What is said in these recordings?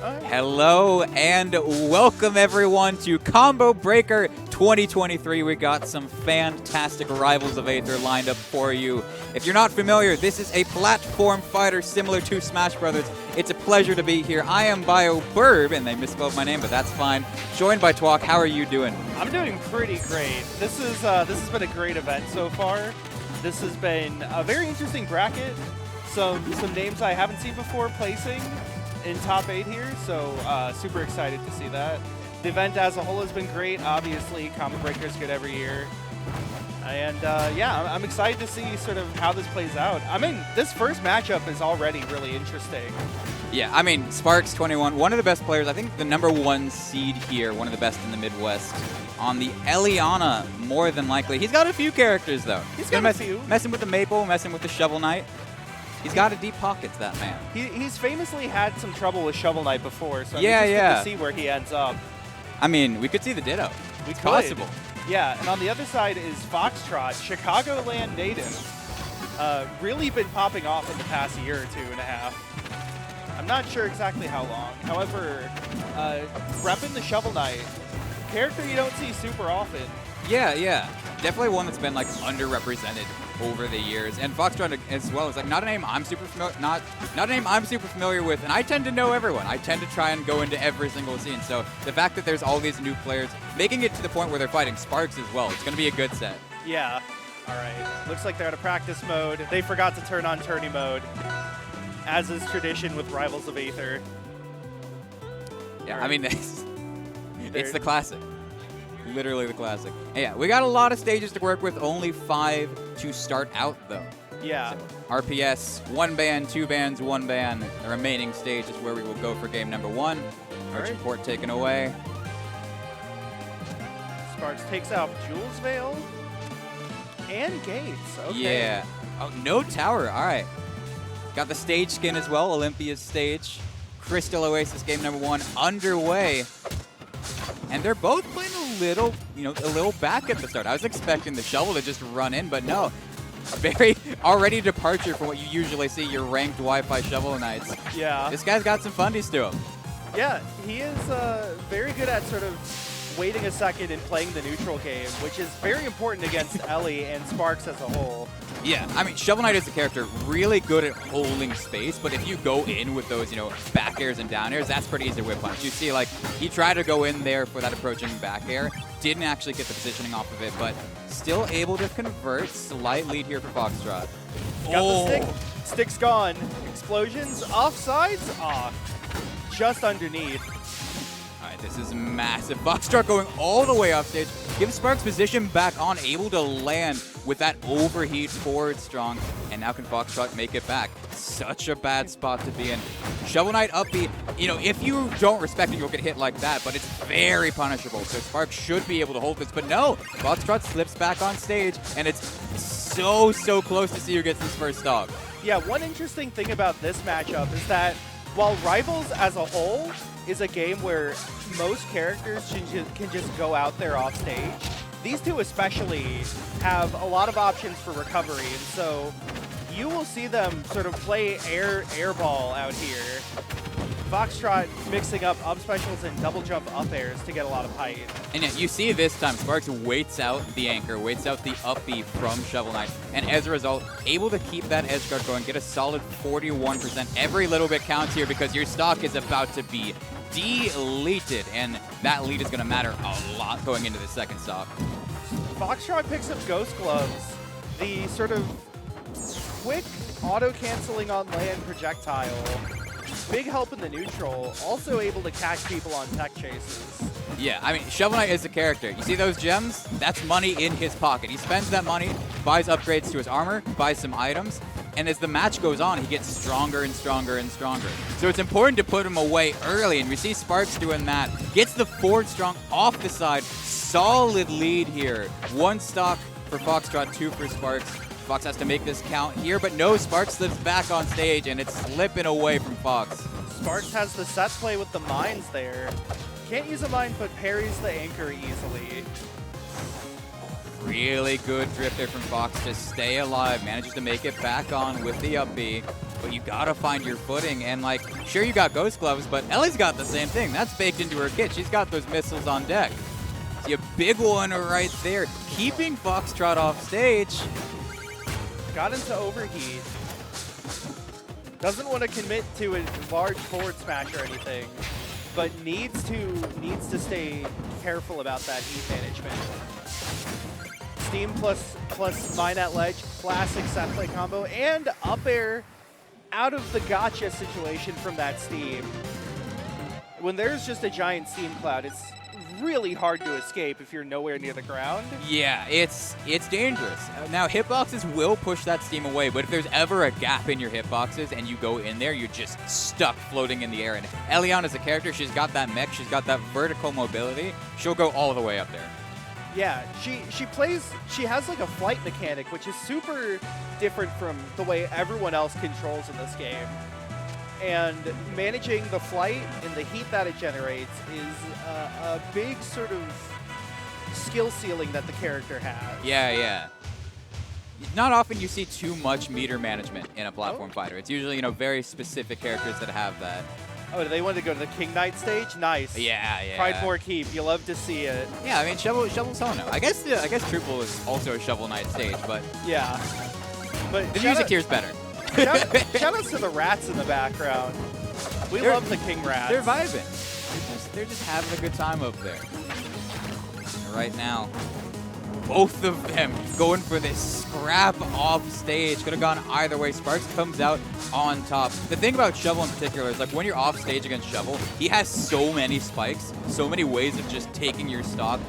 Hello and welcome everyone to Combo Breaker 2023. We got some fantastic Rivals of Aether lined up for you. If you're not familiar, this is a platform fighter similar to Smash Brothers. It's a pleasure to be here. I am BioBurb, and they misspelled my name, but that's fine. Joined by Twalk. How are you doing? I'm doing pretty great. This has been a great event so far. This has been a very interesting bracket. Some names I haven't seen before placing in top 8 here, so super excited to see that. The event as a whole has been great. Obviously, Combo Breaker's good every year. And yeah, I'm excited to see sort of how this plays out. I mean, this first matchup is already really interesting. Yeah, I mean, Sparks 21, one of the best players, I think the #1 seed here, one of the best in the Midwest. On the Eliana, more than likely. He's got a few characters, though. He's got a few. Messing with the Maple, messing with the Shovel Knight. He's got a deep pockets, that man. He's famously had some trouble with Shovel Knight before, so I'm interested to see where he ends up. I mean, we could see the Ditto. It's possible. Yeah, and on the other side is Foxtrot, Chicagoland native. Really been popping off in the past year or 2.5. I'm not sure exactly how long. However, repping the Shovel Knight, character you don't see super often. Yeah. Definitely one that's been like underrepresented over the years, and Foxtrot as well is like not a name I'm super familiar with, and I tend to know everyone. I tend to try and go into every single scene. So the fact that there's all these new players making it to the point where they're fighting Sparks as well, it's going to be a good set. Yeah. All right. Looks like they're out of practice mode. They forgot to turn on tourney mode, as is tradition with Rivals of Aether. Yeah, right. I mean, it's the classic. Literally the classic. Yeah, we got a lot of stages to work with, only 5 to start out, though. Yeah. So, RPS, 1 ban, 2 bans, 1 ban. The remaining stage is where we will go for game #1. Merchant Port taken away. Sparks takes out Jules Veil and Gates. Okay. Yeah. Oh, no tower. All right. Got the stage skin as well, Olympia's stage. Crystal Oasis game #1 underway. And they're both playing a little back at the start. I was expecting the Shovel to just run in, but no. Very already departure from what you usually see your ranked Wi-Fi Shovel Knights. Yeah. This guy's got some fundies to him. Yeah, he is very good at sort of waiting a second and playing the neutral game, which is very important against Ellie and Sparks as a whole. Yeah, I mean, Shovel Knight is a character really good at holding space, but if you go in with those, back airs and down airs, that's pretty easy to whip punch. You see, like, he tried to go in there for that approaching back air, didn't actually get the positioning off of it, but still able to convert. Slight lead here for Foxtrot. Got the stick. Stick's gone. Explosions. Offsides? Off. Just underneath. All right, this is massive. Foxtrot going all the way off stage. Gives Sparks position back on, able to land with that overheat forward strong. And now can Foxtrot make it back? Such a bad spot to be in. Shovel Knight up B. If you don't respect it, you'll get hit like that, but it's very punishable. So Sparks should be able to hold this, but no. Foxtrot slips back on stage, and it's so close to see who gets this first stock. Yeah, one interesting thing about this matchup is that while Rivals as a whole is a game where most characters can just go out there off stage, these two especially have a lot of options for recovery, and so you will see them sort of play airball out here. Foxtrot mixing up specials and double jump up airs to get a lot of height. And yeah, you see this time, Sparks waits out the anchor, waits out the up B from Shovel Knight, and as a result, able to keep that edge guard going, get a solid 41%. Every little bit counts here because your stock is about to be deleted, and that lead is going to matter a lot going into the second stock. Foxtrot picks up Ghost Gloves, the sort of quick auto-canceling on land projectile. Big help in the neutral, also able to catch people on tech chases. Yeah, I mean, Shovel Knight is a character. You see those gems? That's money in his pocket. He spends that money, buys upgrades to his armor, buys some items, and as the match goes on, he gets stronger and stronger and stronger. So it's important to put him away early, and we see Sparks doing that. Gets the forward strong off the side. Solid lead here. 1 stock for Foxtrot, 2 for Sparks. Fox has to make this count here, but no, Sparks slips back on stage, and it's slipping away from Fox. Sparks has the set play with the mines there. Can't use a mine, but parries the anchor easily. Really good drip there from Fox to stay alive. Manages to make it back on with the up B. but you gotta find your footing. And like, sure, you got Ghost Gloves, but Ellie's got the same thing. That's baked into her kit. She's got those missiles on deck. See a big one right there, keeping Foxtrot off stage. Got into overheat. Doesn't want to commit to a large forward smash or anything, but needs to stay careful about that heat management. Steam plus mine at ledge, classic set play combo, and up air out of the gotcha situation from that Steam. When there's just a giant Steam cloud, it's really hard to escape if you're nowhere near the ground. Yeah, it's dangerous. Now, hitboxes will push that Steam away, but if there's ever a gap in your hitboxes and you go in there, you're just stuck floating in the air. And Eliana is a character, she's got that mech, she's got that vertical mobility. She'll go all the way up there. Yeah, she has like a flight mechanic, which is super different from the way everyone else controls in this game. And managing the flight and the heat that it generates is a big sort of skill ceiling that the character has. Yeah. Not often you see too much meter management in a platform fighter. It's usually, very specific characters that have that. Oh, do they want to go to the King Knight stage? Nice. Yeah. Pridemore Keep. You love to see it. Yeah, I mean, Shovel's Hono. I guess Truple is also a Shovel Knight stage, but yeah. But the music here is better. Shout out to the rats in the background. They're love the king rats. They're vibing. They're just having a good time up there. And right now, both of them going for this scrap off stage. Could have gone either way. Sparks comes out on top. The thing about Shovel in particular is like when you're off stage against Shovel, he has so many spikes, so many ways of just taking your stock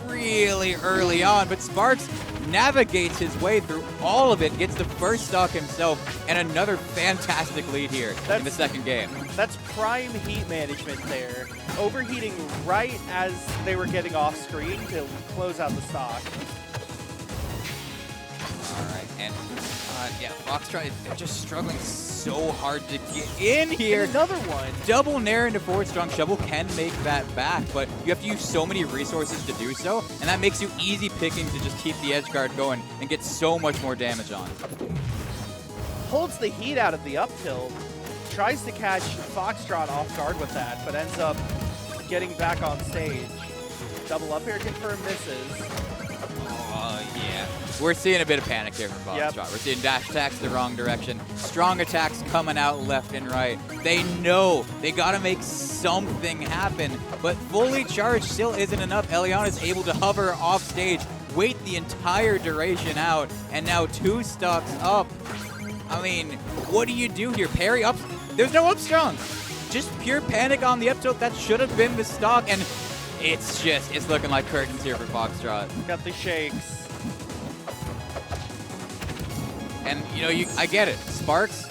really early on. But Sparks navigates his way through all of it, gets the first stock himself, and another fantastic lead here in the second game. That's prime heat management there. Overheating right as they were getting off screen to close out the stock. All right, and yeah, Foxtrot, they're just struggling so hard to get in here. And another one. Double nair into forward strong. Shovel can make that back, but you have to use so many resources to do so, and that makes you easy picking to just keep the edge guard going and get so much more damage on. Holds the heat out of the up tilt. Tries to catch Foxtrot off guard with that, but ends up getting back on stage. Double up air confirmed misses. Oh, yeah. We're seeing a bit of panic here from Foxtrot. Yep. We're seeing dash attacks the wrong direction. Strong attacks coming out left and right. They know they got to make something happen, but fully charged still isn't enough. Eliana is able to hover off stage, wait the entire duration out, and now 2 stocks up. I mean, what do you do here? Parry up. There's no up strong. Just pure panic on the up tilt. That should have been the stock, and it's looking like curtains here for Foxtrot. Got the shakes. And, I get it. Sparks,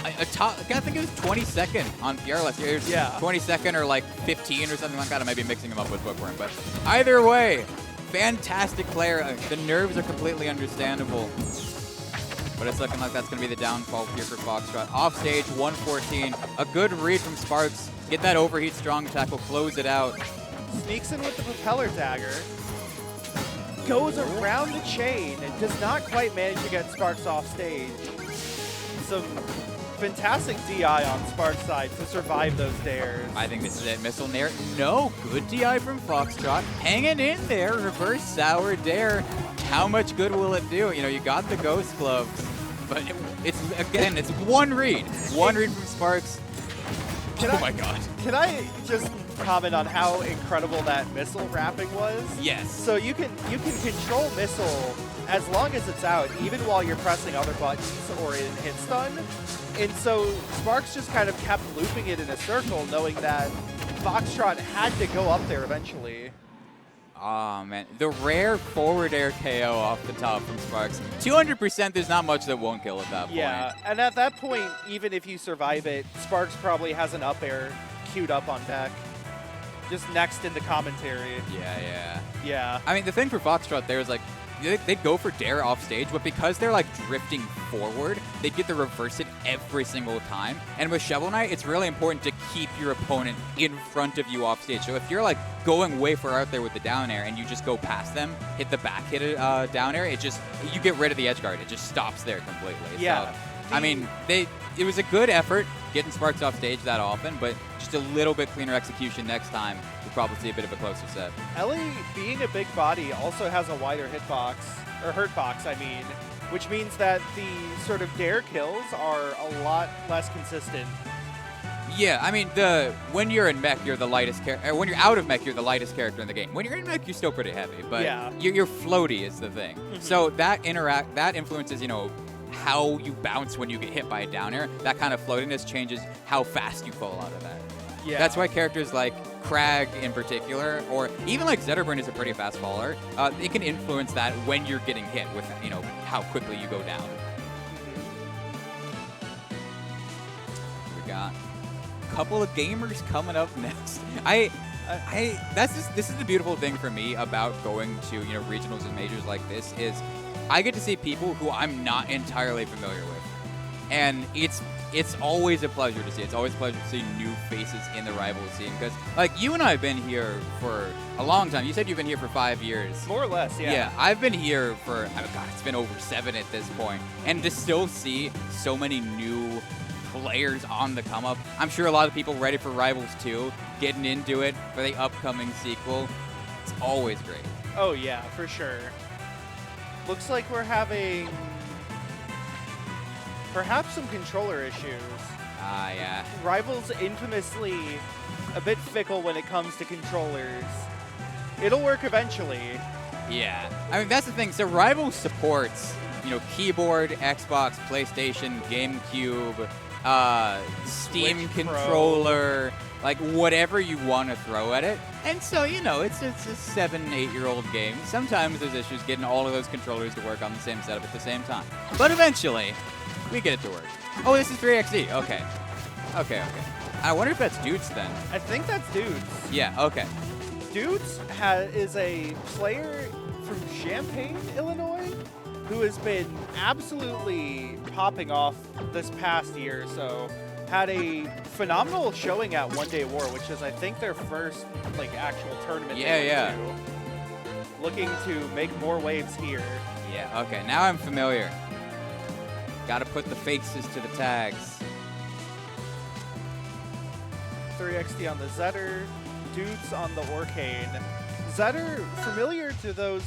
I think it was 22nd on PR last year. Yeah. 22nd or like 15 or something like that. I might be mixing them up with Bookworm. But either way, fantastic player. The nerves are completely understandable. But it's looking like that's going to be the downfall here for Foxtrot. Off stage, 114. A good read from Sparks. Get that overheat strong attack. Will close it out. Sneaks in with the propeller dagger. Goes around the chain and does not quite manage to get Sparks off stage. Some fantastic DI on Sparks' side to survive those dares. I think this is it. Missile Nair. No, good DI from Foxtrot. Hanging in there. Reverse sour dare. How much good will it do? You got the Ghost Gloves, but it's one read. One read from Sparks. Oh my god. Can I just comment on how incredible that missile wrapping was? Yes. So you can control missile as long as it's out, even while you're pressing other buttons or in hit stun. And so Sparks just kind of kept looping it in a circle, knowing that Foxtrot had to go up there eventually. Oh, man. The rare forward air KO off the top from Sparks. 200%, there's not much that won't kill at that point. Yeah, and at that point, even if you survive it, Sparks probably has an up air queued up on deck. Just next in the commentary. Yeah. I mean, the thing for Foxtrot there is, like, they'd go for dare off stage, but because they're, like, drifting forward, they'd get the reverse hit every single time. And with Shovel Knight, it's really important to keep your opponent in front of you off stage. So if you're, like, going way far out there with the down air and you just go past them, hit the back hit down air, you get rid of the edge guard. It just stops there completely. Yeah. So I mean, it was a good effort getting Sparks off stage that often, but just a little bit cleaner execution next time. We'll probably see a bit of a closer set. Ellie, being a big body, also has a wider hitbox, or hurtbox, I mean, which means that the sort of dare kills are a lot less consistent. Yeah, I mean, when you're in mech, you're the lightest character. When you're out of mech, you're the lightest character in the game. When you're in mech, you're still pretty heavy, but you're floaty is the thing. So that influences, you know, how you bounce when you get hit by a down air. That kind of floatiness changes how fast you fall out of that. Yeah. That's why characters like Crag in particular, or even like Zetterburn is a pretty fast faller, it can influence that when you're getting hit with, you know, how quickly you go down. We got a couple of gamers coming up next. This is the beautiful thing for me about going to, you know, regionals and majors like this is I get to see people who I'm not entirely familiar with. And it's always a pleasure to see. It's always a pleasure to see new faces in the rival scene. Because, like, you and I have been here for a long time. You said you've been here for 5 years. More or less, yeah. Yeah, I've been here for, oh God, it's been over 7 at this point. And to still see so many new players on the come up. I'm sure a lot of people ready for Rivals 2, getting into it for the upcoming sequel. It's always great. Oh, yeah, for sure. Looks like we're having perhaps some controller issues. Yeah. Rivals infamously a bit fickle when it comes to controllers. It'll work eventually. Yeah. I mean, that's the thing. So Rivals supports, you know, keyboard, Xbox, PlayStation, GameCube, Steam Switch controller, like whatever you want to throw at it. And so, you know, it's a 7-8-year-old game. Sometimes there's issues getting all of those controllers to work on the same setup at the same time. But eventually, we get it to work. Oh, this is 3XD. Okay. I wonder if that's Dudes then. I think that's Dudes. Yeah, okay. Dudes is a player from Champaign, Illinois, who has been absolutely popping off this past year or so. Had a phenomenal showing at One Day War, which is, I think, their first like actual tournament. Yeah. Looking to make more waves here. Yeah, okay. Now I'm familiar. Got to put the faces to the tags. 3XD on the Zetter, Dudes on the Orcane. Zetter, familiar to those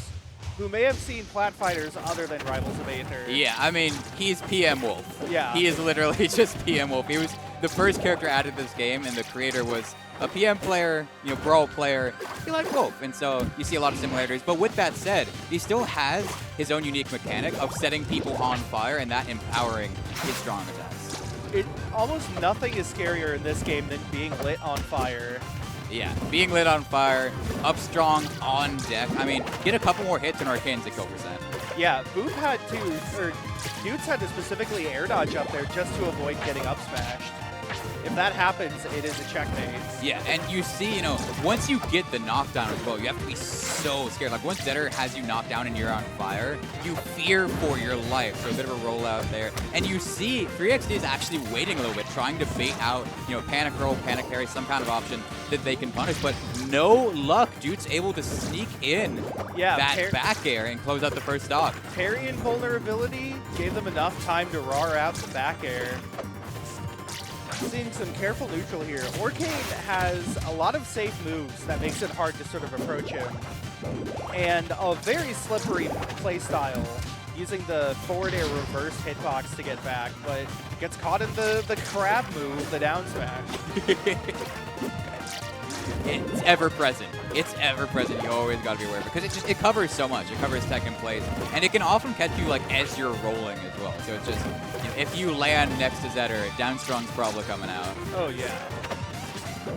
who may have seen Plat Fighters other than Rivals of Aether. Yeah, I mean, he's PM Wolf. Yeah. He is literally just PM Wolf. He was the first character added to this game, and the creator was a PM player, you know, Brawl player. He liked Wolf, and so you see a lot of similarities. But with that said, he still has his own unique mechanic of setting people on fire and that empowering his strong attacks. Almost nothing is scarier in this game than being lit on fire. Yeah, being lit on fire, up strong, on deck. I mean, get a couple more hits and Arcane's at kill percent. Yeah, Dudes had to specifically air dodge up there just to avoid getting up smashed. If that happens, it is a checkmate. Yeah, and you see, you know, once you get the knockdown as well, you have to be so scared. Like, once Zetter has you knocked down and you're on fire, you fear for your life. So a bit of a rollout there. And you see 3XD is actually waiting a little bit, trying to bait out, you know, panic roll, panic carry, some kind of option that they can punish. But no luck. Dude's able to sneak in that back air and close out the first stock. Parry and vulnerability gave them enough time to raw out the back air. Seeing some careful neutral here. Orcane has a lot of safe moves that makes it hard to sort of approach him. And a very slippery play style, using the forward air reverse hitbox to get back, but gets caught in the crab move, the down smash. It's ever present. It's ever present. You always got to be aware of it because it covers so much. It covers tech in place, and it can often catch you like as you're rolling as well. So it's just, you know, if you land next to Zetter, down strong's probably coming out. Oh yeah.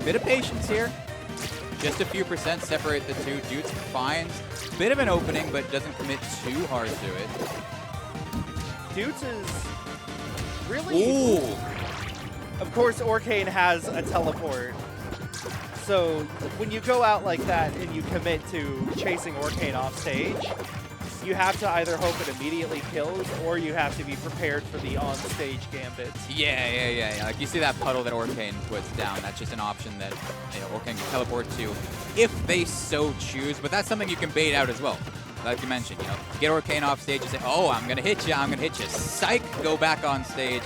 Bit of patience here. Just a few percent separate the two. Dudes finds a bit of an opening, but doesn't commit too hard to it. Dudes is really. Ooh. Of course, Orcane has a teleport. So when you go out like that and you commit to chasing Orcane off stage, you have to either hope it immediately kills or you have to be prepared for the on-stage gambits. Yeah. Like you see that puddle that Orcane puts down. That's just an option that, you know, Orcane can teleport to if they so choose. But that's something you can bait out as well. like you mentioned, get Orcane off stage and say, oh, I'm going to hit you, I'm going to hit you. Psych, go back on stage.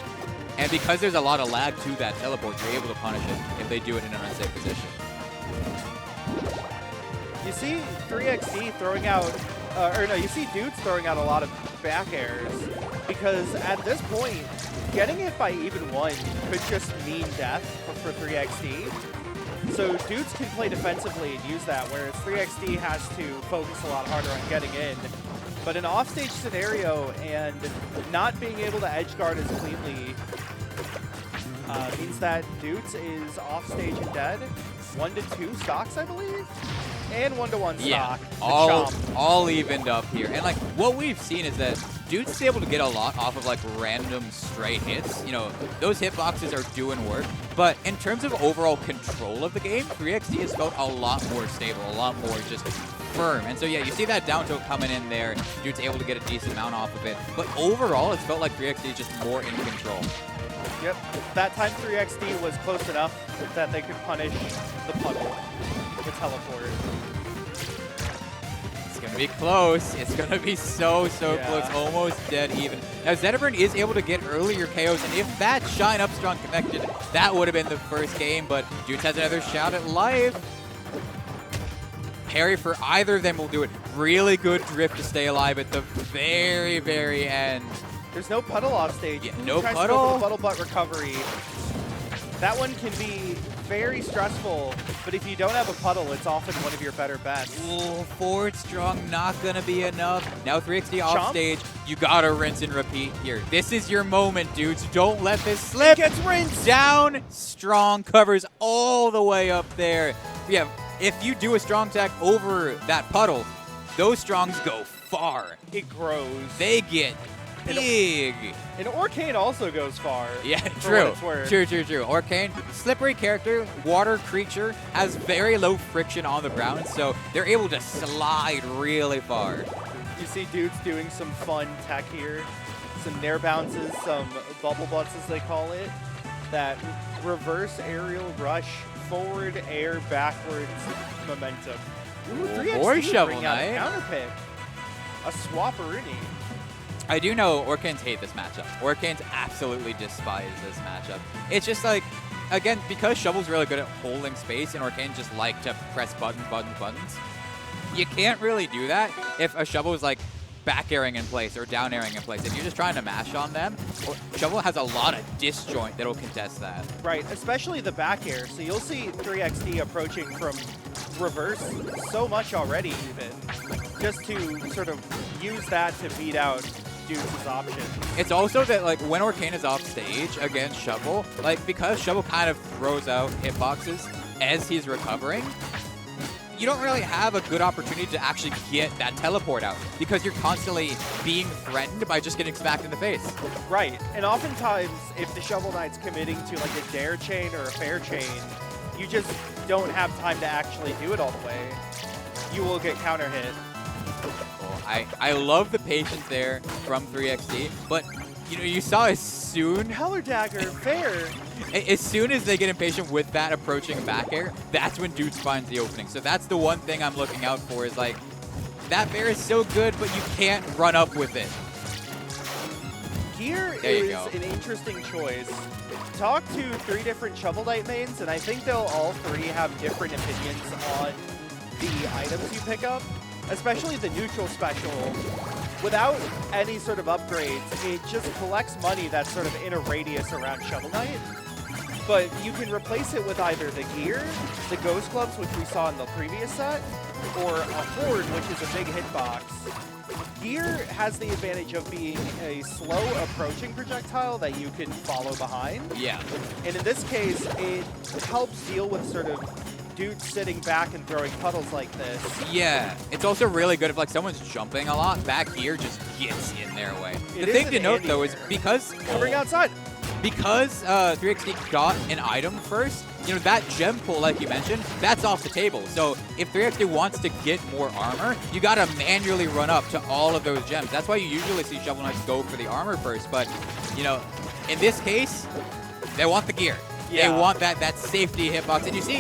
And because there's a lot of lag to that teleport, you're able to punish it if they do it in an unsafe position. You see 3XD throwing out, you see dudes throwing out a lot of back airs because at this point, getting hit by even one could just mean death for 3XD. So dudes can play defensively and use that, whereas 3XD has to focus a lot harder on getting in. But an offstage scenario and not being able to edge guard as cleanly means that dudes is offstage and dead. 1 to 2 stocks, I believe? And 1 to 1 stock. All evened up here. And like what we've seen is that dudes is able to get a lot off of like random straight hits. Those hitboxes are doing work. But in terms of overall control of the game, 3XD has felt a lot more stable, a lot more just firm. And so yeah, you see that down tilt coming in there. Dude's able to get a decent amount off of it. But overall, it's felt like 3XD is just more in control. Yep. That time 3XD was close enough that they could punish the puddle, the teleport. It's going to be close. It's going to be so close. Almost dead even. Now, Zetaburn is able to get earlier KOs, and if that Shine Up Strong connected, that would have been the first game, but Dudes has another shot at life. Parry for either of them will do it. Really good drift to stay alive at the very, very end. There's no puddle off stage. Yeah, no puddle. Puddle butt recovery. That one can be very stressful, but if you don't have a puddle, it's often one of your better bets. Ooh, forward strong, not going to be enough. Now 3XD off stage. You got to rinse and repeat here. This is your moment, dudes. Don't let this slip. It gets rinsed. Down, strong covers all the way up there. Yeah, if you do a strong attack over that puddle, those strongs go far. It grows. They get big. And Orcane also goes far. Yeah, true. Orcane, slippery character, water creature, has very low friction on the ground, so they're able to slide really far. You see dudes doing some fun tech here. Some nair bounces, some bubble butts as they call it. That reverse aerial rush, forward air, backwards momentum. Ooh, 3XD more Shovel bring out a Knight. counter pick. A swapperini. I do know Orcanes hate this matchup. Orcanes absolutely despise this matchup. It's just like, again, because Shovel's really good at holding space and Orcanes just like to press buttons, you can't really do that if a Shovel is like back airing in place or down airing in place. If you're just trying to mash on them, Shovel has a lot of disjoint that'll contest that. Right, especially the back air. So you'll see 3XD approaching from reverse so much already even, just to sort of use that to beat out Dudes' option. It's also that like when Orcane is off stage against Shovel, like because Shovel kind of throws out hitboxes as he's recovering, you don't really have a good opportunity to actually get that teleport out because you're constantly being threatened by just getting smacked in the face. Right, and oftentimes if the Shovel Knight's committing to like a dare chain or a fair chain, you just don't have time to actually do it all the way. You will get counter hit. I love the patience there from 3XD, but you saw as soon Heller Dagger, fair. As soon as they get impatient with that approaching back air, that's when Dudes finds the opening. So that's the one thing I'm looking out for is like, that bear is so good, but you can't run up with it. Gear is an interesting choice. Talk to 3 different Shovel Knight mains, and I think they'll all 3 have different opinions on the items you pick up, especially the neutral special. Without any sort of upgrades, it just collects money that's sort of in a radius around Shovel Knight. But you can replace it with either the gear, the Ghost Gloves, which we saw in the previous set, or a Horde, which is a big hitbox. Gear has the advantage of being a slow approaching projectile that you can follow behind. Yeah. And in this case, it helps deal with sort of dudes sitting back and throwing puddles like this. Yeah, it's also really good if like someone's jumping a lot, back gear just gets in their way. The thing to note though is because covering outside. Because 3XD got an item first, that gem pull, like you mentioned, that's off the table. So if 3XD wants to get more armor, you gotta manually run up to all of those gems. That's why you usually see Shovel Knights go for the armor first. But, in this case, they want the gear. Yeah. They want that safety hitbox. And you see,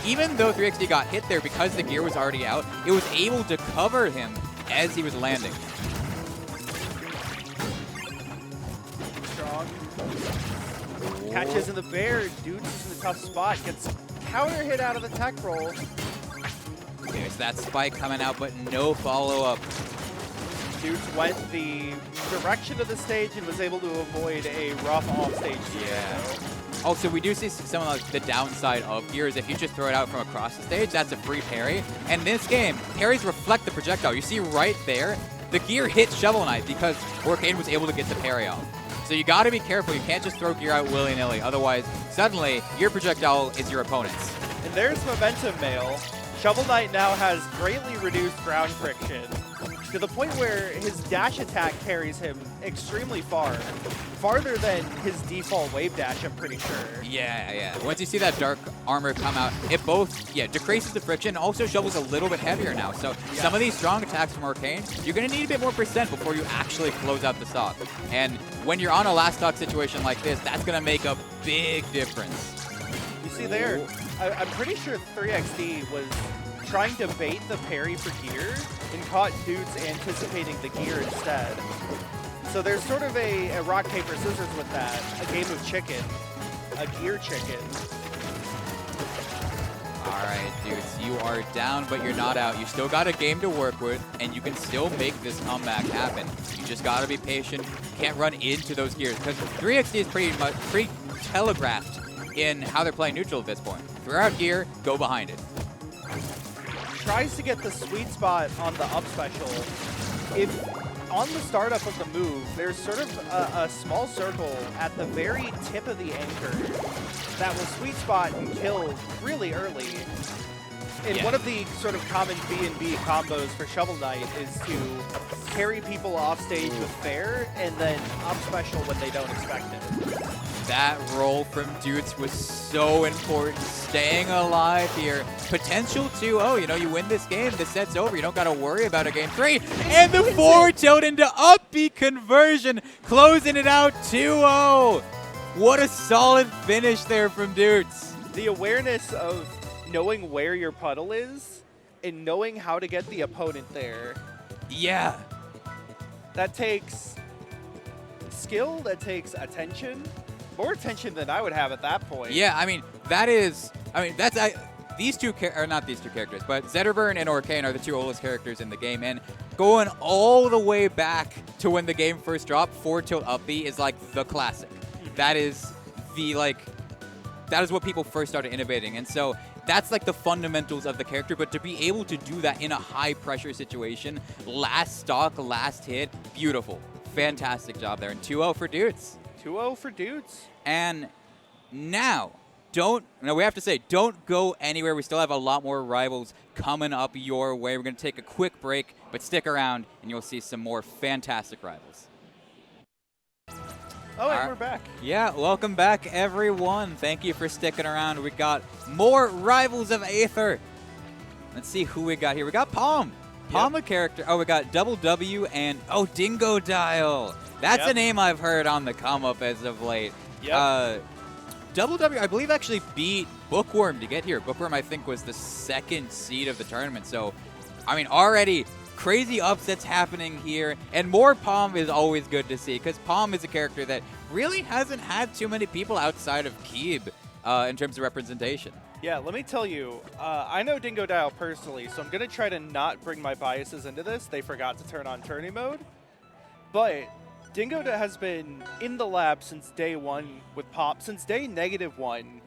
even though 3XD got hit there because the gear was already out, it was able to cover him as he was landing. Strong. Catches in the bear. Dudes is in a tough spot. Gets counter hit out of the tech roll. There's that spike coming out, but no follow-up. Dudes went the direction of the stage and was able to avoid a rough off-stage. Yeah. Also, we do see some of the downside of gear is if you just throw it out from across the stage, that's a free parry. And in this game, parries reflect the projectile. You see right there, the gear hit Shovel Knight because Orcane was able to get the parry off. So you got to be careful. You can't just throw gear out willy-nilly. Otherwise, suddenly, your projectile is your opponent's. And there's momentum mail. Shovel Knight now has greatly reduced ground friction to the point where his dash attack carries him extremely far. Farther than his default wave dash, I'm pretty sure. Yeah. Once you see that dark armor come out, it both, decreases the friction, also Shovel's a little bit heavier now. So some of these strong attacks from Orcane, you're going to need a bit more percent before you actually close out the stock. And when you're on a last stock situation like this, that's going to make a big difference. You see there, I'm pretty sure 3XD was trying to bait the parry for gear and caught dudes anticipating the gear instead. So there's sort of a rock, paper, scissors with that, a game of chicken, a gear chicken. All right, dudes, you are down, but you're not out. You still got a game to work with, and you can still make this comeback happen. You just got to be patient. You can't run into those gears, because 3XD is pretty telegraphed in how they're playing neutral at this point. Throw out gear, go behind it. Tries to get the sweet spot on the up special. If on the startup of the move, there's sort of a small circle at the very tip of the anchor that will sweet spot and kill really early. And one of the sort of common B&B combos for Shovel Knight is to carry people off stage with fair and then up special when they don't expect it. That roll from Dudes was so important. Staying alive here. Potential to, you win this game, the set's over. You don't got to worry about a game 3. And the forward tilt into up B conversion, closing it out 2-0. What a solid finish there from Dudes. The awareness of knowing where your puddle is and knowing how to get the opponent there. Yeah. That takes skill, that takes attention. More attention than I would have at that point. Yeah, these two not these two characters, but Zetterburn and Orcane are the two oldest characters in the game, and going all the way back to when the game first dropped, forward tilt up B is like the classic. That is that is what people first started innovating, and so that's like the fundamentals of the character, but to be able to do that in a high pressure situation, last stock, last hit, beautiful. Fantastic job there, and 2-0 for Dudes. 2-0 for Dudes. And now, we have to say, don't go anywhere. We still have a lot more rivals coming up your way. We're going to take a quick break, but stick around, and you'll see some more fantastic rivals. Oh, and we're back. Yeah, welcome back, everyone. Thank you for sticking around. We got more rivals of Aether. Let's see who we got here. We got Palm. Palm a character. Oh, we got Double W and, Dingo Dial. That's a name I've heard on the come-up as of late. Yep. Double W, I believe, actually beat Bookworm to get here. Bookworm, I think, was the second seed of the tournament. So, already crazy upsets happening here. And more Palm is always good to see, because Palm is a character that really hasn't had too many people outside of Keeb in terms of representation. Yeah, let me tell you, I know Dingo Dial personally, so I'm going to try to not bring my biases into this. They forgot to turn on tourney mode. But Dingo has been in the lab since day one with Palm, since day -1,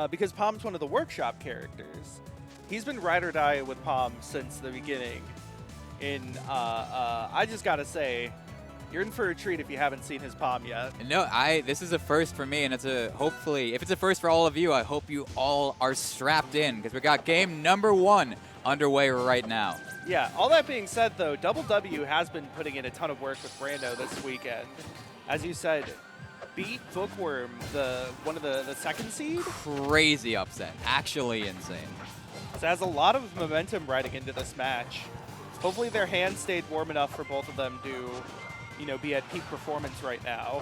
because Palm's one of the workshop characters. He's been ride or die with Palm since the beginning. And I just got to say, you're in for a treat if you haven't seen his Palm yet. No, this is a first for me, and it's hopefully, if it's a first for all of you, I hope you all are strapped in, because we got game number 1 underway right now. Yeah, all that being said, though, Double W has been putting in a ton of work with Brando this weekend. As you said, beat Bookworm, one of the second seed. Crazy upset. Actually insane. So has a lot of momentum riding into this match. Hopefully their hands stayed warm enough for both of them to, be at peak performance right now.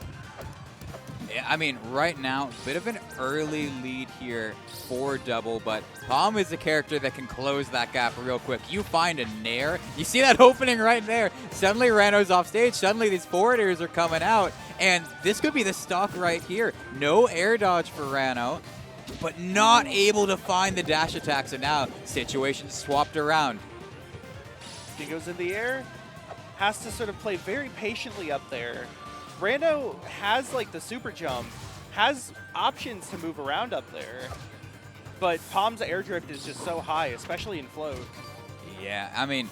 Yeah, I mean, right now, bit of an early lead here for Double, but Palm is the character that can close that gap real quick. You find a Nair. You see that opening right there. Suddenly, Rano's off stage. Suddenly, these forwarders are coming out, and this could be the stock right here. No air dodge for Rano, but not able to find the dash attack, so now situation swapped around. Dingo's in the air, has to sort of play very patiently up there. Rano has like the super jump, has options to move around up there, but Palm's air drift is just so high, especially in float. Yeah, I mean,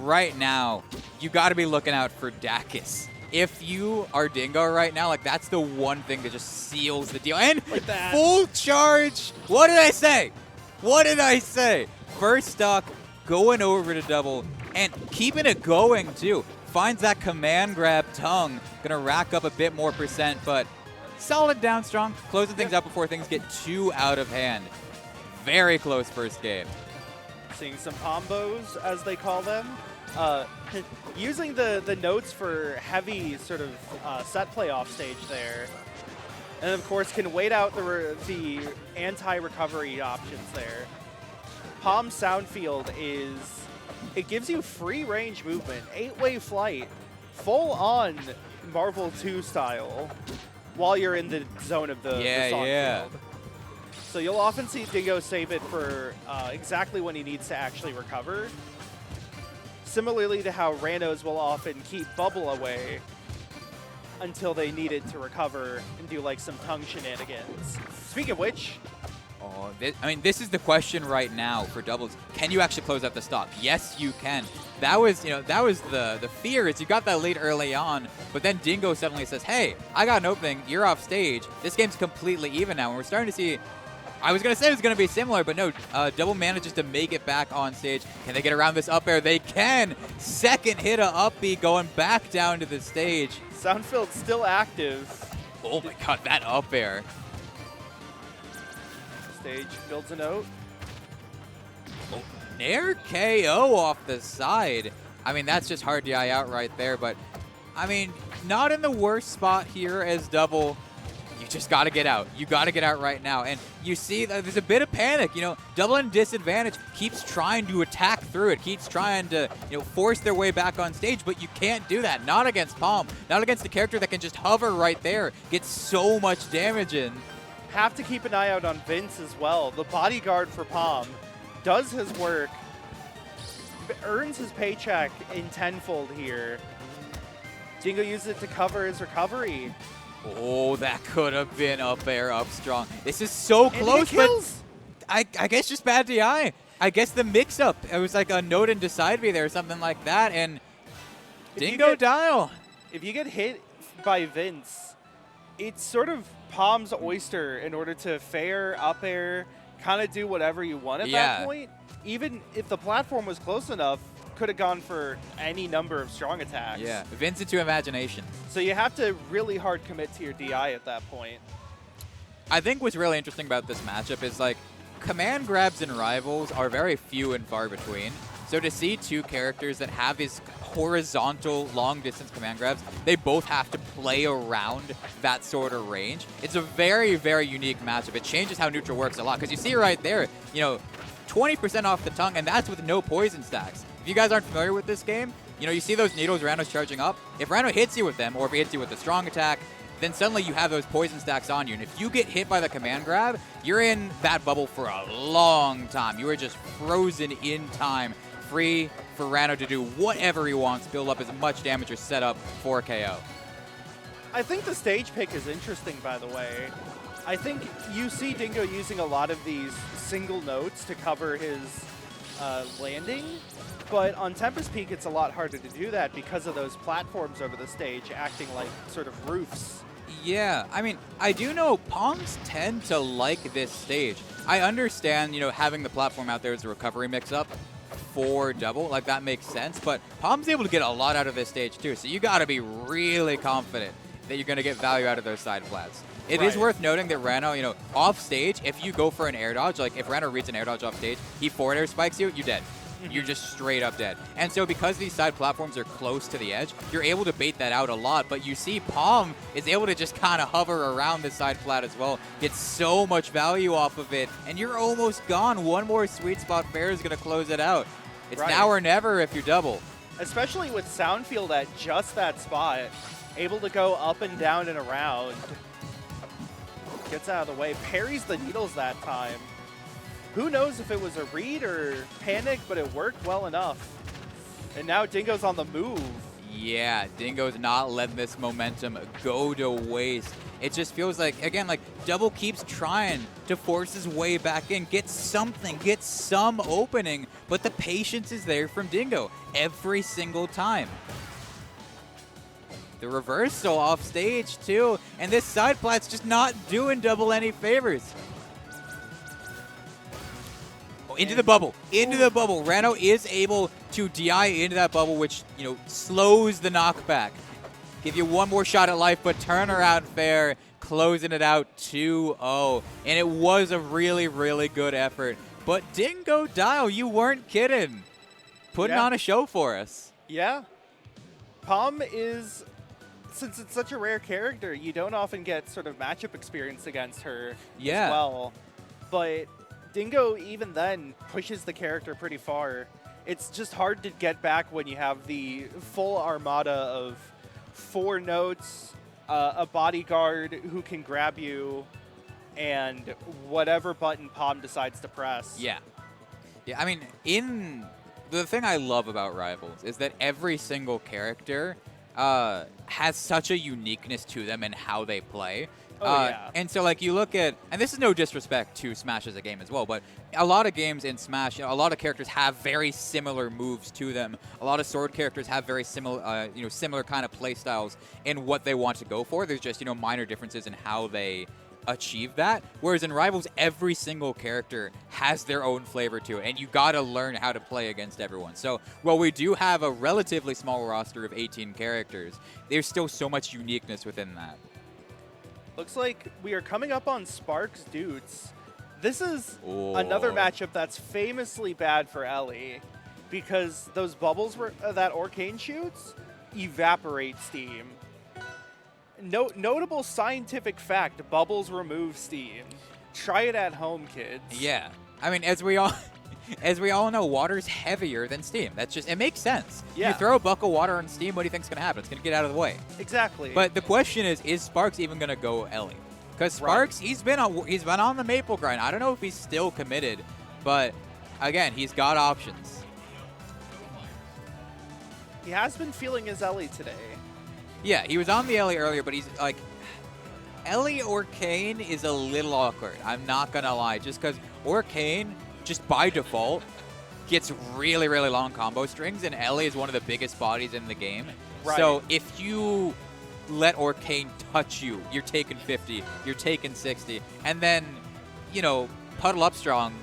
right now, you got to be looking out for Dacus. If you are Dingo right now, like that's the one thing that just seals the deal. And like that. Full charge. What did I say? What did I say? First stock, going over to Double, and keeping it going too. Finds that command grab tongue. Gonna rack up a bit more percent, but solid down strong. Closing things out before things get too out of hand. Very close first game. Seeing some combos, as they call them. Using the notes for heavy sort of set play off stage there. And of course can wait out the anti-recovery options there. Palm's sound field is, it gives you free range movement, 8-way flight, full on Marvel 2 style, while you're in the zone of the song field. So you'll often see Dingo save it for exactly when he needs to actually recover. Similarly to how Ranos will often keep Bubble away until they need it to recover and do like some tongue shenanigans. Speaking of which, oh, this is the question right now for Doubles. Can you actually close out the stock? Yes, you can. That was the fear is you got that lead early on, but then Dingo suddenly says, "Hey, I got an opening. You're off stage. This game's completely even now." And we're starting to see. I was going to say it was going to be similar, but no. Double manages to make it back on stage. Can they get around this up air? They can. Second hit of up B going back down to the stage. Soundfield's still active. Oh my god, that up air. Stage builds a note. Oh, Nair KO off the side. I mean, that's just hard DI out right there, but I mean, not in the worst spot here as Double. You just got to get out. You got to get out right now. And you see that there's a bit of panic. Double in disadvantage keeps trying to attack through it, keeps trying to force their way back on stage, but you can't do that. Not against Palm. Not against the character that can just hover right there, get so much damage in. Have to keep an eye out on Vince as well. The bodyguard for Palm does his work, earns his paycheck in tenfold here. Dingo uses it to cover his recovery. Oh, that could have been up air, up strong. This is so close, but I guess just bad DI. I guess the mix-up. It was like a note and decide me there or something like that, and Dingo dial. If you get hit by Vince, it's sort of Palm's oyster in order to fair, up air, kind of do whatever you want at that point. Even if the platform was close enough, could have gone for any number of strong attacks. Yeah, Vince into imagination. So you have to really hard commit to your DI at that point. I think what's really interesting about this matchup is like command grabs in Rivals are very few and far between. So to see two characters that have these horizontal long distance command grabs, they both have to play around that sort of range. It's a very, very unique matchup. It changes how neutral works a lot because you see right there, 20% off the tongue, and that's with no poison stacks. If you guys aren't familiar with this game, you see those needles Rano's charging up. If Rano hits you with them, or if he hits you with a strong attack, then suddenly you have those poison stacks on you. And if you get hit by the command grab, you're in that bubble for a long time. You are just frozen in time, free for Rano to do whatever he wants, build up as much damage or set up for KO. I think the stage pick is interesting, by the way. I think you see Dingo using a lot of these single notes to cover his landing, but on Tempest Peak it's a lot harder to do that because of those platforms over the stage acting like sort of roofs. Yeah, I mean, I do know Palms tend to like this stage. I understand, having the platform out there as a recovery mix-up for Double, like that makes sense, but Palm's able to get a lot out of this stage too, so you gotta be really confident that you're gonna get value out of those side flats. It is worth noting that Rano, off stage, if you go for an air dodge, like if Rano reads an air dodge off stage, he forward air spikes you, you're dead. you're just straight up dead. And so because these side platforms are close to the edge, you're able to bait that out a lot. But you see Palm is able to just kind of hover around the side flat as well, get so much value off of it, and you're almost gone. One more sweet spot fair is going to close it out. It's now or never if you double. Especially with Soundfield at just that spot, able to go up and down and around. Gets out of the way, parries the needles that time. Who knows if it was a read or panic, but it worked well enough. And now Dingo's on the move. Yeah, Dingo's not letting this momentum go to waste. It just feels like, again, like Double keeps trying to force his way back in, get something, get some opening, but the patience is there from Dingo every single time. The reversal off stage too, and this side plat's just not doing Double any favors. Oh, into the bubble, into the bubble. Reno is able to DI into that bubble, which, you know, slows the knockback. Give you one more shot at life, but turn around fair, closing it out 2-0. And it was a really, really good effort. But Dingo Dial, you weren't kidding. Putting on a show for us. Yeah. Palm is, since it's such a rare character, you don't often get sort of matchup experience against her as well. But Dingo, even then, pushes the character pretty far. It's just hard to get back when you have the full armada of 4 notes, a bodyguard who can grab you, and whatever button Palm decides to press. Yeah. Yeah, I mean, the thing I love about Rivals is that every single character has such a uniqueness to them and how they play. And so, like, you look at, and this is no disrespect to Smash as a game as well, but a lot of games in Smash, you know, a lot of characters have very similar moves to them. A lot of sword characters have very similar, similar kind of play styles in what they want to go for. There's just, minor differences in how they achieve that. Whereas in Rivals, every single character has their own flavor to it, and you got to learn how to play against everyone. So while we do have a relatively small roster of 18 characters, there's still so much uniqueness within that. Looks like we are coming up on Sparks Dudes. This is another matchup that's famously bad for Ellie, because those bubbles that Orcane shoots evaporate steam. Notable scientific fact, bubbles remove steam. Try it at home, kids. Yeah. I mean, as we all know, water's heavier than steam. That's just, it makes sense. Yeah. You throw a bucket of water on steam, what do you think's going to happen? It's going to get out of the way. Exactly. But the question is Sparks even going to go Ellie? Because Sparks, he's been on the Maple grind. I don't know if he's still committed, but again, he's got options. He has been feeling his Ellie today. Yeah, he was on the Ellie earlier, but he's like, Ellie Orcane is a little awkward. I'm not going to lie, just because Orcane, just by default, gets really, really long combo strings, and Ellie is one of the biggest bodies in the game. Right. So if you let Orcane touch you, you're taking 50, you're taking 60, and then, puddle up strong,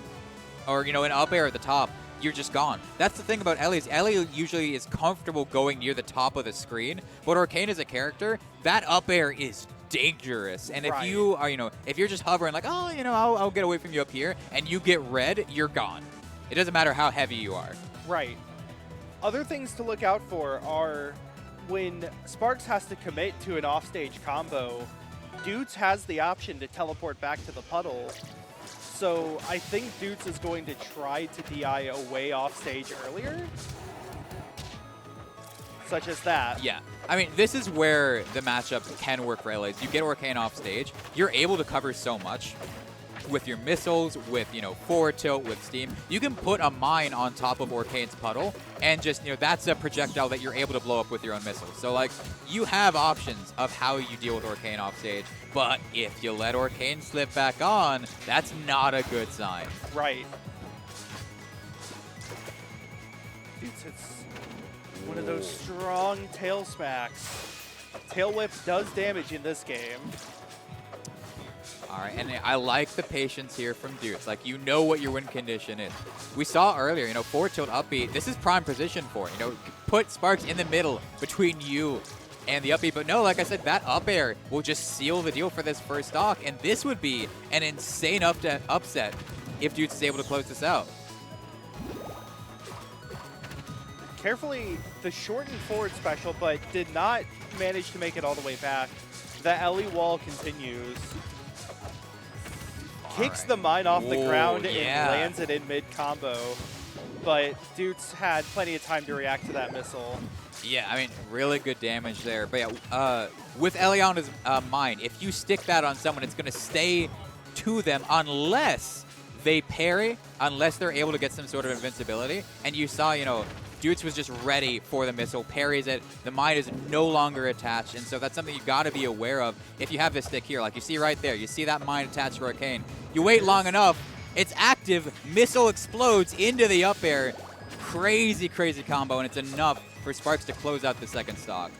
or, an up air at the top, you're just gone. That's the thing about Ellie, is Ellie usually is comfortable going near the top of the screen, but Orcane as a character, that up air is dangerous. And if you are, if you're just hovering like, I'll get away from you up here, and you get red, you're gone. It doesn't matter how heavy you are. Right. Other things to look out for are when Sparks has to commit to an offstage combo, Dudes has the option to teleport back to the puddle. So I think Dudes is going to try to DI away offstage earlier. Such as that. Yeah. I mean, this is where the matchup can work for LA. You get Orcane off stage, you're able to cover so much with your missiles, with, forward tilt, with steam. You can put a mine on top of Orcane's puddle, and just, that's a projectile that you're able to blow up with your own missiles. So, like, you have options of how you deal with Orcane off stage, but if you let Orcane slip back on, that's not a good sign. Right. Dudes hits one of those strong tail smacks. Tail whip does damage in this game. All right, and I like the patience here from Dudes. Like, you know what your win condition is. We saw earlier, forward tilt upbeat. This is prime position for it. Put Sparks in the middle between you and the upbeat. But no, like I said, that up air will just seal the deal for this first stock. And this would be an insane upset if Dudes is able to close this out. carefully the shortened forward special, but did not manage to make it all the way back. The Ellie wall continues. Kicks the mine off the ground and lands it in mid-combo. But Dutes had plenty of time to react to that missile. Yeah, I mean, really good damage there. But yeah, with Ellie on his mine, if you stick that on someone, it's going to stay to them unless they parry, unless they're able to get some sort of invincibility. And you saw, you know, Dutes was just ready for the missile, parries it, the mine is no longer attached, and so that's something you got to be aware of if you have this stick here. Like you see right there, you see that mine attached to Arcane. You wait long enough, it's active, missile explodes into the up air. Crazy, crazy combo, and it's enough for Sparks to close out the second stock.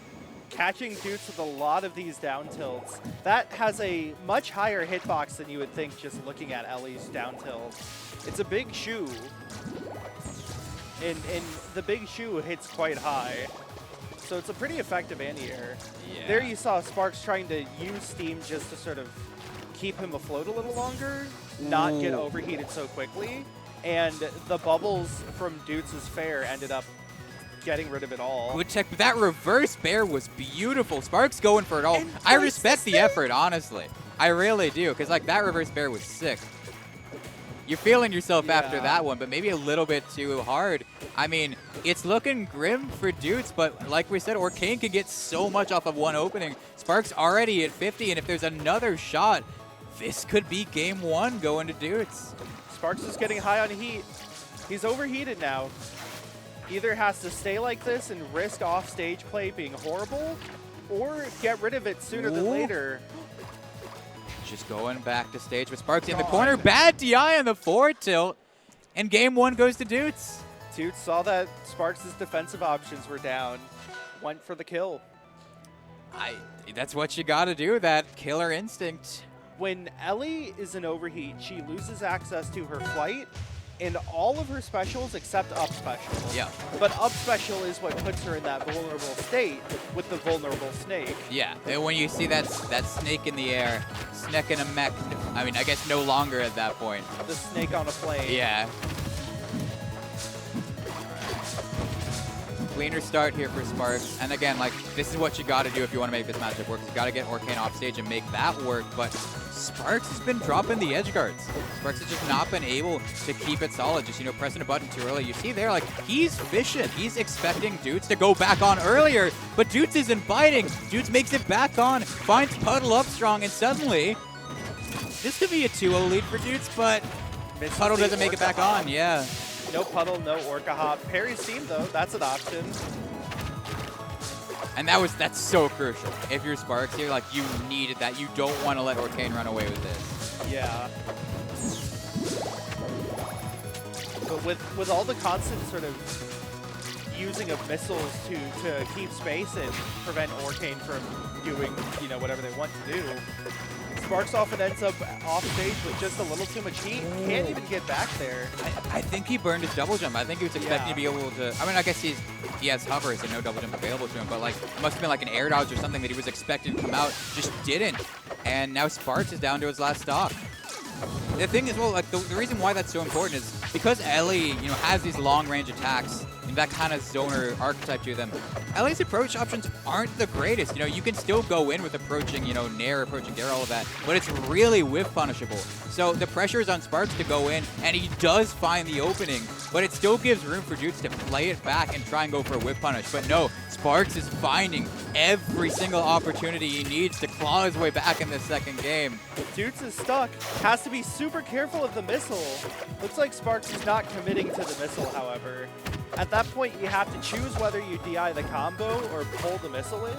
Catching Dutes with a lot of these down tilts. That has a much higher hitbox than you would think just looking at Ellie's down tilt. It's a big shoe. And the big shoe hits quite high. So it's a pretty effective anti-air. Yeah. There you saw Sparks trying to use Steam just to sort of keep him afloat a little longer, not get overheated so quickly. And the bubbles from Dutes' fair ended up getting rid of it all. Good tech, but that reverse bear was beautiful. Sparks going for it all. I respect the effort, honestly. I really do, because like that reverse bear was sick. You're feeling yourself after that one, but maybe a little bit too hard. I mean, it's looking grim for Dutes, but like we said, Arcane can get so much off of one opening. Sparks already at 50, and if there's another shot, this could be game one going to Dutes. Sparks is getting high on heat. He's overheated now. Either has to stay like this and risk off-stage play being horrible, or get rid of it sooner than later. Just going back to stage with Sparks in the corner. Bad DI on the forward tilt. And game one goes to Dutes. Dutes saw that Sparks' defensive options were down. Went for the kill. That's what you got to do, that killer instinct. When Ellie is in overheat, she loses access to her flight and all of her specials except up special. Yeah. But up special is what puts her in that vulnerable state with the vulnerable snake. Yeah, and when you see that snake in the air, snake in a mech, I mean, I guess no longer at that point. The snake on a plane. Yeah. Cleaner start here for Sparks. And again, like, this is what you got to do if you want to make this matchup work. You got to get Arcane off stage and make that work. But Sparks has been dropping the edge guards. Sparks has just not been able to keep it solid. Just, you know, pressing a button too early. You see there, like, he's fishing. He's expecting Dutes to go back on earlier. But Dutes isn't biting. Dutes makes it back on, finds Puddle up strong, and suddenly, this could be a 2-0 lead for Dutes, but Puddle doesn't make it back on. Yeah. No Puddle, no Orca Hop. Parry Steam, though, that's an option. And that's so crucial. If you're Sparks here, like, you needed that. You don't want to let Arcane run away with this. Yeah. But with all the constant sort of using of missiles to keep space and prevent Arcane from doing, you know, whatever they want to do, Sparks often ends up off stage with just a little too much heat. Can't even get back there. I think he burned his double jump. I think he was expecting to be able to. I mean, I guess he has hovers and no double jump available to him, but like it must have been like an air dodge or something that he was expecting to come out, just didn't. And now Sparks is down to his last stock. The thing is, well, like the reason why that's so important is because Ellie, you know, has these long range attacks and that kind of zoner archetype to them. Ellie's approach options aren't the greatest. You know, you can still go in with approaching, you know, Nair, approaching Dare, all of that, but it's really whiff punishable. So the pressure is on Sparks to go in, and he does find the opening, but it still gives room for Dutes to play it back and try and go for a whiff punish. But no, Sparks is finding every single opportunity he needs to claw his way back in this second game. Dutes is stuck. Has to be super careful of the missile. Looks like Sparks is not committing to the missile, however. At that point, you have to choose whether you DI the combo or pull the missile in.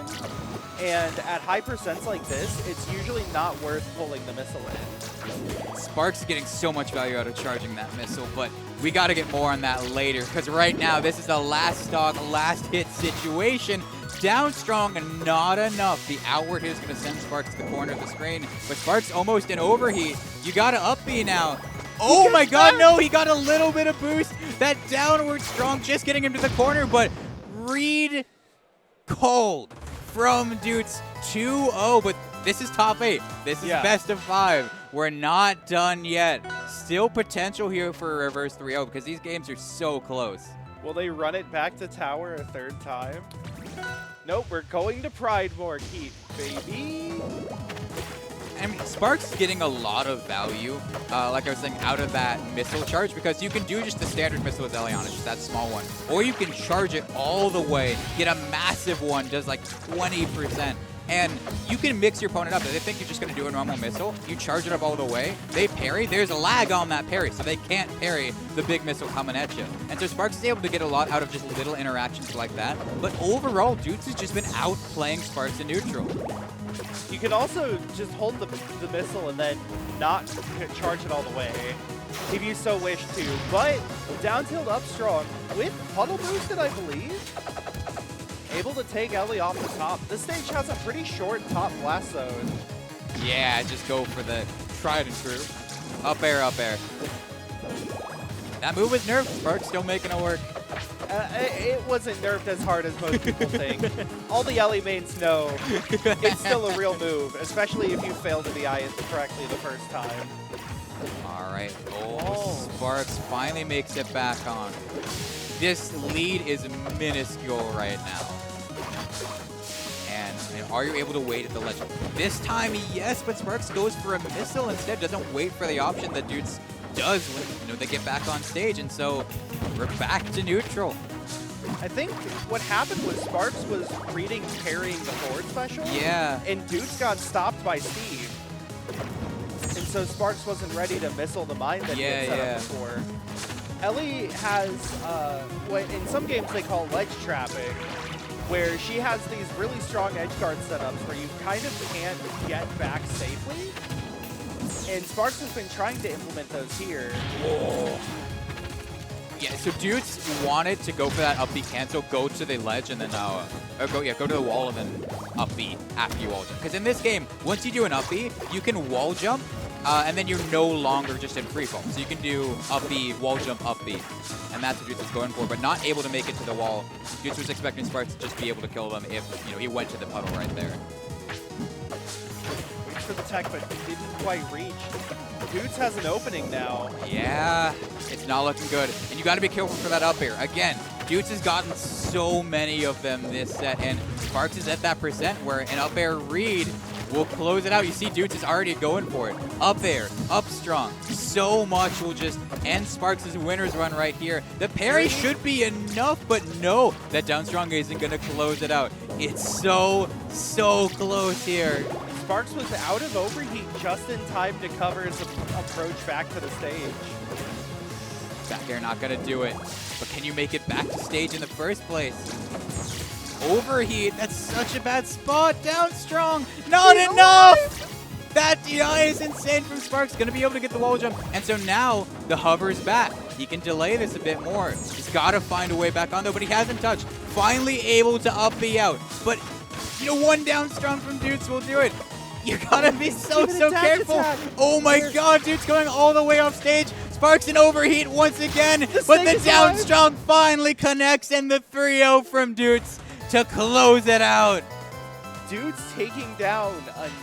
And at high percents like this, it's usually not worth pulling the missile in. Sparks is getting so much value out of charging that missile, but we got to get more on that later, because right now, this is the last stock, last hit situation. Down strong and not enough. The outward hit is going to send Sparks to the corner of the screen, but Sparks almost in overheat. You got to up B now. Oh my god, no, he got a little bit of boost. That downward strong just getting him to the corner, but read cold from Dutes 2-0, but this is top 8. This is best of 5. We're not done yet. Still potential here for a reverse 3-0 because these games are so close. Will they run it back to tower a third time? Nope, we're going to Pridemore Keep, baby. I mean, Sparks is getting a lot of value, like I was saying, out of that missile charge, because you can do just the standard missile with Eliana, just that small one. Or you can charge it all the way, get a massive one, does like 20%. And you can mix your opponent up. If they think you're just going to do a normal missile, you charge it up all the way, they parry, there's a lag on that parry, so they can't parry the big missile coming at you. And so Sparks is able to get a lot out of just little interactions like that. But overall, Dutes has just been outplaying Sparks in neutral. You can also just hold the missile and then not charge it all the way, if you so wish to. But down tilt up strong with puddle boosted, I believe. Able to take Ellie off the top. This stage has a pretty short top blast zone. Yeah, just go for the tried and true. Up air, up air. That move was nerfed. Sparks still making it work. It wasn't nerfed as hard as most people think. All the Ellie mains know it's still a real move, especially if you fail to DI it correctly the first time. All right. Oh, Sparks finally makes it back on. This lead is minuscule right now. And are you able to wait at the ledge? This time, yes, but Sparks goes for a missile instead, doesn't wait for the option that Dudes does when they get back on stage, and so we're back to neutral. I think what happened was Sparks was reading parrying the forward special. Yeah. And Dudes got stopped by Steve. And so Sparks wasn't ready to missile the mine that he had set up before. Ellie has what in some games they call ledge trapping, where she has these really strong edge guard setups where you kind of can't get back safely. And Sparks has been trying to implement those here. Oh. Yeah, so Dudes wanted to go for that up B cancel, go to the ledge, and then go to the wall and then up B after you wall jump. Because in this game, once you do an up B, you can wall jump, and then you're no longer just in freefall. So you can do up B, wall jump, up B. And that's what Dudes was going for, but not able to make it to the wall. Dudes was expecting Sparks to just be able to kill them if he went to the puddle right there. Reached for the tech, but didn't quite reach. Dudes has an opening now. Yeah, it's not looking good. And you got to be careful for that up air. Again, Dudes has gotten so many of them this set, and Sparks is at that percent where an up air read will close it out. You see Dudes is already going for it. Up air, up strong. So much will just end Sparks' winner's run right here. The parry should be enough, but no, that down strong isn't going to close it out. It's so close here. Sparks was out of overheat just in time to cover his approach back to the stage. Back air not going to do it, but can you make it back to stage in the first place? Overheat, that's such a bad spot. Down strong, not enough! That DI is insane from Sparks, going to be able to get the wall jump. And so now the hover's back. He can delay this a bit more. He's got to find a way back on though, but he hasn't touched. Finally able to up B out, but one down strong from Dudes will do it. You gotta be so careful. Oh my god, Dude's going all the way off stage. Sparks in overheat once again, but the down strong finally connects, and the 3-0 from Dudes to close it out. Dudes taking down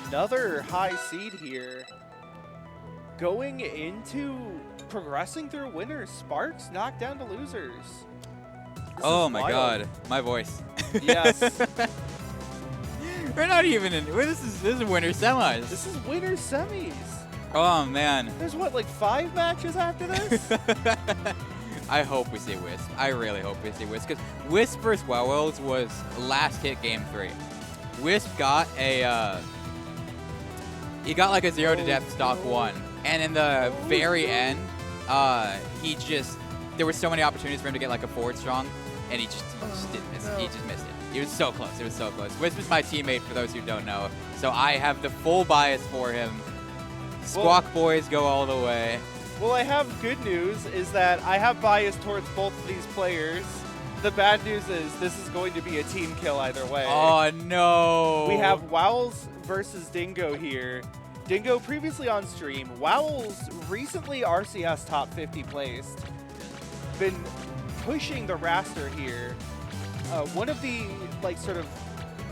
another high seed here. Going into progressing through winners, Sparks knocked down to losers. Oh my god, my voice. Yes. We're not even in. This is winter semis. This is winter semis. Oh man. There's what, like 5 matches after this? I hope we see Wisp. I really hope we see Wisp, because Wisp versus Wowells was last hit game 3. Wisp got a he got like a 0 to death stock 1, and in the very end, there were so many opportunities for him to get like a forward strong, and he just didn't miss it. He just missed it. It was so close. It was so close. Wisp is my teammate, for those who don't know, so I have the full bias for him. Squawk boys go all the way. Well, I have good news, is that I have bias towards both of these players. The bad news is this is going to be a team kill either way. Oh, no. We have Wowells versus Dingo here. Dingo previously on stream. Wowells recently RCS top 50 placed. Been pushing the raster here. One of the sort of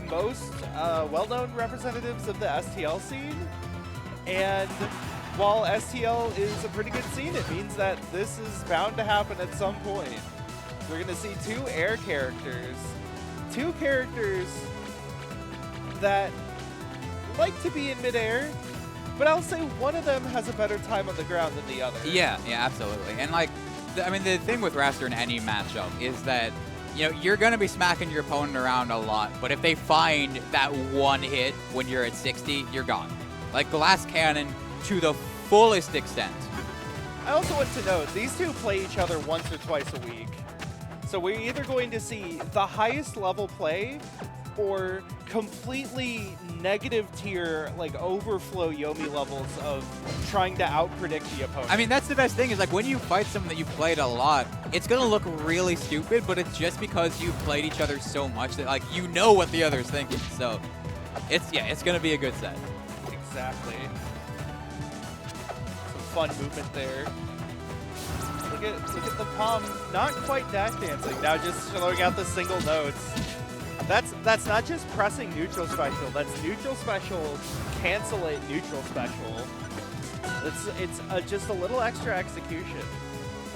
most well-known representatives of the STL scene. And while STL is a pretty good scene, it means that this is bound to happen at some point. We're going to see 2 air characters. 2 characters that like to be in midair, but I'll say one of them has a better time on the ground than the other. Yeah, absolutely. And like, I mean, the thing with Raster in any matchup is that, you know, you're going to be smacking your opponent around a lot, but if they find that one hit when you're at 60, you're gone. Like Glass Cannon to the fullest extent. I also want to note, these 2 play each other once or twice a week. So we're either going to see the highest level play or completely negative tier, like overflow Yomi levels of trying to outpredict the opponent. I mean, that's the best thing is like when you fight someone that you've played a lot, it's going to look really stupid, but it's just because you've played each other so much that like you know what the other's thinking. So it's going to be a good set. Exactly. Some fun movement there. Look at the palm, not quite dash dancing, now just throwing out the single notes. That's not just pressing neutral special, that's neutral special, cancel it, neutral special. It's just a little extra execution.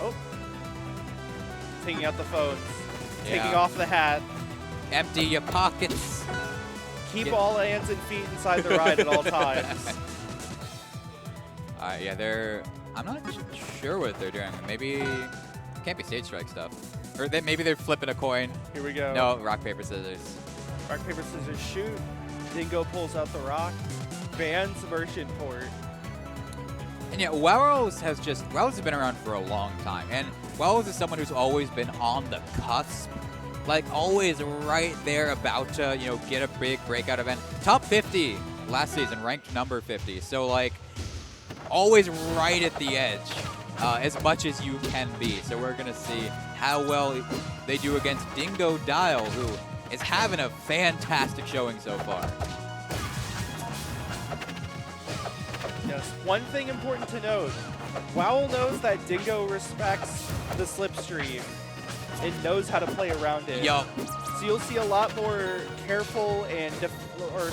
Oh. Taking out the phones, taking off the hat. Empty your pockets. Keep all hands and feet inside the ride at all times. Alright, yeah, I'm not sure what they're doing. Maybe, can't be stage strike stuff. Or maybe they're flipping a coin. Here we go. No, rock, paper, scissors. Rock, paper, scissors, shoot. Dingo pulls out the rock. Bans version port. And yeah, WoW's has been around for a long time. And WoW's is someone who's always been on the cusp. Like, always right there about to, you know, get a big breakout event. Top 50 last season, ranked number 50. So, like, always right at the edge. As much as you can be. So we're going to see how well they do against Dingo Dial, who is having a fantastic showing so far. Yes, one thing important to note, WoW knows that Dingo respects the slipstream and knows how to play around it. Yup. So you'll see a lot more careful and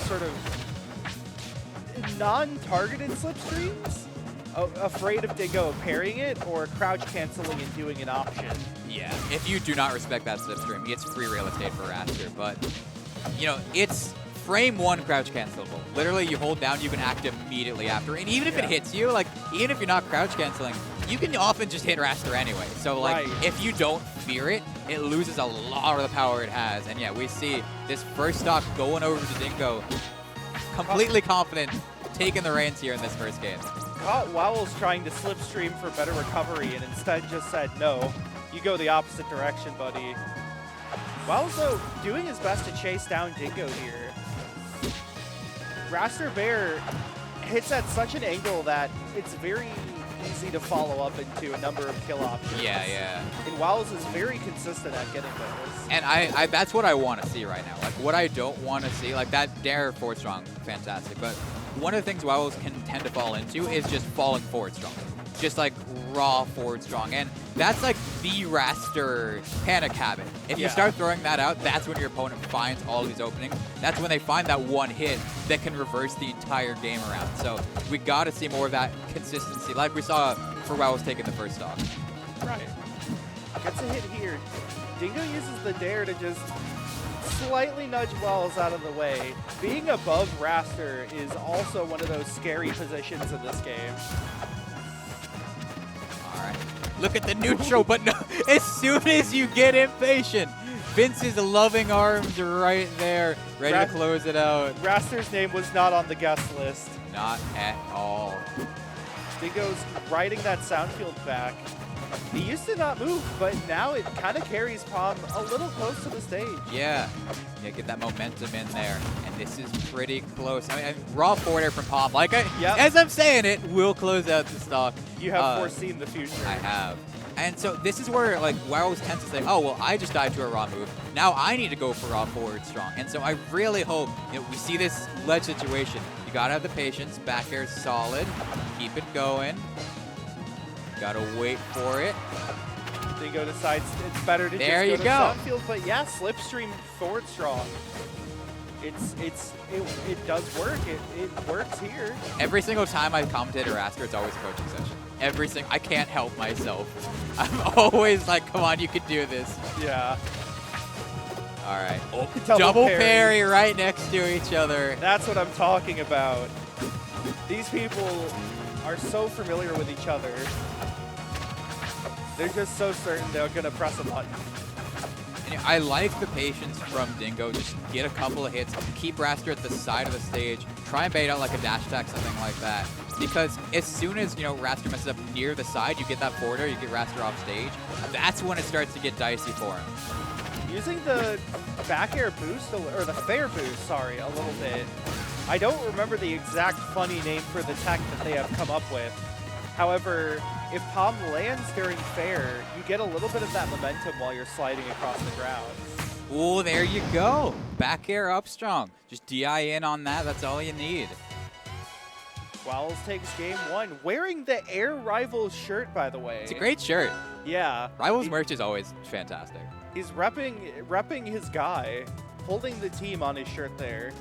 sort of non-targeted slipstreams. Afraid of Dingo parrying it or crouch canceling and doing an option. Yeah, if you do not respect that slipstream, it's free real estate for Raster. But, you know, it's frame 1 crouch cancelable. Literally, you hold down, you can act immediately after. And even if it hits you, like, even if you're not crouch canceling, you can often just hit Raster anyway. So, like, if you don't fear it, it loses a lot of the power it has. And yeah, we see this first stock going over to Dingo, completely confident, taking the reins here in this first game. Wowell's trying to slipstream for better recovery and instead just said, no, you go the opposite direction, buddy. Wowell's, though, doing his best to chase down Dingo here. Raster Bear hits at such an angle that it's very easy to follow up into a number of kill options. Yeah. And Wowell's is very consistent at getting those. And I that's what I want to see right now. Like, what I don't want to see, like that dare forward strong, fantastic. But one of the things WoWs can tend to fall into is just falling forward strong. Just like raw forward strong. And that's like the Raster panic habit. If you start throwing that out, that's when your opponent finds all these openings. That's when they find that one hit that can reverse the entire game around. So we got to see more of that consistency, like we saw for WoWs taking the first stock. Right. Gets a hit here. Dingo uses the dare to just slightly nudge Wells out of the way. Being above Raster is also one of those scary positions in this game. All right. Look at the neutral, but no, as soon as you get impatient, Vince's loving arms are right there, ready to close it out. Raster's name was not on the guest list. Not at all. Dingo's riding that sound field back. He used to not move, but now it kind of carries Palm a little close to the stage. Yeah, get that momentum in there. And this is pretty close. I mean, raw forward air from Palm. Like, as I'm saying it, will close out the stock. You have foreseen the future. I have. And so this is where, like, WoW tends to say, oh, well, I just died to a raw move. Now I need to go for raw forward strong. And so I really hope we see this ledge situation. You got to have the patience. Back air solid. Keep it going. Got to wait for it. Dingo decides it's better to there just go to Sunfield, but yeah, slipstream forward strong. It does work. It works here. Every single time I commentate a Raster, it's always a coaching session. I can't help myself. I'm always like, come on, you can do this. Yeah. All right. Oh, Double parry right next to each other. That's what I'm talking about. These people are so familiar with each other. They're just so certain they're going to press a button. And I like the patience from Dingo. Just get a couple of hits, keep Raster at the side of the stage, try and bait out like a dash attack, something like that. Because as soon as, Raster messes up near the side, you get that forward air, you get Raster off stage. That's when it starts to get dicey for him. Using the back air boost, or the fair boost, sorry, a little bit. I don't remember the exact funny name for the tech that they have come up with. However, if Palm lands during fair, you get a little bit of that momentum while you're sliding across the ground. Oh, there you go. Back air up strong. Just DI in on that. That's all you need. Wells takes game 1, wearing the Air Rivals shirt, by the way. It's a great shirt. Yeah. Rivals merch is always fantastic. He's repping his guy, holding the team on his shirt there.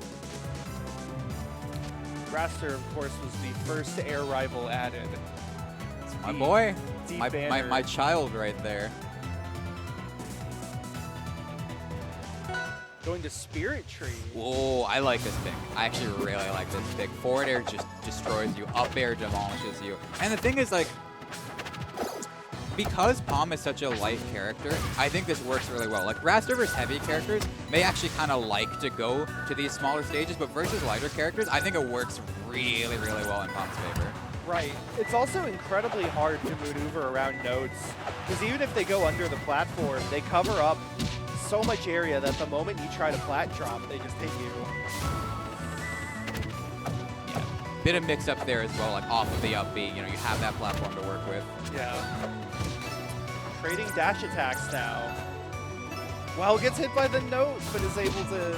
Raster, of course, was the first Air Rival added. My boy, deep my child right there. Going to Spirit Tree. Oh, I like this pick. I actually really like this pick. Forward air just destroys you. Up air demolishes you. And the thing is, like, because Palm is such a light character, I think this works really well. Like, Raster versus heavy characters may actually kind of like to go to these smaller stages, but versus lighter characters, I think it works really, really well in Palm's favor. Right. It's also incredibly hard to maneuver around nodes, because even if they go under the platform, they cover up so much area that the moment you try to plat drop, they just hit you. Yeah. Bit of mix up there as well, like off of the up B. You have that platform to work with. Yeah. Trading dash attacks now. Well, gets hit by the note, but is able to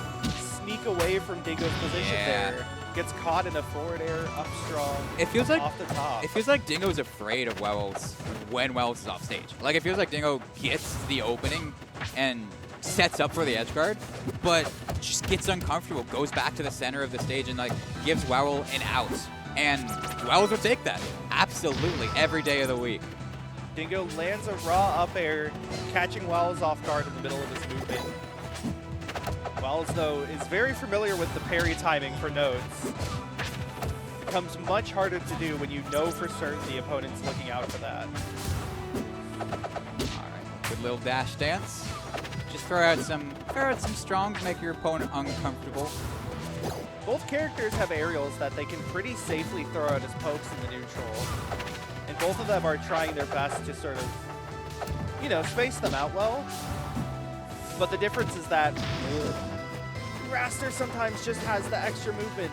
sneak away from Dingo's position there. Gets caught in a forward air, up strong. It feels like off the top. It feels like Dingo's afraid of Wells when Wells is off stage. Like, it feels like Dingo gets the opening and sets up for the edge guard, but just gets uncomfortable, goes back to the center of the stage and, like, gives Wowell an out. And Wells will take that. Absolutely, every day of the week. Dingo lands a raw up air, catching Wells off guard in the middle of his movement. Wells, though, is very familiar with the parry timing for nodes. Becomes much harder to do when you know for certain the opponent's looking out for that. All right, good little dash dance. Just throw out some strong to make your opponent uncomfortable. Both characters have aerials that they can pretty safely throw out as pokes in the neutral. And both of them are trying their best to sort of, space them out well. But the difference is that Raster sometimes just has the extra movement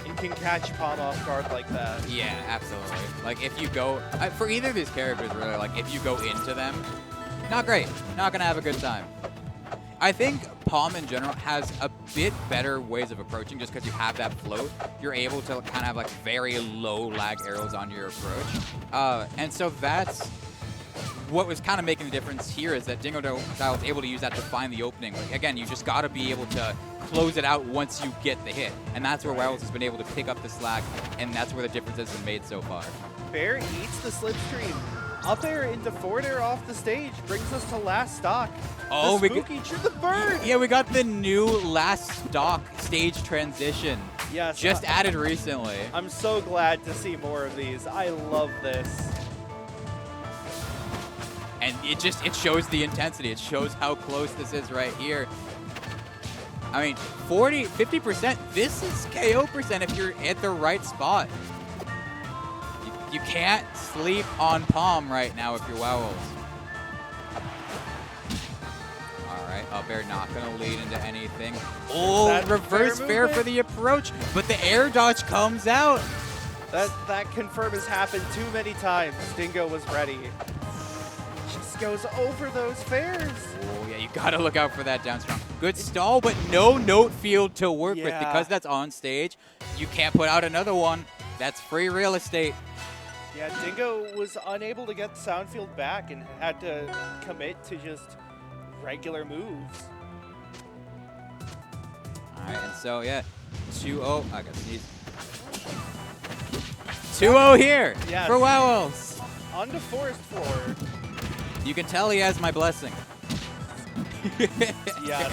and can catch Palm off guard like that. Yeah, absolutely. Like, if you go, for either of these characters, really, like, if you go into them, not great. Not going to have a good time. I think Palm in general has a bit better ways of approaching just because you have that float. You're able to kind of have, like, very low lag arrows on your approach. And so that's what was kind of making the difference here, is that Dingo Style is able to use that to find the opening. Like, again, you just got to be able to close it out once you get the hit. And that's where Wells has been able to pick up the slack, and that's where the difference has been made so far. Bear eats the slipstream. Up air into forward air off the stage brings us to last stock. Oh, the spooky the bird. Yeah, we got the new last stock stage transition. Yes. Just added recently. I'm so glad to see more of these. I love this. And it shows the intensity. It shows how close this is right here. I mean, 50%, this is KO percent if you're at the right spot. You can't sleep on Palm right now if you're Wowels. All right, up air not going to lead into anything. Oh, reverse fair for the approach, but the air dodge comes out. That confirm has happened too many times. Dingo was ready. Just goes over those fairs. Oh, yeah, you got to look out for that down strong. Good stall, but no note field to work with. Because that's on stage, you can't put out another one. That's free real estate. Yeah, Dingo was unable to get the sound field back and had to commit to just regular moves. All right, and so, yeah, 2-0. I guess he's 2-0 here Yes. for WoWels. On to forest floor. You can tell he has my blessing. Yes.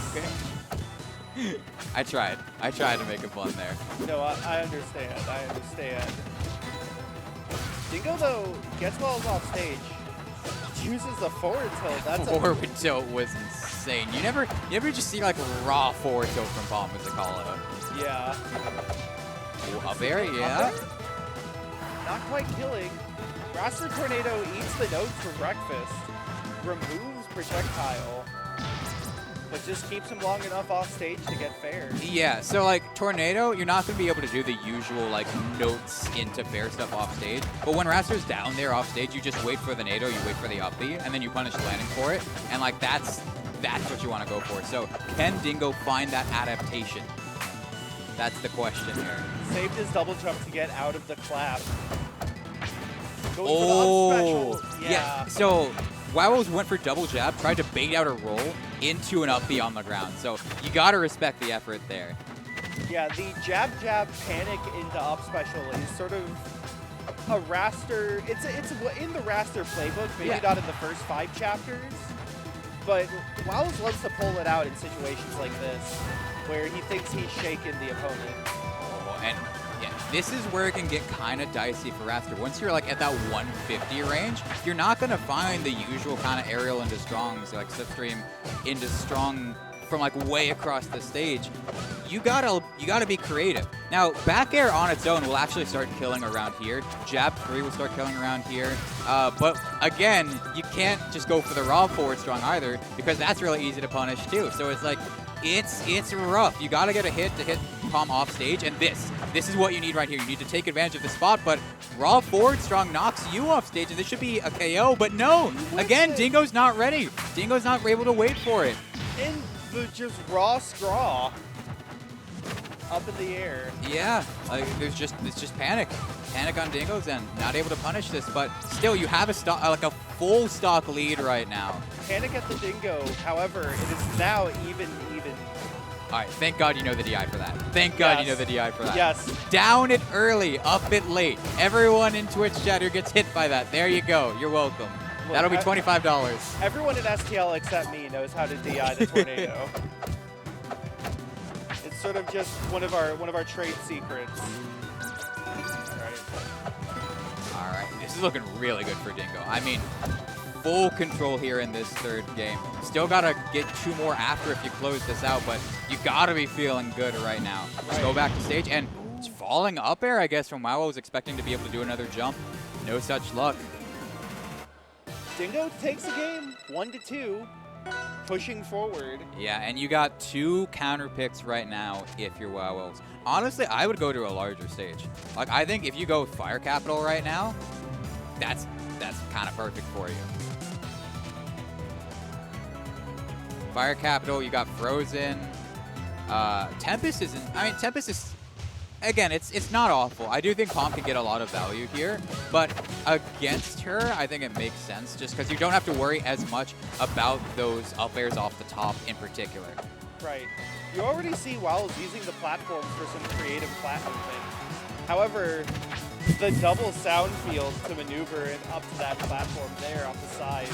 I tried to make it fun there. No, I understand. I understand. Dingo, though, gets balls off stage. Uses the forward tilt. That's Forward tilt was insane. You never just see like raw forward tilt from Bomb as they call it. Yeah. Ooh, up air, yeah. Not quite killing. Raster Tornado eats the nodes for breakfast. Removes projectile. But just keeps him long enough off stage to get fair. Yeah, so like Tornado, you're not going to be able to do the usual like notes into fair stuff off stage. But when Raster's down there off stage, you just wait for the Nado, you wait for the up B, and then you punish landing for it. And like that's what you want to go for. So can Dingo find that adaptation? That's the question here. Saved his double jump to get out of the clap. Going Oh, for the up special. Yeah. So WoWels went for double jab, tried to bait out a roll into an up B on the ground. So you got to respect the effort there. Yeah, the jab panic into up special is sort of a Raster. It's in the Raster playbook, maybe Yeah. not in the first 5 chapters, but WoWs loves to pull it out in situations like this, where he thinks he's shaken the opponent. Oh, and yeah, this is where it can get kind of dicey for Raster. Once you're like at that 150 range, you're not going to find the usual kind of aerial into strong, so like slipstream into strong from like way across the stage. You gotta be creative. Now, back air on its own will actually start killing around here. Jab 3 will start killing around here. But again, you can't just go for the raw forward strong either, because that's really easy to punish too. So it's like, it's rough. You gotta get a hit to hit Palm off stage, and this is what you need right here. You need to take advantage of the spot, but raw forward strong knocks you off stage, and this should be a KO, but no. Again, Dingo's not ready. Dingo's not able to wait for it. In the just raw scraw up in the air. Yeah, like it's just panic on Dingo's end. Not able to punish this, but still, you have a stock, like a full stock lead right now. Panic at the Dingo. However, it is now even. All right, thank God you know the DI for that. Thank God Yes. you know the DI for that. Yes. Down it early, up it late. Everyone in Twitch chat who gets hit by that, there you go. You're welcome. Well, That'll be $25. Everyone in STL except me knows how to DI the tornado. It's sort of just one of our trade secrets. All right, this is looking really good for Dingo. I mean, full control here in this third game. Still gotta get 2 more after if you close this out, but you gotta be feeling good right now. Just go back to stage, and it's falling up air, I guess, from WoW. I was expecting to be able to do another jump. No such luck. Dingo takes the game 1-2, pushing forward. Yeah, and you got 2 counter picks right now if you're WoWels. Honestly, I would go to a larger stage. Like, I think if you go Fire Capital right now, that's kind of perfect for you. Fire Capital, you got Frozen. Tempest isn't, I mean, Tempest is, again, it's not awful. I do think Palm can get a lot of value here, but against her, I think it makes sense just because you don't have to worry as much about those up airs off the top in particular. Right. You already see WoWs using the platforms for some creative plat movement. However, the double sound fields to maneuver and up to that platform there off the side.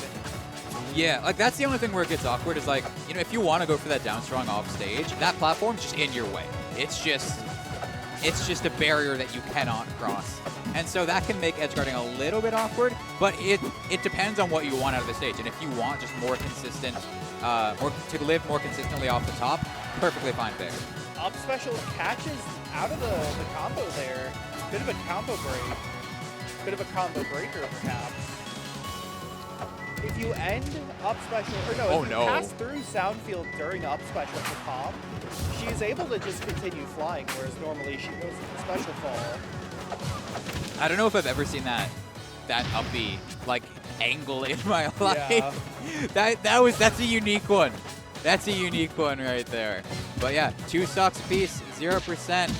Yeah, like that's the only thing where it gets awkward is like, you know, if you want to go for that down strong off stage, that platform's just in your way. It's just a barrier that you cannot cross. And so that can make edge guarding a little bit awkward, but it depends on what you want out of the stage. And if you want just more consistent, to live more consistently off the top, perfectly fine there. Up special catches out of the combo there. Bit of a combo break. Bit of a combo breaker, perhaps. If you end up special, or no, if you pass through sound field during up special for Palm, she is able to just continue flying, whereas normally she goes to the special fall. I don't know if I've ever seen that up B like angle in my life. Yeah. That's a unique one. That's a unique one right there. But yeah, 2 stocks apiece, 0%.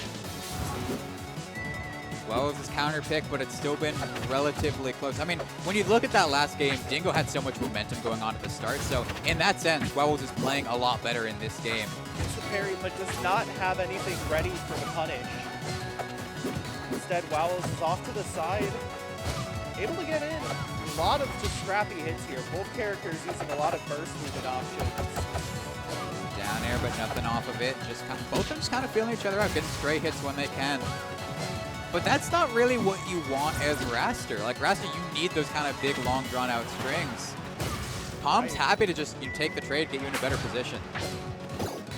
Well, it was his counter pick, but it's still been relatively close. I mean, when you look at that last game, Dingo had so much momentum going on at the start. So in that sense, Wells is playing a lot better in this game. Gets the parry, but does not have anything ready for the punish. Instead, Wowles is off to the side, able to get in. A lot of just scrappy hits here. Both characters using a lot of burst movement options. Down air, but nothing off of it. Both of them just kind of feeling each other out, getting stray hits when they can. But that's not really what you want as Raster. Like Raster, you need those kind of big, long, drawn-out strings. Palm's happy to just take the trade, get you in a better position.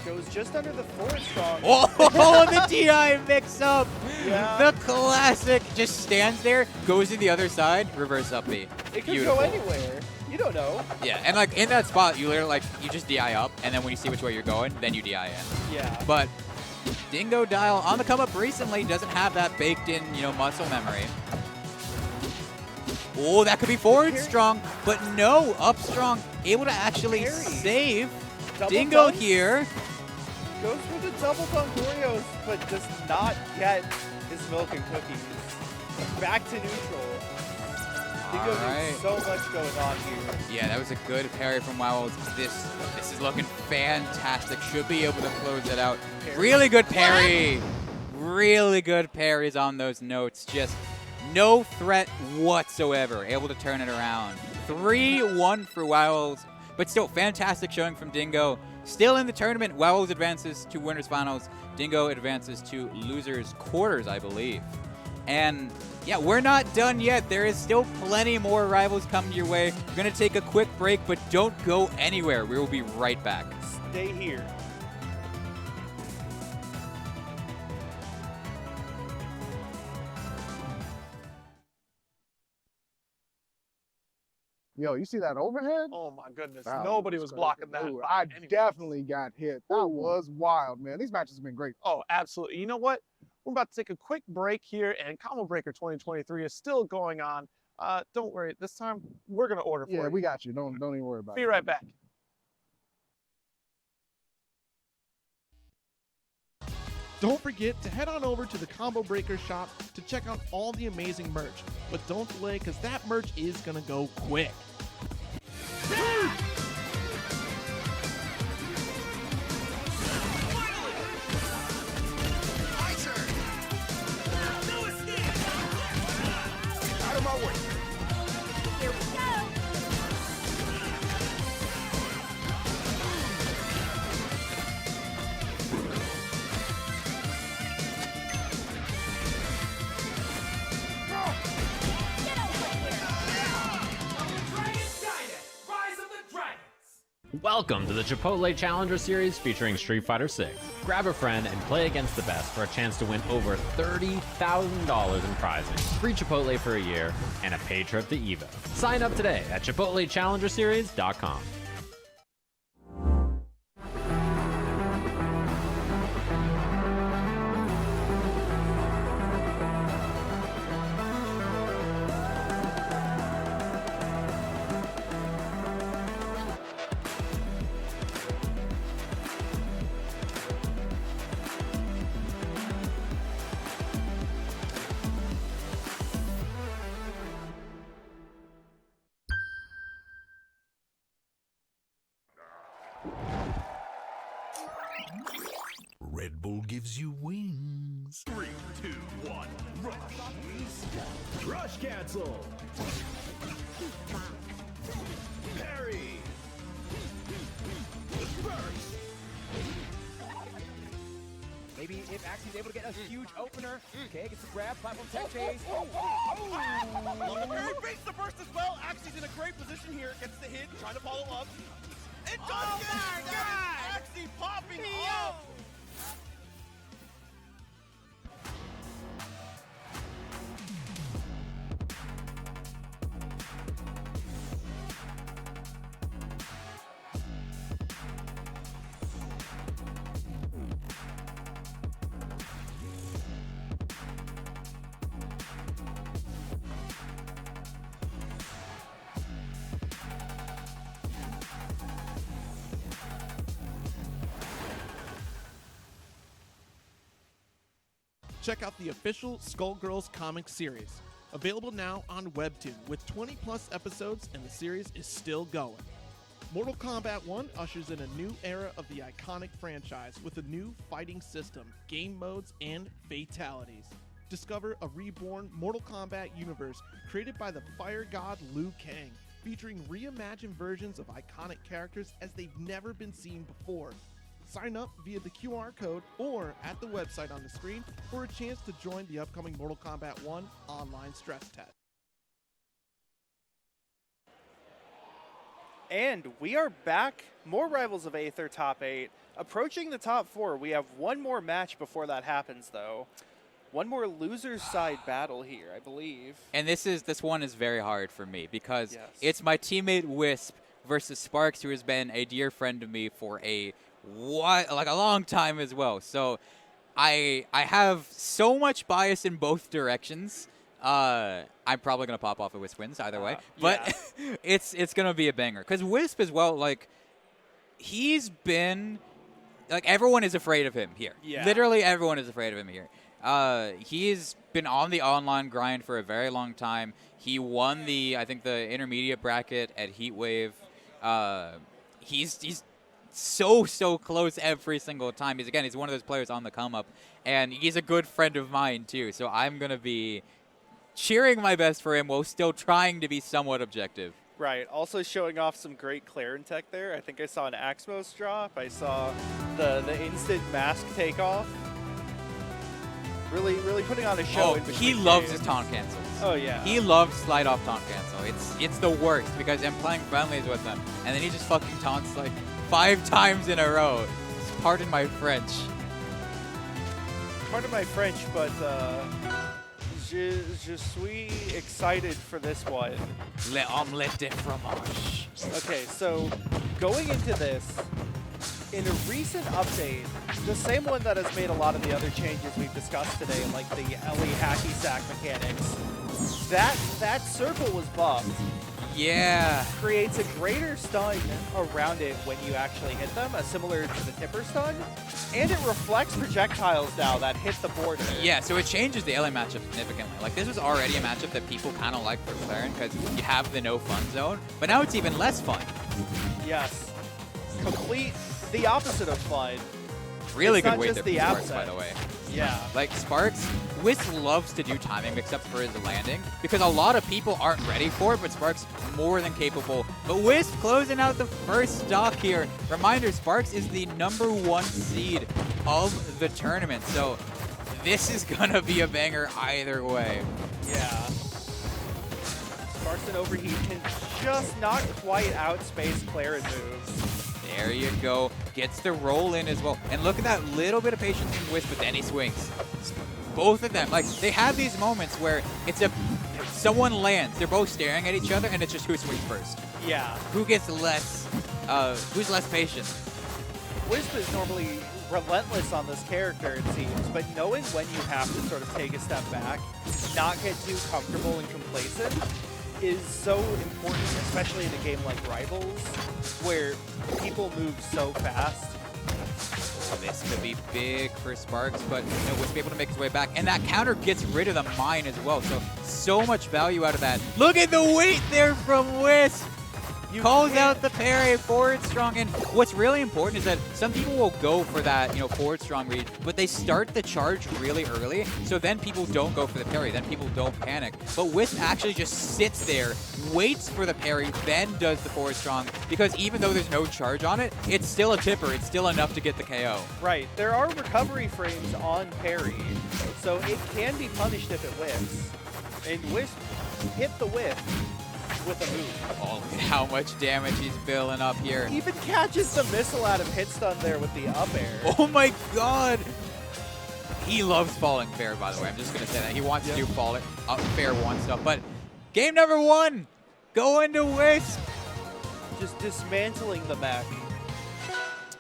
Goes just under the 4 strong. Oh, the DI mix-up! Yeah. The classic just stands there, goes to the other side, reverse up B. It could go anywhere. You don't know. Yeah, and like in that spot, you literally you just DI up, and then when you see which way you're going, then you DI in. Yeah. But Dingo Dial on the come up recently doesn't have that baked in, muscle memory. Oh, that could be forward strong, but no, up strong, able to actually save Dingo here. Goes for the double dunk Oreos, but does not get his milk and cookies. Back to neutral. Dingo has so much going on here. Yeah, that was a good parry from Wowles. This is looking fantastic. Should be able to close it out. Really good parry. Really good parries on those notes. Just no threat whatsoever. Able to turn it around. 3-1 for Wowles. But still, fantastic showing from Dingo. Still in the tournament, Wowles advances to winners finals. Dingo advances to losers quarters, I believe. And yeah, we're not done yet. There is still plenty more rivals coming your way. We're going to take a quick break, but don't go anywhere. We will be right back. Stay here. Yo, you see that overhead? Oh my goodness, That nobody was crazy. blocking that. Ooh, I definitely got hit. That was wild, man. These matches have been great. Oh, absolutely. You know what? We're about to take a quick break here, and Combo Breaker 2023 is still going on. Don't worry, this time we're gonna order for you. Yeah, we got you. Don't even worry about it. Be right back. Don't forget to head on over to the Combo Breaker shop to check out all the amazing merch. But don't delay, because that merch is gonna go quick. Out of my way. Here we go. Welcome to the Chipotle Challenger Series featuring Street Fighter 6. Grab a friend and play against the best for a chance to win over $30,000 in prizes, free Chipotle for a year, and a paid trip to Evo. Sign up today at ChipotleChallengerSeries.com. Red Bull gives you wings. 3, 2, 1, rush. Rush cancel. Parry. Burst. Maybe if Axie's able to get a huge opener. Okay, gets the grab, platform tech chase. Love the parry, baits the burst as well. Axie's in a great position here. Gets the hit, trying to follow up. It does get it! Axie popping off! Check out the official Skullgirls comic series. Available now on Webtoon with 20 plus episodes, and the series is still going. Mortal Kombat 1 ushers in a new era of the iconic franchise with a new fighting system, game modes, and fatalities. Discover a reborn Mortal Kombat universe created by the fire god Liu Kang, featuring reimagined versions of iconic characters as they've never been seen before. Sign up via the QR code or at the website on the screen for a chance to join the upcoming Mortal Kombat 1 online stress test. And we are back. More Rivals of Aether top 8. Approaching the top 4. We have one more match before that happens, though. One more loser's side battle here, I believe. And this one is very hard for me because Yes. it's my teammate Wisp versus Sparks, who has been a dear friend to me for a long time as well. So I have so much bias in both directions. I'm probably gonna pop off if Wisp wins either way, but yeah. it's gonna be a banger because Wisp as well. Like, he's been everyone is afraid of him here. Yeah. Literally everyone is afraid of him here. He's been on the online grind for a very long time. He won I think the intermediate bracket at Heatwave. He's so close every single time. He's one of those players on the come up, and he's a good friend of mine too. So I'm gonna be cheering my best for him while still trying to be somewhat objective. Right. Also showing off some great Claren tech there. I think I saw an Axmos drop. I saw the instant mask takeoff. Really putting on a show. Oh, he loves his taunt cancels. Oh yeah. He loves slide off taunt cancel. It's the worst because I'm playing friendlies with him, and then he just fucking taunts like 5 times in a row. Pardon my French. Pardon my French, but je suis excited for this one. Le omelette de fromage. Okay, so going into this, in a recent update, the same one that has made a lot of the other changes we've discussed today, like the Ellie hacky sack mechanics, that circle was buffed. Yeah. Creates a greater stun around it when you actually hit them, similar to the tipper stun, and it reflects projectiles now that hit the border. Yeah, so it changes the LA matchup significantly. Like, this was already a matchup that people kind of like for Claren because you have the no fun zone, but now it's even less fun. Yes. Complete the opposite of fun. Really It's good not weight just there the from Sparks, outset. by the way. Yeah. Like, Sparks, Wisp loves to do timing mix-ups for his landing because a lot of people aren't ready for it, but Sparks more than capable. But Wisp closing out the first stock here. Reminder, Sparks is the #1 seed of the tournament, so this is gonna be a banger either way. Yeah. Sparks and Overheat can just not quite outspace Claren moves. There you go. Gets the roll in as well. And look at that little bit of patience in Wisp, but then he swings. Both of them, like, they have these moments where someone lands, they're both staring at each other, and it's just who swings first. Yeah. Who's less patient? Wisp is normally relentless on this character, it seems, but knowing when you have to sort of take a step back, not get too comfortable and complacent, is so important, especially in a game like Rivals, where people move so fast. This could be big for Sparks, but Wisp able to make his way back. And that counter gets rid of the mine as well, so much value out of that. Look at the weight there from Wisp! Calls out the parry, forward strong, and what's really important is that some people will go for that, forward strong read, but they start the charge really early, so then people don't go for the parry, then people don't panic. But Wisp actually just sits there, waits for the parry, then does the forward strong, because even though there's no charge on it, it's still a tipper, it's still enough to get the KO. Right, there are recovery frames on parry, so it can be punished if it whiffs. And Wisp hit the whiff with a move. Oh, look at how much damage he's building up here. Even catches the missile out of hit stun there with the up air. Oh my god! He loves falling fair, by the way. I'm just going to say that. He wants to do fall up fair one stuff. But game #1, going to Wisp. Just dismantling the mech.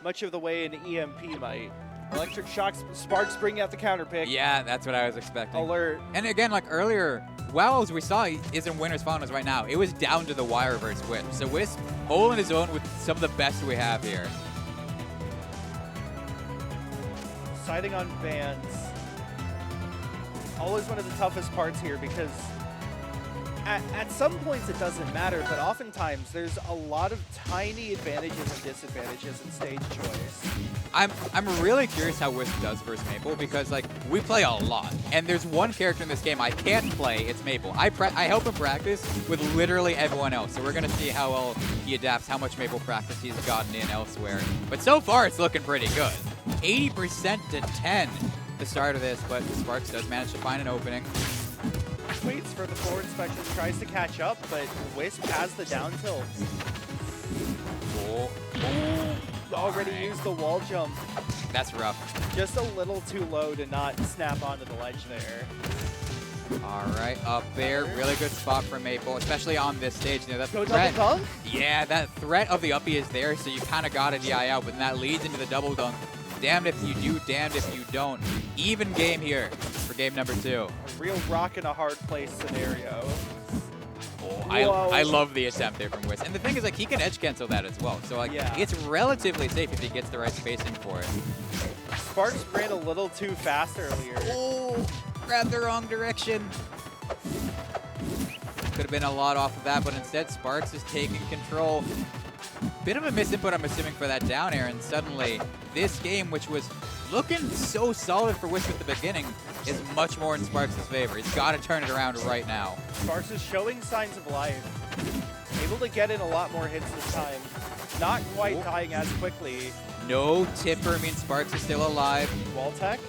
Much of the way an EMP might. Electric Shock Sparks bringing out the counter pick. Yeah, that's what I was expecting. Alert. And again, like earlier, WoW, as we saw, is in Winners Finals right now. It was down to the wire versus Wisp. So Wisp holding his own with some of the best we have here. Sighting on bans. Always one of the toughest parts here because At some points it doesn't matter, but oftentimes there's a lot of tiny advantages and disadvantages in stage choice. I'm really curious how Wisp does versus Maple because like we play a lot, and there's one character in this game I can't play. It's Maple. I help him practice with literally everyone else, so we're gonna see how well he adapts, how much Maple practice he's gotten in elsewhere. But so far it's looking pretty good. 80% to 10 the start of this, but Sparks does manage to find an opening. Waits for the forward inspection, tries to catch up, but Wisp has the down tilt. Oh. Already used the wall jump. That's rough. Just a little too low to not snap onto the ledge there. All right, up there, really good spot for Maple, especially on this stage. You know, that Go threat. double dunk? Yeah, that threat of the uppie is there, so you kind of got to DI out, but then that leads into the double dunk. Damned if you do, damned if you don't. Even game here for game number 2. A real rock in a hard place scenario. Oh, I love the attempt there from Wisp. And the thing is, like, he can edge cancel that as well. So, like, it's relatively safe if he gets the right spacing for it. Sparks ran a little too fast earlier. Oh, grabbed the wrong direction. Could have been a lot off of that, but instead Sparks is taking control. Bit of a misinput, I'm assuming, for that down air, and suddenly this game, which was looking so solid for Wisp at the beginning, is much more in Sparks' favor. He's got to turn it around right now. Sparks is showing signs of life. Able to get in a lot more hits this time. Not quite dying as quickly. No tipper means Sparks is still alive. Wall tech.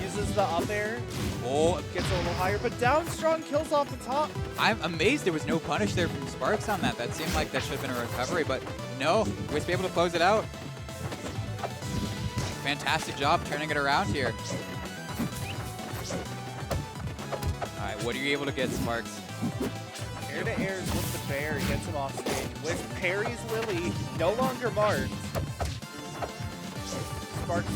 Uses the up air. Oh, gets a little higher, but down strong kills off the top. I'm amazed there was no punish there from Sparks on that. That seemed like that should have been a recovery, but no. Wisp able to close it out. Fantastic job turning it around here. All right, what are you able to get, Sparks? Air to airs with the bear, gets him off stage. Wisp parries Lily, no longer marked. Sparks.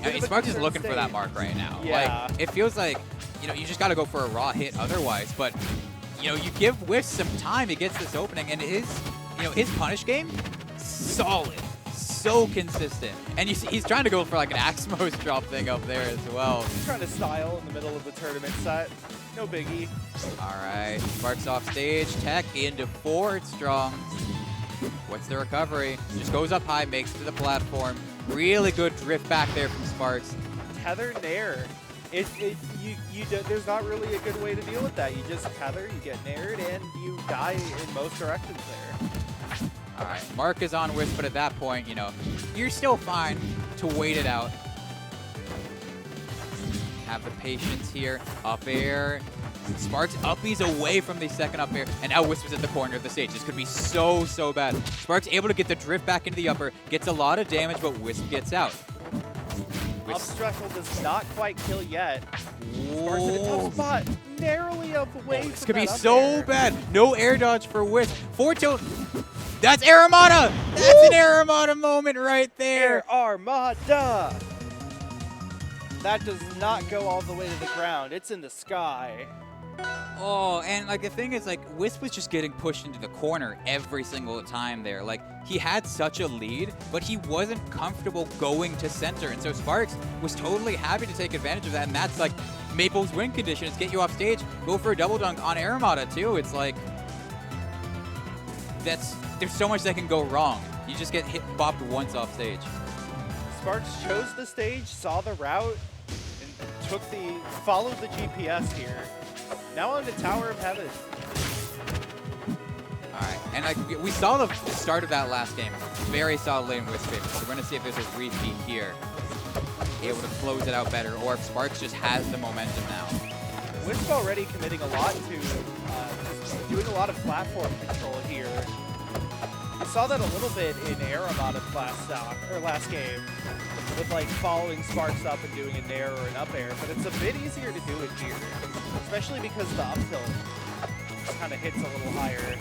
I mean, Sparks is looking for that mark right now. Yeah. Like, it feels like, you know, you just got to go for a raw hit otherwise. But, you know, you give Wisp some time, he gets this opening, and his punish game, solid. So consistent. And you see, he's trying to go for like an Axmos drop thing up there as well. He's trying to style in the middle of the tournament set. No biggie. All right, Sparks off stage, tech into forward strong. What's the recovery? Just goes up high, makes it to the platform. Really good drift back there from Sparks. Tether nair. There's not really a good way to deal with that. You just tether, you get naired, and you die in most directions there. All right, Mark is on Wisp, but at that point, you know, you're still fine to wait it out. Have the patience here. Up air. Sparks uppies away from the second up air, and now Wisp is at the corner of the stage. This could be so, so bad. Sparks able to get the drift back into the upper, gets a lot of damage, but Wisp gets out. Up Streckle does not quite kill yet. Sparks in a tough spot, narrowly away from This could be that up so air. bad. No air dodge for Wisp. Forward tilt. That's Air Armada! That's an Air Armada moment right there. Air Armada! That does not go all the way to the ground. It's in the sky. Oh, and like the thing is, like, Wisp was just getting pushed into the corner every single time there. Like, he had such a lead, but he wasn't comfortable going to center. And so Sparks was totally happy to take advantage of that. And that's like Maple's win condition is get you off stage, go for a double dunk on Air Armada too. It's like, there's so much that can go wrong. You just get bopped once off stage. Sparks chose the stage, saw the route, and followed the GPS here. Now on the Tower of Heaven. All right, and like we saw the start of that last game, very solid lane with Wisp. So we're gonna see if there's a repeat here, able to close it out better, or if Sparks just has the momentum now. Wisp already committing a lot to doing a lot of platform control here. We saw that a little bit in Air Armada last game, with like following Sparks up and doing a nair or an up air, but it's a bit easier to do it here, especially because the up tilt kind of hits a little higher and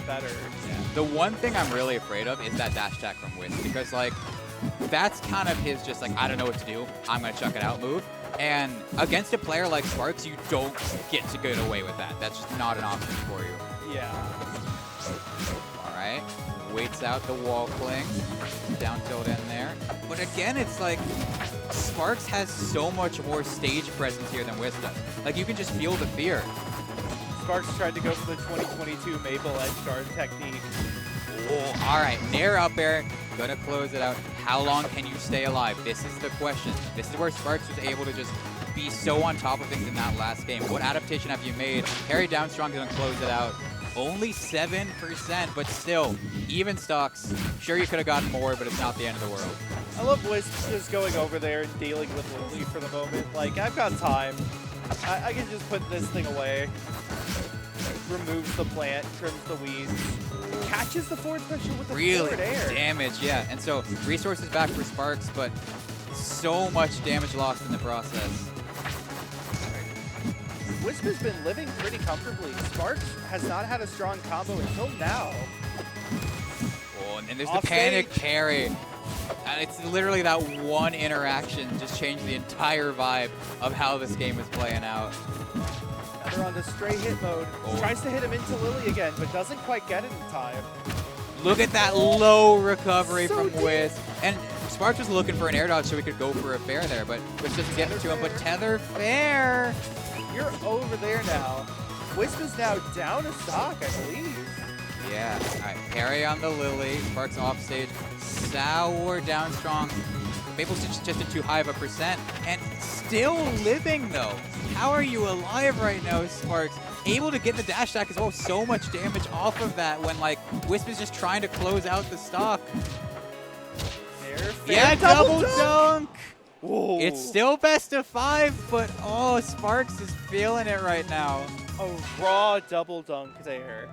better. Yeah. The one thing I'm really afraid of is that dash attack from Wisp, because like that's kind of his just like, I don't know what to do, I'm gonna chuck it out move. And against a player like Sparks, you don't get to get away with that. That's just not an option for you. Yeah. All right, waits gets out the wall fling. Down tilt in there. But again, it's like Sparks has so much more stage presence here than Wisp does. Like, you can just feel the fear. Sparks tried to go for the 2022 Maple edge guard technique. Oh, all right, Nair up air, gonna close it out. How long can you stay alive? This is the question. This is where Sparks was able to just be so on top of things in that last game. What adaptation have you made? Harry down strong, gonna close it out. Only 7%, but still, even stocks. Sure, you could have gotten more, but it's not the end of the world. I love Wisp just going over there and dealing with Lily for the moment. Like, I've got time. I can just put this thing away. Removes the plant, trims the weeds, catches the forward pressure with the forward air. Damage, yeah. And so resources back for Sparks, but so much damage lost in the process. Wisp has been living pretty comfortably. Sparks has not had a strong combo until now. Oh, and then there's the panic parry. And it's literally that one interaction just changed the entire vibe of how this game was playing out. Now they're on the stray hit mode. Oh. Tries to hit him into Lily again, but doesn't quite get it in time. Look at that low recovery from Wisp. And Sparks was looking for an air dodge so we could go for a fair there, but Wisp doesn't get it to him. But tether fair. You're over there now. Wisp is now down a stock, I believe. Yeah. All right. Parry on the Lily. Sparks off stage. Sour down strong. Maple's just at too high of a percent. And still living, though. How are you alive right now, Sparks? Able to get the dash attack as well. So much damage off of that when, like, Wisp is just trying to close out the stock. Fair, Yeah, double dunk! Whoa. It's still best of 5, but oh, Sparks is feeling it right now. A raw double dunk there.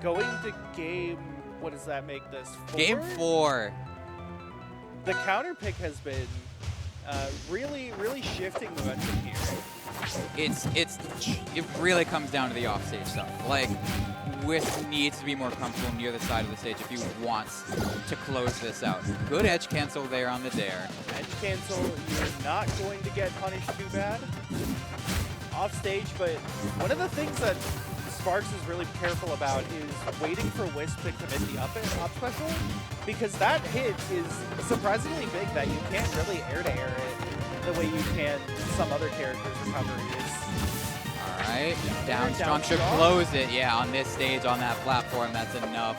Going to game, what does that make this? 4? Game 4. The counter pick has been really shifting momentum here. It really comes down to the offstage stuff. Like, Wisp needs to be more comfortable near the side of the stage if he wants to close this out. Good edge cancel there on the dare. Edge cancel, you're not going to get punished too bad. Off stage, but one of the things that Sparks is really careful about is waiting for Wisp to commit the up special, because that hit is surprisingly big that you can't really air-to-air it the way you can some other characters' recoveries. All right, down strong should close it. Yeah, on this stage, on that platform, that's enough.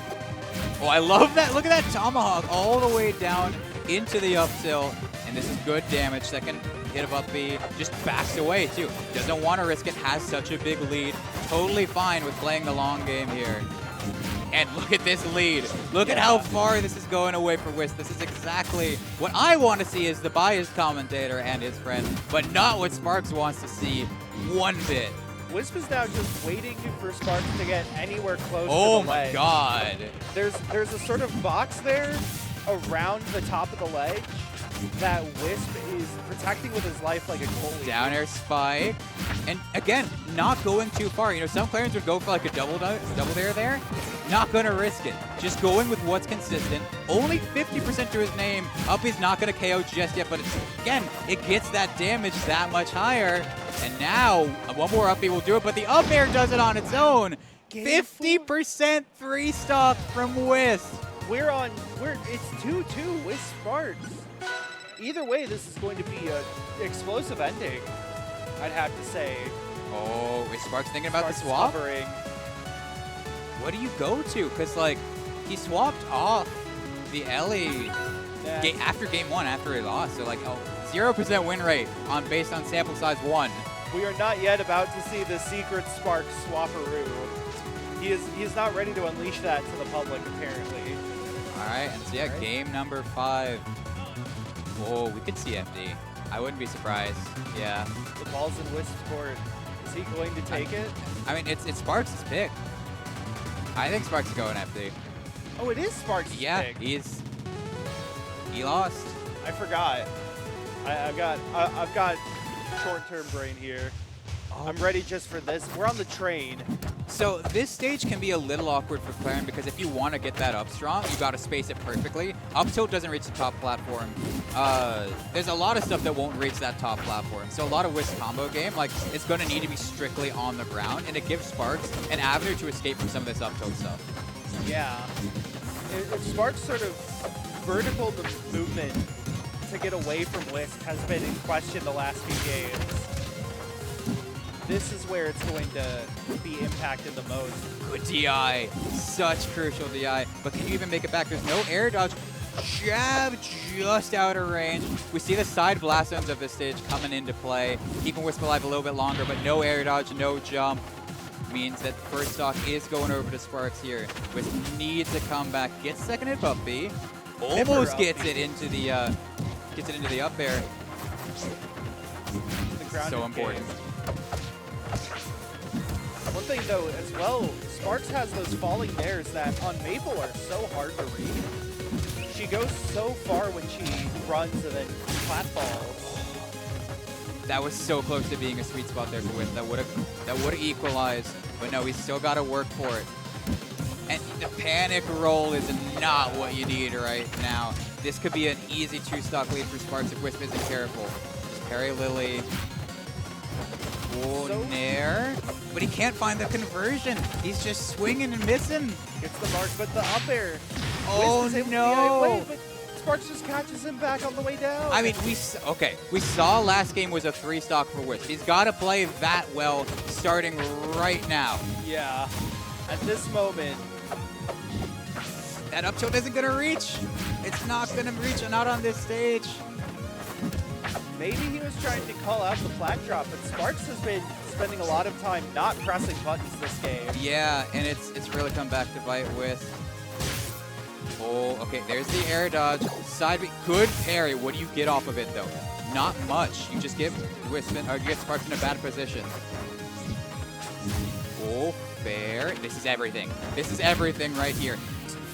Oh, I love that. Look at that tomahawk all the way down into the up tilt. And this is good damage. Second hit of up B, just backs away too. Doesn't want to risk it, has such a big lead. Totally fine with playing the long game here. And look at this lead. Look at how far this is going away for Wisp. This is exactly what I want to see as the biased commentator and his friend, but not what Sparks wants to see one bit. Wisp is now just waiting for Sparks to get anywhere close to the Oh ledge. my god. There's a sort of box there around the top of the ledge that Wisp is protecting with his life like a goalie. Down air spike. And again, not going too far. You know, some players would go for like a double dare there. Not going to risk it. Just going with what's consistent. Only 50% to his name. Up is not going to KO just yet, but again, it gets that damage that much higher. And now, one more up B will do it, but the up air does it on its own. 50% 3-stock from Wisp. It's 2-2 with Sparks. Either way, this is going to be an explosive ending, I'd have to say. Oh, is Sparks thinking about the swap? Hovering. What do you go to? Because, like, he swapped off the Ellie after game 1, after he lost. So, like, 0% win rate based on sample size 1. We are not yet about to see the secret Sparks swapperoo. He is not ready to unleash that to the public, apparently. All right, and so, yeah, game number 5. Oh, we could see FD. I wouldn't be surprised. Yeah. The ball's in Wisp's court. Is he going to take it? I mean, it's Sparks' pick. I think Sparks is going FD. Oh, it is Sparks' pick. He lost. I forgot. I've got short-term brain here. Oh. I'm ready just for this. We're on the train. So this stage can be a little awkward for Claren because if you want to get that up strong, you got to space it perfectly. Up tilt doesn't reach the top platform. There's a lot of stuff that won't reach that top platform. So a lot of Wisp combo game, like, it's going to need to be strictly on the ground, and it gives Sparks an avenue to escape from some of this up tilt stuff. Yeah. If Sparks' sort of vertical movement to get away from Wisp has been in question the last few games, this is where it's going to be impacted the most. Good DI. Such crucial DI. But can you even make it back? There's no air dodge. Jab just out of range. We see the side blast zones of this stage coming into play, keeping Wisp alive a little bit longer, but no air dodge, no jump. Means that first stock is going over to Sparks here. Wisp needs to come back. Gets second hit up B. Almost gets it into the up air. So important. One thing though as well, Sparks has those falling bears that on Maple are so hard to read. She goes so far when she runs and then platfalls. That was so close to being a sweet spot there for Wisp. That would have equalized, but no, we still got to work for it. And the panic roll is not what you need right now. This could be an easy 2-stock lead for Sparks if Wisp isn't careful. Just parry Lily. Oh, Nair. But he can't find the conversion. He's just swinging and missing. Gets the mark, but the up air. Oh, Wisp is able to no. DI away, but Sparks just catches him back on the way down. I mean, we saw last game was a 3-stock for Wisp. He's got to play that well starting right now. Yeah. At this moment, that up tilt isn't going to reach. It's not going to reach, not on this stage. maybe he was trying to call out the flag drop, but Sparks has been spending a lot of time not pressing buttons this game. Yeah, and it's really come back to bite with. Oh, okay, there's the air dodge. Side B, good parry. What do you get off of it though? Not much. You just get Wisp, or you get Sparks in a bad position. Oh, fair. This is everything. This is everything right here.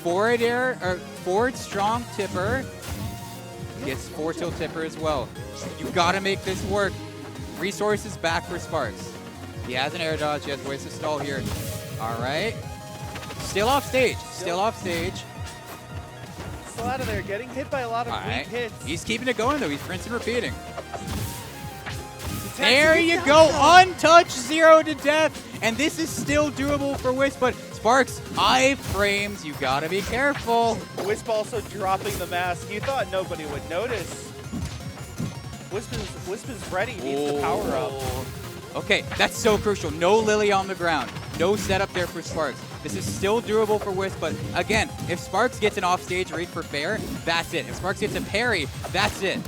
Forward air, or forward strong tipper. Gets forward tilt tipper as well. You gotta make this work. Resources back for Sparks. He has an air dodge. He has ways to stall here. All right. Still off stage. Still off stage. Still out of there. Getting hit by a lot of weak hits. He's keeping it going though. He's rinsing and repeating. There you go. Untouched 0 to death. And this is still doable for Wisp, but Sparks, iframes. You gotta be careful. Wisp also dropping the mask. You thought nobody would notice. Wisp is ready. Needs the power up. Okay, that's so crucial. No Lily on the ground. No setup there for Sparks. This is still doable for Wisp, but again, if Sparks gets an offstage read for fair, that's it. If Sparks gets a parry, that's it.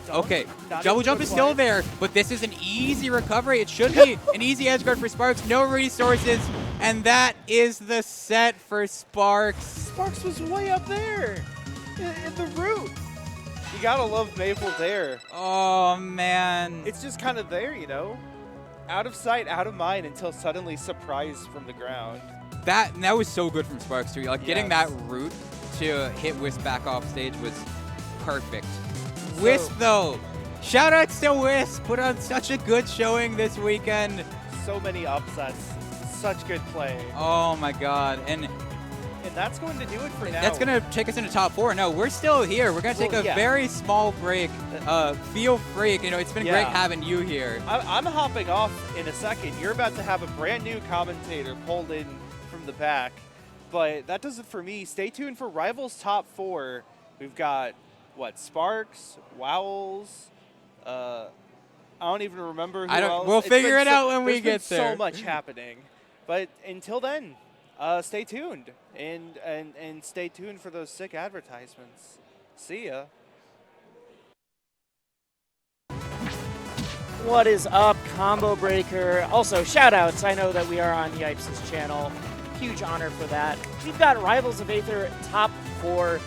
Okay, double jump is still there, but this is an easy recovery. It should be an easy edge guard for Sparks. No resources, and that is the set for Sparks. Sparks was way up there in the root. You gotta love Maple there. Oh, man. It's just kind of there, you know? Out of sight, out of mind until suddenly surprised from the ground. That was so good from Sparks, too. Like, getting that root to hit Wisp back off stage was perfect. Wisp, though. Shoutouts to Wisp. Put on such a good showing this weekend. So many upsets. Such good play. Oh, my God. And that's going to do it for now. That's going to take us into top 4. No, we're still here. We're going to take a very small break. Feel free. You know, it's been great having you here. I'm hopping off in a second. You're about to have a brand new commentator pulled in from the back. But that does it for me. Stay tuned for Rivals Top 4. We've got, what, Sparks, Wowls, I don't even remember who else. We'll figure it out when we get there. There's so much happening. But until then, stay tuned. And stay tuned for those sick advertisements. See ya. What is up, Combo Breaker? Also, shout-outs. I know that we are on Yipes' channel. Huge honor for that. We've got Rivals of Aether top 4.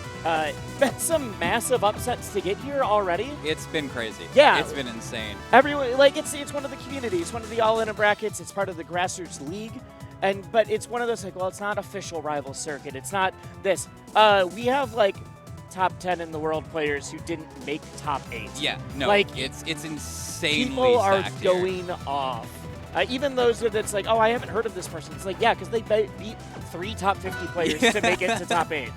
Been some massive upsets to get here already. It's been crazy. Yeah. It's been insane. Everyone, like, it's one of the communities, one of the all-in brackets. It's part of the Grassroots League. But it's one of those, like, well, it's not official rival circuit. It's not this. We have, like, top 10 in the world players who didn't make top 8. Yeah, no, like, it's insanely people are stacked going here. off. Even those that's like, oh, I haven't heard of this person. It's like, yeah, because they beat 3 top 50 players to make it to top 8.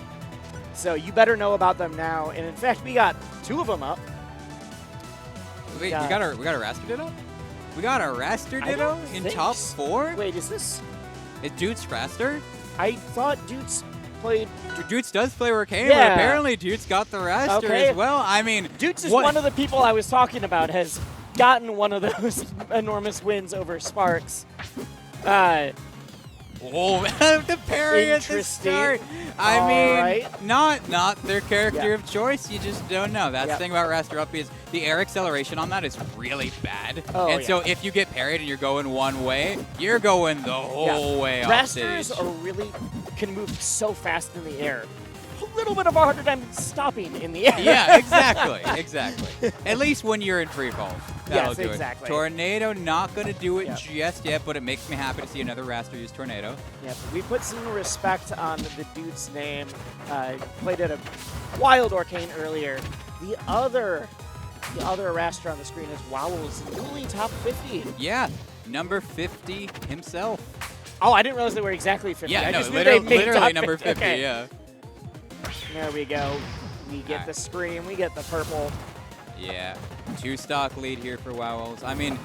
So you better know about them now. And in fact, we got 2 of them up. Wait, we got a Raster Ditto? We got a Raster Ditto in top 4? Wait, is this? Is Dude's Raster? I thought Dude's played. Dutes does play Arcane, Yeah. but apparently Dutes got the Raster Okay. as well. I mean, Dutes is what- one of the people I was talking about, has gotten one of those enormous wins over Sparks. Oh, the parry at the Interesting. start. I mean, Alright. not their character Yeah. of choice. You just don't know. That's Yeah. the thing about Raster Up is the air acceleration on that is really bad. Oh, and yeah. so if you get parried and you're going one way, you're going the whole way off Rasters stage. are really can move so fast in the air. A little bit of a harder time stopping in the air. Yeah, exactly. At least when you're in free fall. That'll Yes, do exactly. it. Tornado, not going to do it Yep. just yet, but it makes me happy to see another Raster use Tornado. Yep. We put some respect on the dude's name. Played at a wild Arcane earlier. The other Raster on the screen is Wowl's newly top 50. Yeah, number 50 himself. Oh, I didn't realize they were exactly 50. Yeah, I no, just knew they made literally top number 50, Okay. yeah. There we go. We get the scream. We get the purple. Yeah, 2-stock lead here for Wowls. I mean,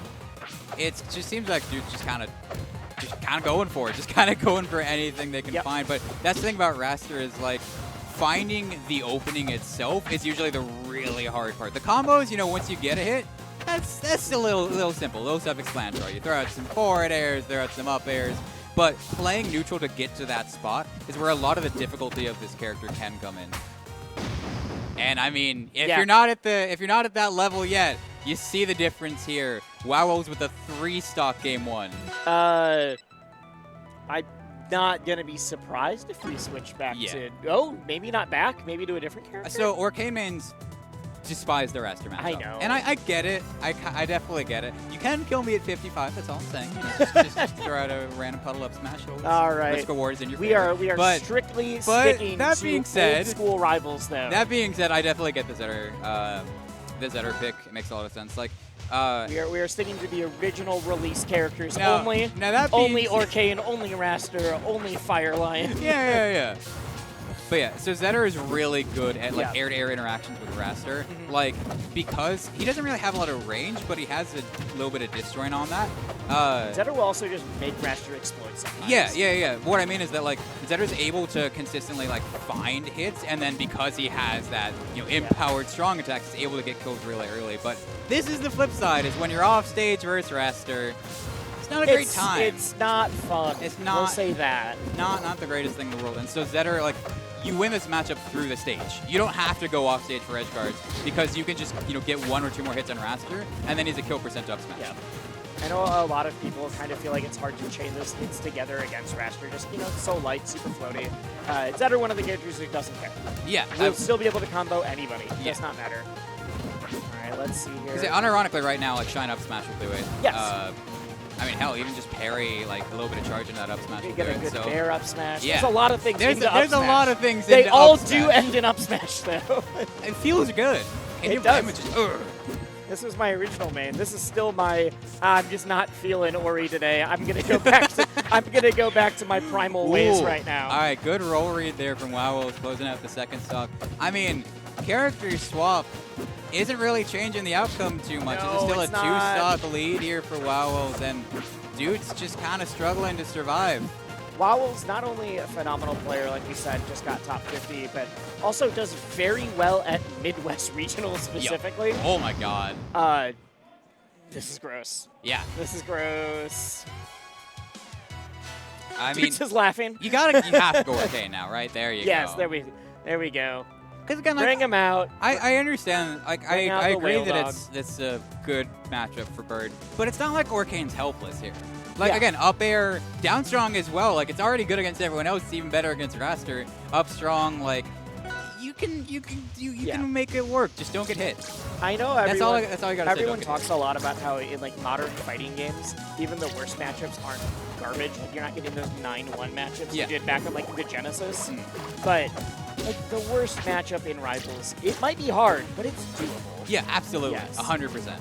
it just seems like dude's just kind of going for it, just kind of going for anything they can Yep. find. But that's the thing about Raster is like finding the opening itself is usually the really hard part. The combos, you know, once you get a hit, that's a little simple, a little self-explanatory. You throw out some forward airs, throw out some up airs. But playing neutral to get to that spot is where a lot of the difficulty of this character can come in. And I mean, if Yeah. you're not at that level yet, you see the difference here. Wowos with a 3-stock game 1. I'm not gonna be surprised if we switch back to. Oh, maybe not back. Maybe to a different character. So Arcane mains despise the Raster matchup. I know. And I get it. I definitely get it. You can kill me at 55. That's all I'm saying. You know, just throw out a random puddle up smash. All right. Risk awards in your We favor. are But strictly sticking that to being old said, school rivals, though. That being said, I definitely get the Zetter pick. It makes a lot of sense. Like, we are sticking to the original release characters Now- only. now that being only said- Arcane, only Raster, only Fire Lion. yeah. But yeah, so Zetter is really good at like Yeah. air-to-air interactions with Raster. Like, because he doesn't really have a lot of range, but he has a little bit of disjoint on that. Zetter will also just make Raster explode sometimes. Yeah. What I mean is that like Zetter's able to consistently like find hits, and then because he has that empowered strong attacks, he's able to get kills really early. But this is the flip side: is when you're off stage versus Raster, it's not a great time. It's not fun. It's not. We'll say that. Not the greatest thing in the world. And so Zetter, like, you win this matchup through the stage. You don't have to go off stage for edge guards because you can just get 1 or 2 more hits on Raster, and then he's a kill percent up smash. Yeah. I know a lot of people kind of feel like it's hard to chain those hits together against Raster. Just, it's so light, super floaty. Zetter, one of the characters who doesn't care. Yeah. Will still be able to combo anybody. Yeah. Does not matter. All right, let's see here. Because unironically, right now, like Shine Up Smash will do it. Yes. I mean, hell, even just parry like a little bit of charge in that up smash. You will get do a it. good So bear up smash. yeah. There's a lot of things There's into a up smash. lot of things. They into all up do smash. end in up smash, though. It feels good. And It your does. damage is, ugh. This was my original main. This is still my. I'm just not feeling Ori today. I'm gonna go back to. I'm gonna go back to my primal ways Ooh. right now. All right, good roll read there from Wowos, closing out the second stock. I mean, character swap isn't really changing the outcome too much. No, it's still a it's not. 2-stock lead here for Wowos, and dude's just kind of struggling to survive. Wowl's not only a phenomenal player, like we said, just got top 50, but also does very well at Midwest Regional specifically. Yep. Oh my god. This is gross. Yeah. This is gross. I mean, Dude's just laughing. you have to go Arcane now, right? There you Yes, go. there we go. Because again, like, Bring him out. I understand. Like Bring out I the agree whale that dog. it's a good matchup for Bird, but it's not like Arcane's helpless here. Like Yeah. again, up air, down strong as well. Like it's already good against everyone else. It's even better against Raster. Up strong, like you can make it work. Just don't get hit. I know That's everyone. all. That's all you gotta say. Everyone Don't get talks a lot about how in like modern fighting games, even the worst matchups aren't garbage. Like, you're not getting those 9-1 matchups Yeah. you did back on like the Genesis. Mm. But like the worst matchup in Rivals, it might be hard, but it's doable. Yeah, absolutely, Yes. 100%.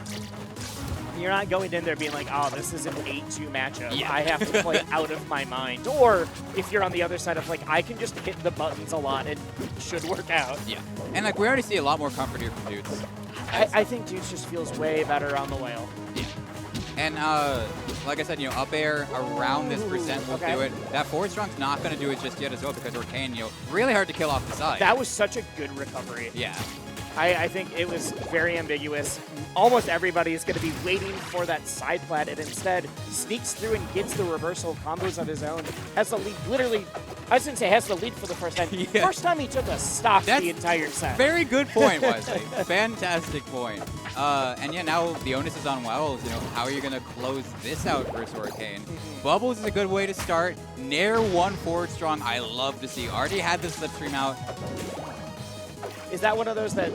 You're not going in there being like, oh, this is an 8-2 matchup. Yeah. I have to play out of my mind. Or if you're on the other side of like, I can just hit the buttons a lot and it should work out. Yeah, and like we already see a lot more comfort here from dudes. I think Dudes just feels way better on the whale. Yeah. And like I said, up air around this percent will do it. That forward strong's not going to do it just yet as well because Orcane, really hard to kill off the side. That was such a good recovery. Yeah. I think it was very ambiguous. Almost everybody is going to be waiting for that side plat, and instead sneaks through and gets the reversal combos of his own. Has the lead, literally, I shouldn't say has the lead for the first time. Yeah. First time he took a stock the entire set. Very good point, Wesley. Fantastic point. And yeah, now the onus is on Wells. How are you going to close this out versus Orcane? Bubbles is a good way to start. Nair 1 forward strong, I love to see. Already had the slipstream out. Is that one of those that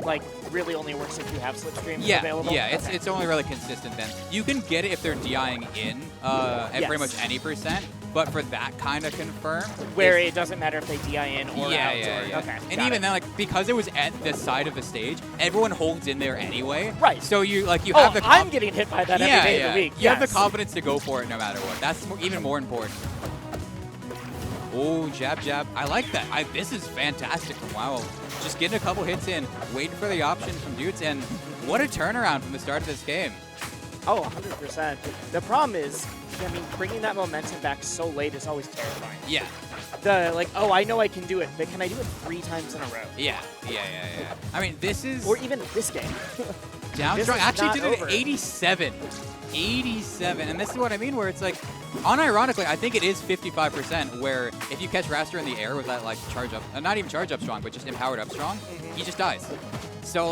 really only works if you have slipstreams available? Yeah, it's only really consistent then. You can get it if they're DIing in at pretty much any percent, but for that kind of confirm. Where it doesn't matter if they DI in or out. Yeah. Okay, and even then, because it was at the side of the stage, everyone holds in there anyway. Right. So you have the I'm getting hit by that every day of the week. You have the confidence to go for it no matter what. That's even more important. Oh, jab. I like that. This is fantastic from WoW. Just getting a couple hits in, waiting for the option from dudes, and what a turnaround from the start of this game. Oh, 100%. The problem is, bringing that momentum back so late is always terrifying. Yeah. I know I can do it, but can I do it 3 times in a row? Yeah. I mean, this is... Or even this game. Down strong. Actually did it 87. 87. And this is what I mean, where it's unironically, I think it is 55%, where if you catch Raster in the air with that, charge up, not even charge up strong, but just empowered up strong, he just dies. So,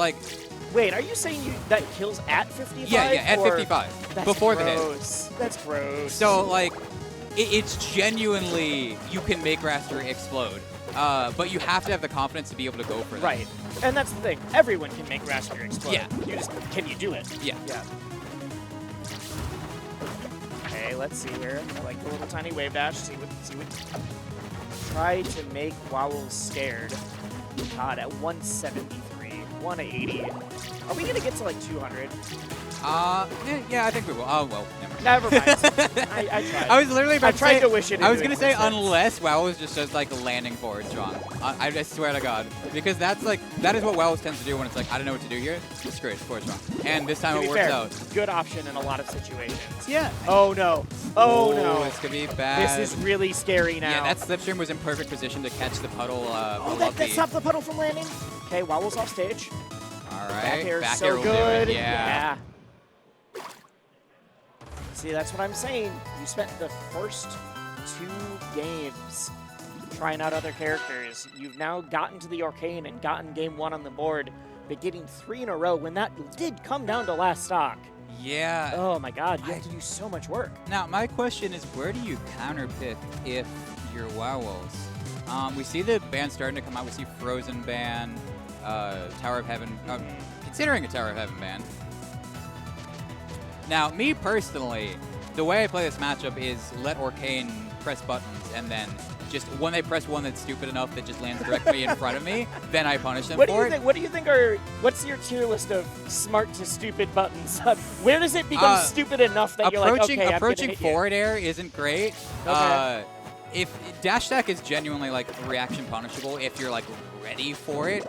Wait, are you saying that kills at 55? Yeah, at 55. That's before gross. the hit. That's gross. So, it's genuinely, you can make Raster explode. But you have to have the confidence to be able to go for that. Right. And that's the thing. Everyone can make Raster explode. Yeah. Can you do it? Yeah. Okay, let's see here. I like the little tiny wave dash. See what. Try to make Wowels scared. God, at 173, 180. Are we gonna get to 200? Yeah, I think we will. Oh, well, never mind. I tried. I was literally about to say, to wish it. I was going to say unless Wowels just does landing forward strong. I swear to God. Because that is what Wowels tends to do when it's I don't know what to do here. Just screw it, forward strong. And this time it works out. Good option in a lot of situations. Yeah. Oh no. Oh no. This could be bad. This is really scary now. Yeah, that slipstream was in perfect position to catch the puddle. That stopped the puddle from landing. Okay, Wowels off stage. All right. Back air is so good. Yeah. See, that's what I'm saying. You spent the first 2 games trying out other characters. You've now gotten to the Orcane and gotten game 1 on the board, but getting 3 in a row when that did come down to last stock. Yeah. Oh my God, you have to do so much work. Now, my question is, where do you counterpick if you're Wowels? We see the ban starting to come out. We see Frozen ban, Tower of Heaven, considering a Tower of Heaven ban. Now, me personally, the way I play this matchup is let Orcane press buttons, and then just when they press one that's stupid enough that just lands directly in front of me, then I punish them for it. What do you think what's your tier list of smart to stupid buttons? Where does it become stupid enough that you're like, okay, approaching forward air isn't great. Okay. If dash attack is genuinely reaction punishable, if you're ready for it,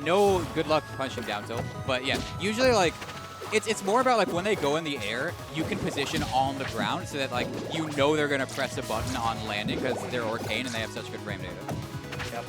no good luck punching down tilt. But yeah, usually it's more about when they go in the air, you can position on the ground so that they're gonna press a button on landing because they're Orcane and they have such good frame data. Yep.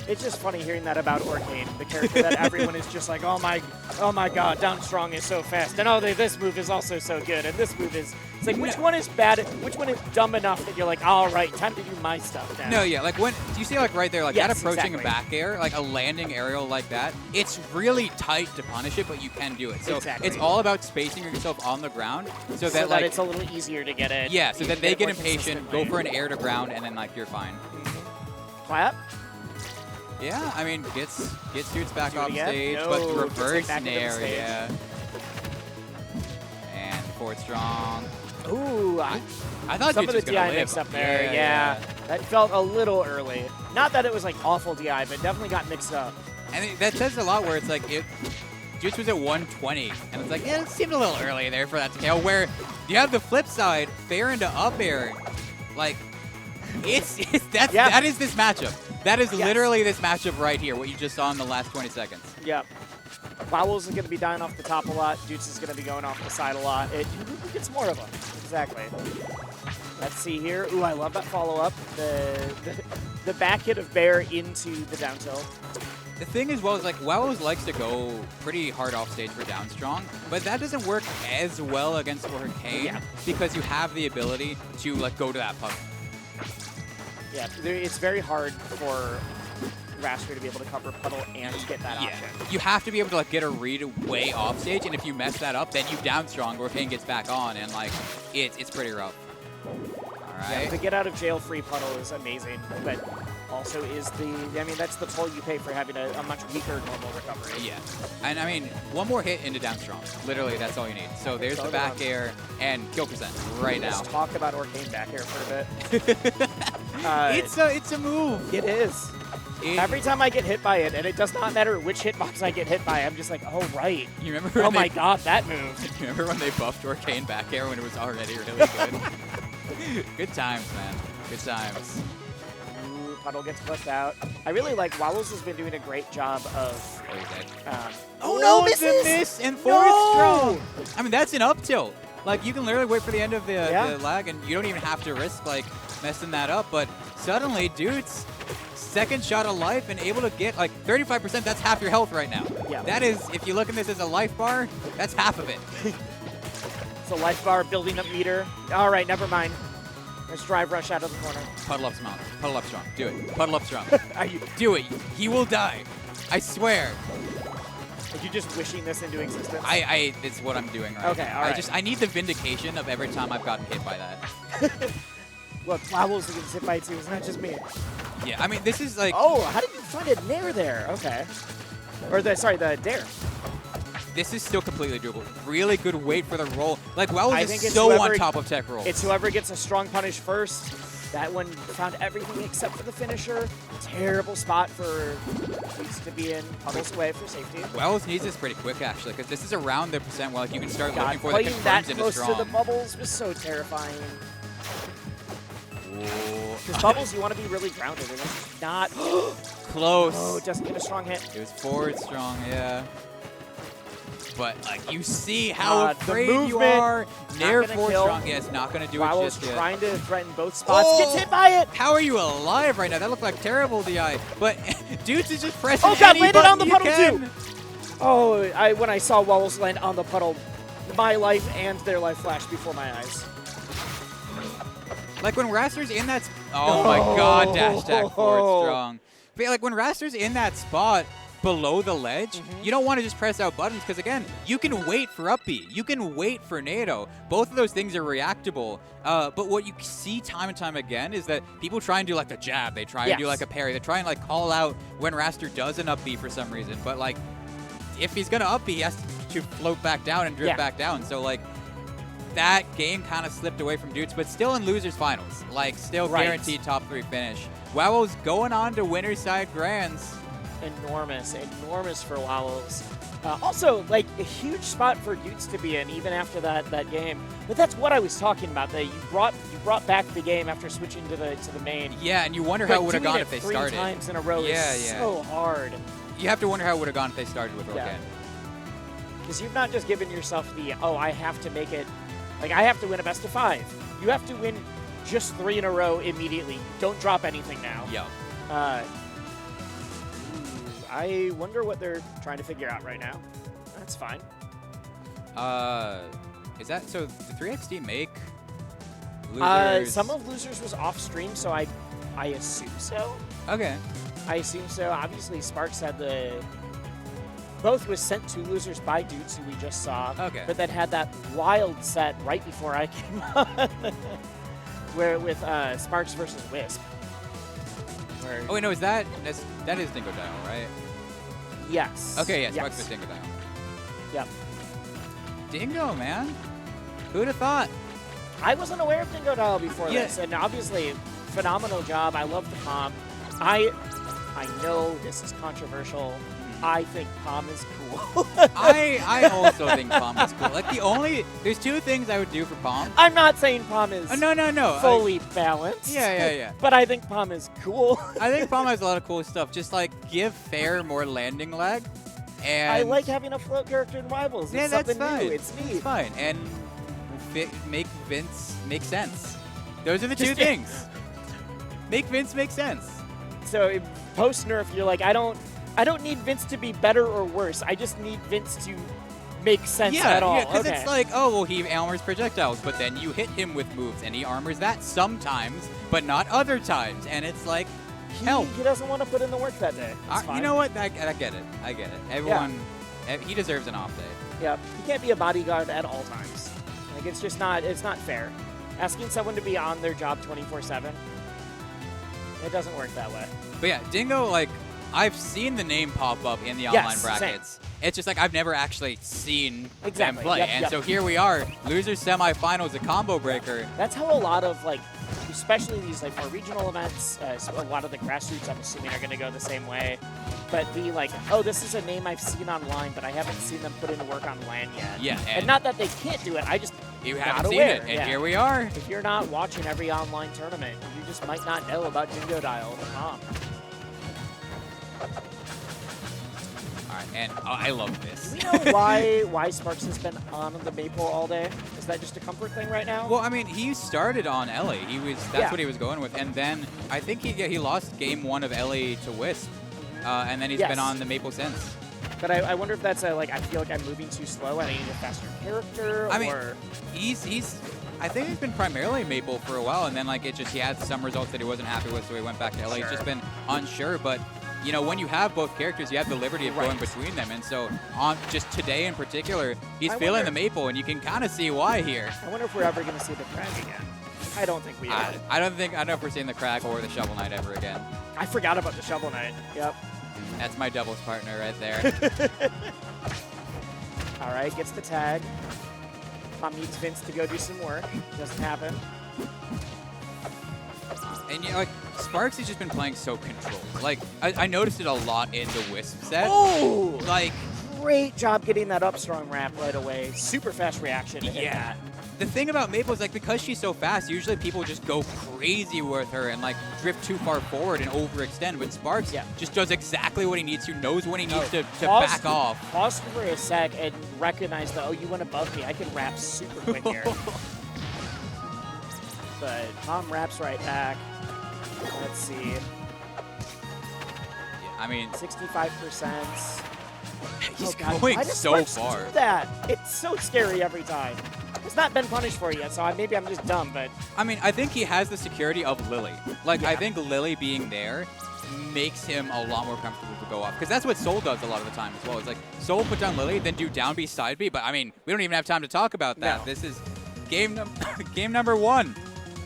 It's just funny hearing that about Orcane, the character that everyone is just oh my God, down strong is so fast, and this move is also so good, and this move is. It's which one is bad? Which one is dumb enough that you're all right, time to do my stuff now? No, yeah, when do you see right there, yes, that approaching exactly. a back air, a landing aerial like that? It's really tight to punish it, but you can do it. So it's all about spacing yourself on the ground so that it's a little easier to get it. Yeah, so that they get impatient, go for an air to ground, and then you're fine. Clap. Yeah, I mean, gets dudes back off again? stage, No, but reverse back into the nair, stage. yeah. And forward strong. Ooh, I thought some of the DI live. mixed up there. Yeah, that felt a little early. Not that it was awful DI, but definitely got mixed up. And that says a lot where it's if Juice was at 120, and it's it seemed a little early there for that to KO, where you have the flip side, fair into up air, that is this matchup. That is literally this matchup right here, what you just saw in the last 20 seconds. Yep. Vowels is going to be dying off the top a lot. Dutes is going to be going off the side a lot. It gets more of them. Exactly. Let's see here. Ooh, I love that follow-up. The back hit of Bear into the down tilt. The thing is, well, is like Wowos likes to go pretty hard off stage for down strong, but that doesn't work as well against Hurricane because you have the ability to like go to that puddle. Yeah, it's very hard for Raster to be able to cover puddle and get that option. You have to be able to like get a read way off stage, and if you mess that up, then you down strong. Hurricane gets back on, and like it's pretty rough. All right. Yeah, the get out of jail free puddle is amazing, but also is that's the toll you pay for having a much weaker normal recovery. Yeah, and I mean, one more hit into down strong. Literally, that's all you need. So there's the back air and kill percent right now. Let's talk about Arcane back air for a bit. It's a move. It is. Every time I get hit by it, and it does not matter which hitbox I get hit by, I'm just like, oh, right. You remember? Oh, my God, that move. You remember when they buffed Arcane back air when it was already really good? Good times, man. Good times. Ooh, puddle gets pushed out. I really like Wowos has been doing a great job of. Oh no, misses! Miss and forward strong. I mean, that's an up tilt. Like, you can literally wait for the end of the lag, and you don't even have to risk like messing that up. But suddenly, dude's second shot of life and able to get like 35%. That's half your health right now. Yeah. That is, if you look at this as a life bar, that's half of it. It's a life bar building up meter. All right, never mind. Let's drive rush out of the corner. Puddle up strong. Puddle up strong. Do it. Puddle up strong. Are you? Do it. He will die. I swear. Are you just wishing this into existence? It's what I'm doing right Okay, now. all right. I need the vindication of every time I've gotten hit by that. Look, Wowos are getting hit by it too. It's not just me. Yeah, I mean, this is like... Oh, how did you find a nair there? Okay. Or the dare. This is still completely doable. Really good wait for the roll. Like, Wowos is so on top of tech rolls. It's whoever gets a strong punish first. That one found everything except for the finisher. Terrible spot for Yipes to be in. Puddles away for safety. Wowos needs this pretty quick, actually, because this is around the percent where like, you can start looking for the playing that confirms into close strong. to the bubbles was so terrifying. Because bubbles, you want to be really grounded, and it's not. Close. Oh, it doesn't get a strong hit. It was forward strong, yeah. But like you see how afraid you are. Nair forward strong. Yeah, it's not going to do it just yet. Trying to threaten both spots. Gets hit by it. How are you alive right now? That looked like terrible DI. But Dudes is just pressing Oh God, any landed on the button puddle you too. Oh, when I saw Wowos land on the puddle, my life and their life flashed before my eyes. Like when Raster's in that. Oh my God, dash attack forward strong. But like when Raster's in that spot below the ledge, you don't want to just press out buttons because, again, you can wait for up B. You can wait for NATO. Both of those things are reactable. But what you see time and time again is that people try and do like a jab. They try and do like a parry. They try and like call out when Raster does an up B for some reason. But like if he's going to up B, he has to float back down and drift back down. So like that game kind of slipped away from Dudes, but still in losers finals. Like still guaranteed top 3 finish. Wowos going on to winner's side grands. Enormous for Wowos. Also, like a huge spot for Dudes to be in, even after that game. But that's what I was talking about. That you brought back the game after switching to the main. Yeah, and you wonder how it would have gone if they started. 3 times in a row is so hard. You have to wonder how it would have gone if they started with Rogan. Because you've not just given yourself the I have to make it. Like I have to win a best of 5. You have to win just 3 in a row immediately. Don't drop anything now. Yeah. I wonder what they're trying to figure out right now. That's fine. Is that so? The 3XD make losers? Some of losers was off stream, so I assume so. Okay. I assume so. Obviously, Sparks had both was sent to losers by Dudes, who we just saw. Okay. But then had that wild set right before I came on, where with Sparks versus Wisp. Oh wait, no, that is Dingo Dial, right? Yes. Okay, yeah, Sparks with Dingo Dial. Yep. Dingo, man. Who'd have thought? I wasn't aware of Dingo Dial before this, and obviously, phenomenal job. I love the Palm. I know this is controversial. I think Palm is cool. I also think Palm is cool. Like there's 2 things I would do for Palm. I'm not saying Palm is no. fully balanced. Yeah. But I think Palm is cool. I think Palm has a lot of cool stuff. Just like give Fair more landing lag And I like having a float character in Rivals. It's yeah, that's something fine. new. It's neat. It's fine. And make Vince make sense. Those are the two Just- things. Make Vince make sense. So post nerf, you're like, I don't need Vince to be better or worse. I just need Vince to make sense at all. Yeah, because okay. it's like, oh, well, he armors projectiles, but then you hit him with moves, and he armors that sometimes, but not other times. And it's like, hell. He doesn't want to put in the work that day. It's fine. You know what? I get it. I get it. Everyone, he deserves an off day. Yeah, he can't be a bodyguard at all times. Like, it's just not, it's not fair. Asking someone to be on their job 24/7, it doesn't work that way. But yeah, Dingo, like, I've seen the name pop up in the online Yes, brackets. same. It's just like I've never actually seen them Exactly. play. Yep, and yep. so here we are, losers semifinals, a combo breaker. That's how a lot of, like, especially these like more regional events, so a lot of the grassroots, I'm assuming, are going to go the same way. But be like, oh, this is a name I've seen online, but I haven't seen them put into work on LAN yet. Yeah, and not that they can't do it, I just You not haven't seen aware. it, and Yeah. here we are. If you're not watching every online tournament, you just might not know about DingoDial.com. All right, and I love this. Do we know why Sparks has been on the Maple all day? Is that just a comfort thing right now? Well, I mean, he started on LA. That's Yeah. what he was going with, and then I think he lost game 1 of LA to Wisp, and then he's Yes. been on the Maple since. But I wonder if that's a, like, I feel like I'm moving too slow and I need a faster character, I mean, or... I think he's been primarily Maple for a while, and then like he had some results that he wasn't happy with, so he went back to LA. He's just been unsure, but you know, when you have both characters, you have the liberty of going between them, and so on just today in particular, he's I feeling wonder- the Maple, and you can kind of see why here. I wonder if we're ever going to see the Crag again. I don't think we are. I don't know if we're seeing the Crack or the Shovel Knight ever again. I forgot about the Shovel Knight. Yep. That's my doubles partner right there. All right, gets the tag. Mom needs Vince to go do some work. Doesn't happen. And you know, like Sparks has just been playing so controlled. Like I noticed it a lot in the Wisp set. Oh! Like Great job getting that up strong wrap right away. Super fast reaction to hit yeah. that. The thing about Maple is like because she's so fast, usually people just go crazy with her and like drift too far forward and overextend. But Sparks just does exactly what he needs to, knows when he needs to back off. Pause for a sec and recognize that, oh, you went above me. I can wrap super quick here. But Tom wraps right back. Let's see. Yeah, I mean, 65%. He's God, going why does so Sparks far. do that? It's so scary every time. It's not been punished for yet, so maybe I'm just dumb, but... I mean, I think he has the security of Lily. Like, I think Lily being there makes him a lot more comfortable to go off. Because that's what Soul does a lot of the time as well. It's like, Soul put down Lily, then do down B, side B. But, I mean, we don't even have time to talk about that. No. This is game number 1.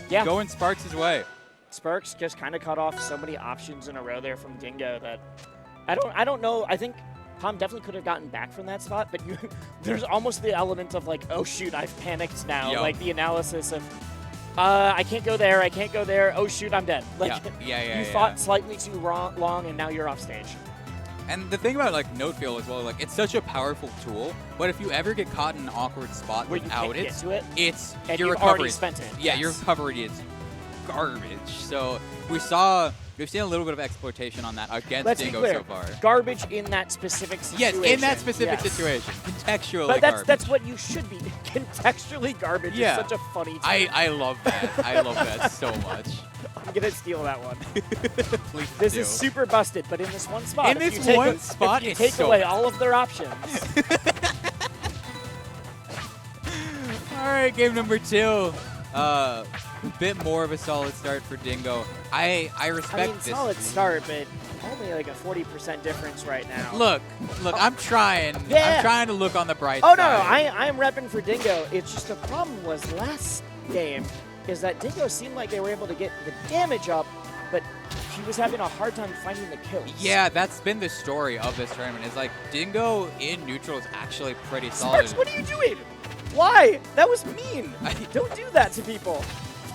Yeah. Going Sparks' way. Sparks just kind of cut off so many options in a row there from Dingo that... I don't know. I think Tom definitely could have gotten back from that spot, but there's almost the element of like, oh shoot, I've panicked now. Yo. Like the analysis of, I can't go there, I can't go there. Oh shoot, I'm dead. Like Yeah, you fought slightly too long, and now you're off stage. And the thing about like Note Field as well, like it's such a powerful tool, but if you ever get caught in an awkward spot Where you without can't get to it, it's and your you've recovery. already spent it. Yeah, Yes. your recovery is garbage. So we've seen a little bit of exploitation on that against Let's be Dingo clear, so far. garbage in that specific situation. Yes, in that specific Yes. situation, contextually But garbage. that's what you should be. Contextually garbage is such a funny term. I love that. I love that so much. I'm going to steal that one. Please This do. is super busted, but in this one spot. In if this you take one spot, if you it's take so away bad. all of their options. All right, game number 2. A bit more of a solid start for Dingo. I respect I mean, this. solid start, but only like a 40% difference right now. Look, I'm trying. Yeah. I'm trying to look on the bright Oh, side. no, I am repping for Dingo. It's just the problem was last game is that Dingo seemed like they were able to get the damage up, but she was having a hard time finding the kills. Yeah, that's been the story of this tournament. Is like Dingo in neutral is actually pretty solid. Sparks, what are you doing? Why? That was mean. Don't do that to people.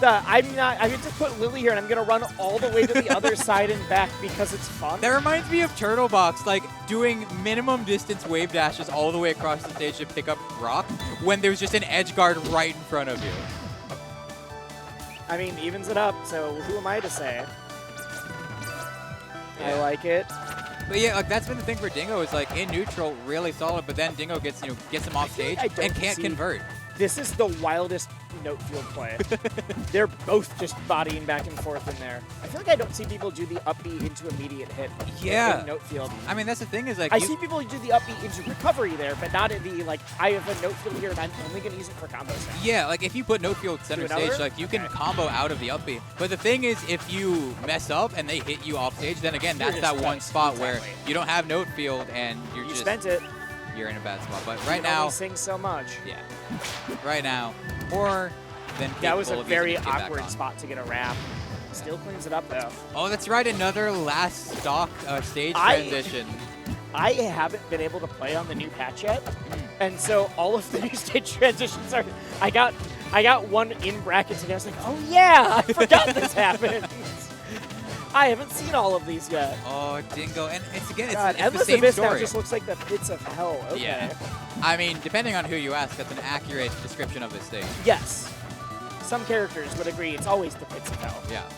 I can just put Lily here and I'm going to run all the way to the other side and back because it's fun. That reminds me of Turtle Box, like doing minimum distance wave dashes all the way across the stage to pick up rock when there's just an edge guard right in front of you. I mean, evens it up, so who am I to say? I like it. But yeah, like that's been the thing for Dingo is like in neutral, really solid, but then Dingo gets gets him off stage and can't convert. This is the wildest note field play. They're both just bodying back and forth in there. I feel like I don't see people do the up B into immediate hit in note field. I mean, that's the thing is like I see people do the up B into recovery there, but not in the like I have a note field here and I'm only going to use it for combos now. Yeah, like if you put note field center stage, like you can combo out of the up B. But the thing is, if you mess up and they hit you off stage, then again, that's that one spot where you don't have note field and you're just spent it. You're in a bad spot. But right now, sing so much. Yeah. Right now, or then that was a very awkward spot to get a wrap. Still cleans it up though. Oh, that's right. Another last stock stage transition. I haven't been able to play on the new patch yet, and so all of the new stage transitions are. I got one in brackets, and I was like, oh yeah, I forgot this happened. I haven't seen all of these yet. Oh, Dingo, and it's again, it's Endless the same Abyss story. now just looks like the pits of hell. Okay. Yeah. I mean, depending on who you ask, that's an accurate description of this stage. Yes. Some characters would agree it's always the pits of hell. Yeah.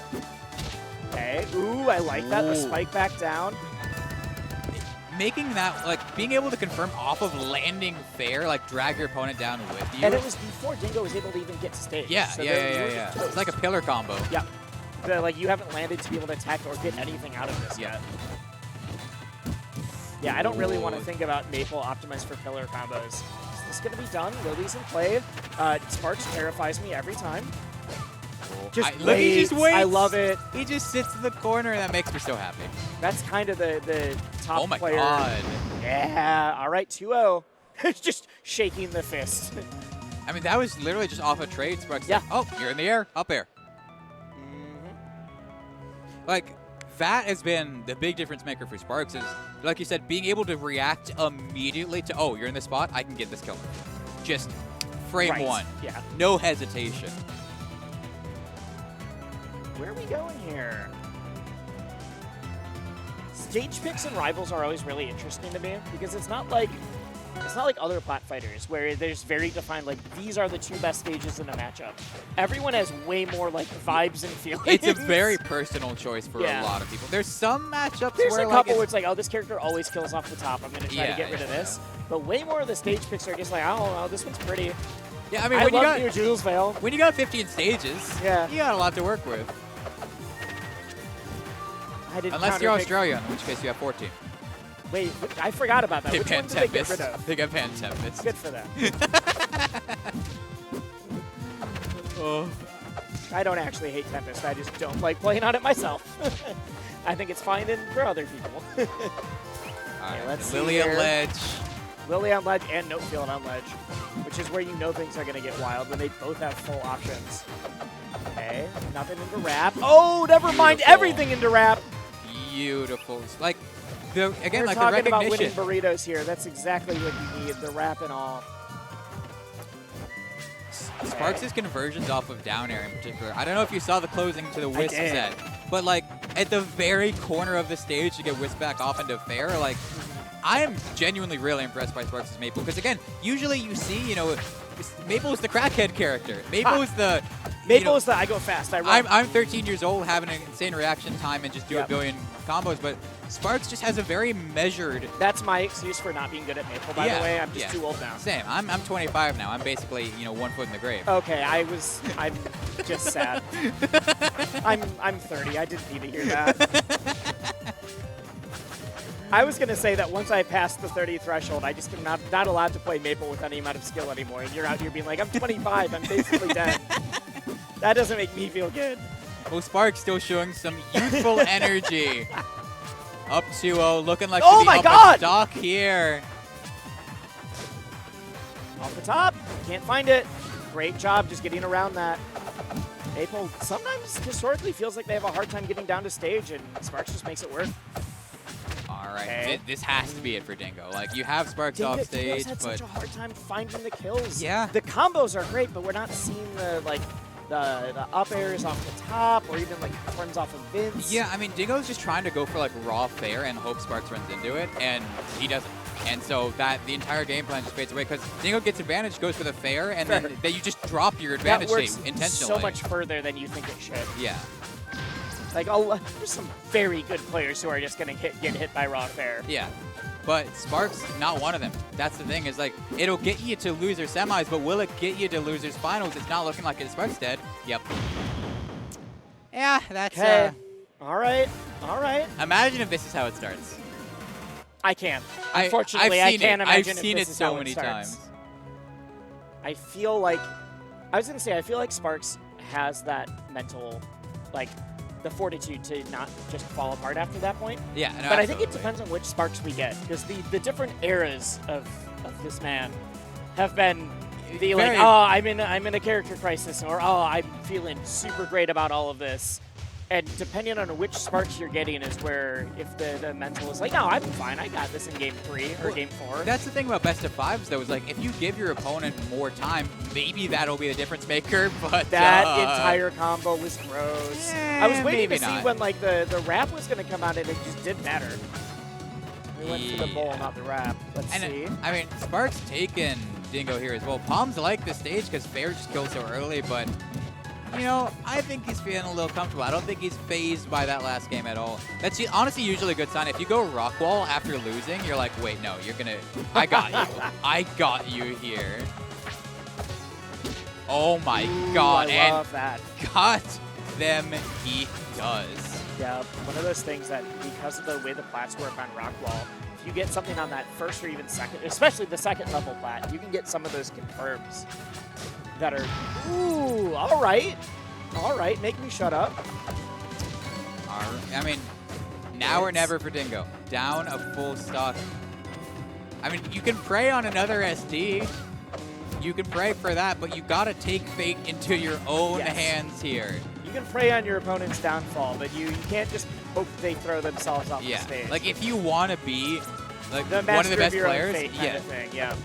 Okay. Ooh, I like that. The spike back down. Making that, like, being able to confirm off of landing fair, like, drag your opponent down with you. And it was before Dingo was able to even get to stage. Yeah, so yeah. It's like a pillar combo. Yeah. Like, you haven't landed to be able to attack or get anything out of this yet. Yeah, I don't really want to think about Maple optimized for pillar combos. Is this going to be done? Lily's in play. Sparks terrifies me every time. Just look, he just waits. I love it. He just sits in the corner, and that makes me so happy. That's kind of the top player. Oh my god. Yeah. All right, 2-0. It's just shaking the fist. I mean, that was literally just off a trade. Sparks. Yeah. Like, oh, you're in the air. Up air. Like, that has been the big difference maker for Sparks is, like you said, being able to react immediately to, oh, you're in this spot, I can get this kill. Just frame one. Yeah. No hesitation. Where are we going here? Stage picks and rivals are always really interesting to me because it's not like other plat fighters where there's very defined, like, these are the two best stages in a matchup. Everyone has way more, like, vibes and feelings. It's a very personal choice for a lot of people. There's some matchups There's where, a couple where it's like, oh, this character always kills off the top. I'm going to try to get rid of this. But way more of the stage picks are just like, I don't know, this one's pretty. Yeah, I mean, I when you love got your Jules Veil. When you got 15 stages, you got a lot to work with. Unless you're Australian, in which case you have 14. Wait, I forgot about that. Which one did they get rid of? They got Pan Tempest. Good for them. Oh. I don't actually hate Tempest. I just don't like playing on it myself. I think it's fine for other people. Alright, let's Lily see on ledge. Lily on ledge and note field on ledge, which is where you know things are going to get wild when they both have full options. Okay, nothing into wrap. Oh, never mind everything into wrap. Beautiful. Like, We're like the talking recognition. about winning burritos here. That's exactly what you need, the wrap and all. Sparks' conversions off of down air in particular. I don't know if you saw the closing to the Wisp set, but like at the very corner of the stage to get Wisp back off into fair, like I am genuinely really impressed by Sparks' Maple. Because again, usually you see, you know, Maple is the crackhead character. Maple is the... Maple is the I go fast, I run. I'm 13 years old having an insane reaction time and just do a billion combos, but Sparks just has a very measured... That's my excuse for not being good at Maple, by the way. I'm just too old now. Same. I'm 25 now. I'm basically, you know, 1 foot in the grave. Okay, I'm just sad. I'm 30. I didn't need to hear that. I was going to say that once I passed the 30 threshold, I just am not allowed to play Maple with any amount of skill anymore. And you're out here being like, I'm 25. I'm basically dead. That doesn't make me feel good. Well, Sparks still showing some youthful energy. Up 2-0, looking like oh to be my up God! a stock here. Off the top, can't find it. Great job just getting around that. Maple sometimes historically feels like they have a hard time getting down to stage, and Sparks just makes it work. All right, this has to be it for Dingo. Like, you have Sparks off stage, Dingo's had but such a hard time finding the kills. Yeah. The combos are great, but we're not seeing the up airs off the top, or even like runs off of Vince. Yeah, I mean, Dingo's just trying to go for like raw fair and hope Sparks runs into it, and he doesn't. And so that the entire game plan just fades away because Dingo gets advantage, goes for the fair, and then you just drop your advantage state intentionally. So much further than you think it should. Yeah. Like, there's some very good players who are just going to get hit by raw fare. Yeah. But Sparks, not one of them. That's the thing, is like, it'll get you to loser semis, but will it get you to losers finals? It's not looking like it. Sparks dead. Yep. Yeah, that's All right. Imagine if this is how it starts. I can't. Unfortunately, I can't imagine I've seen if it this is so how many starts. times. I feel like, I feel like Sparks has that mental, like, the fortitude to not just fall apart after that point. Yeah, no, but I think it absolutely. depends on which Sparks we get, because the different eras of this man have been the like, Very- oh, I'm in a character crisis, or oh, I'm feeling super great about all of this. And depending on which Sparks you're getting is where, if the mental is like, no, I'm fine, I got this in game 3 or game 4. That's the thing about best of fives, though, is like, if you give your opponent more time, maybe that'll be the difference maker, but That entire combo was gross. I was waiting to maybe see not. when like the wrap was going to come out, and it just didn't matter. We went for the bowl, Yeah. not the wrap. Let's see. I mean, Sparks taken Dingo here as well. Palms like the stage because Fair just killed so early, but, you know, I think he's feeling a little comfortable. I don't think he's phased by that last game at all. That's honestly usually a good sign. If you go rock wall after losing, you're like, wait, no, you're going to, I got you. I got you here. Oh my God. I love that. Got them, he does. Yeah, one of those things that, because of the way the plats work on Rockwall, if you get something on that first or even second, especially the second level plat, you can get some of those confirms that are, ooh, all right, make me shut up. I mean, now or never for Dingo. Down a full stock. I mean, you can pray on another SD. You can pray for that, but you gotta take fate into your own hands here. You can prey on your opponent's downfall, but you can't just hope they throw themselves off the stage. Like if you want to be like the one of the master best your own players, fate kind of thing, yeah.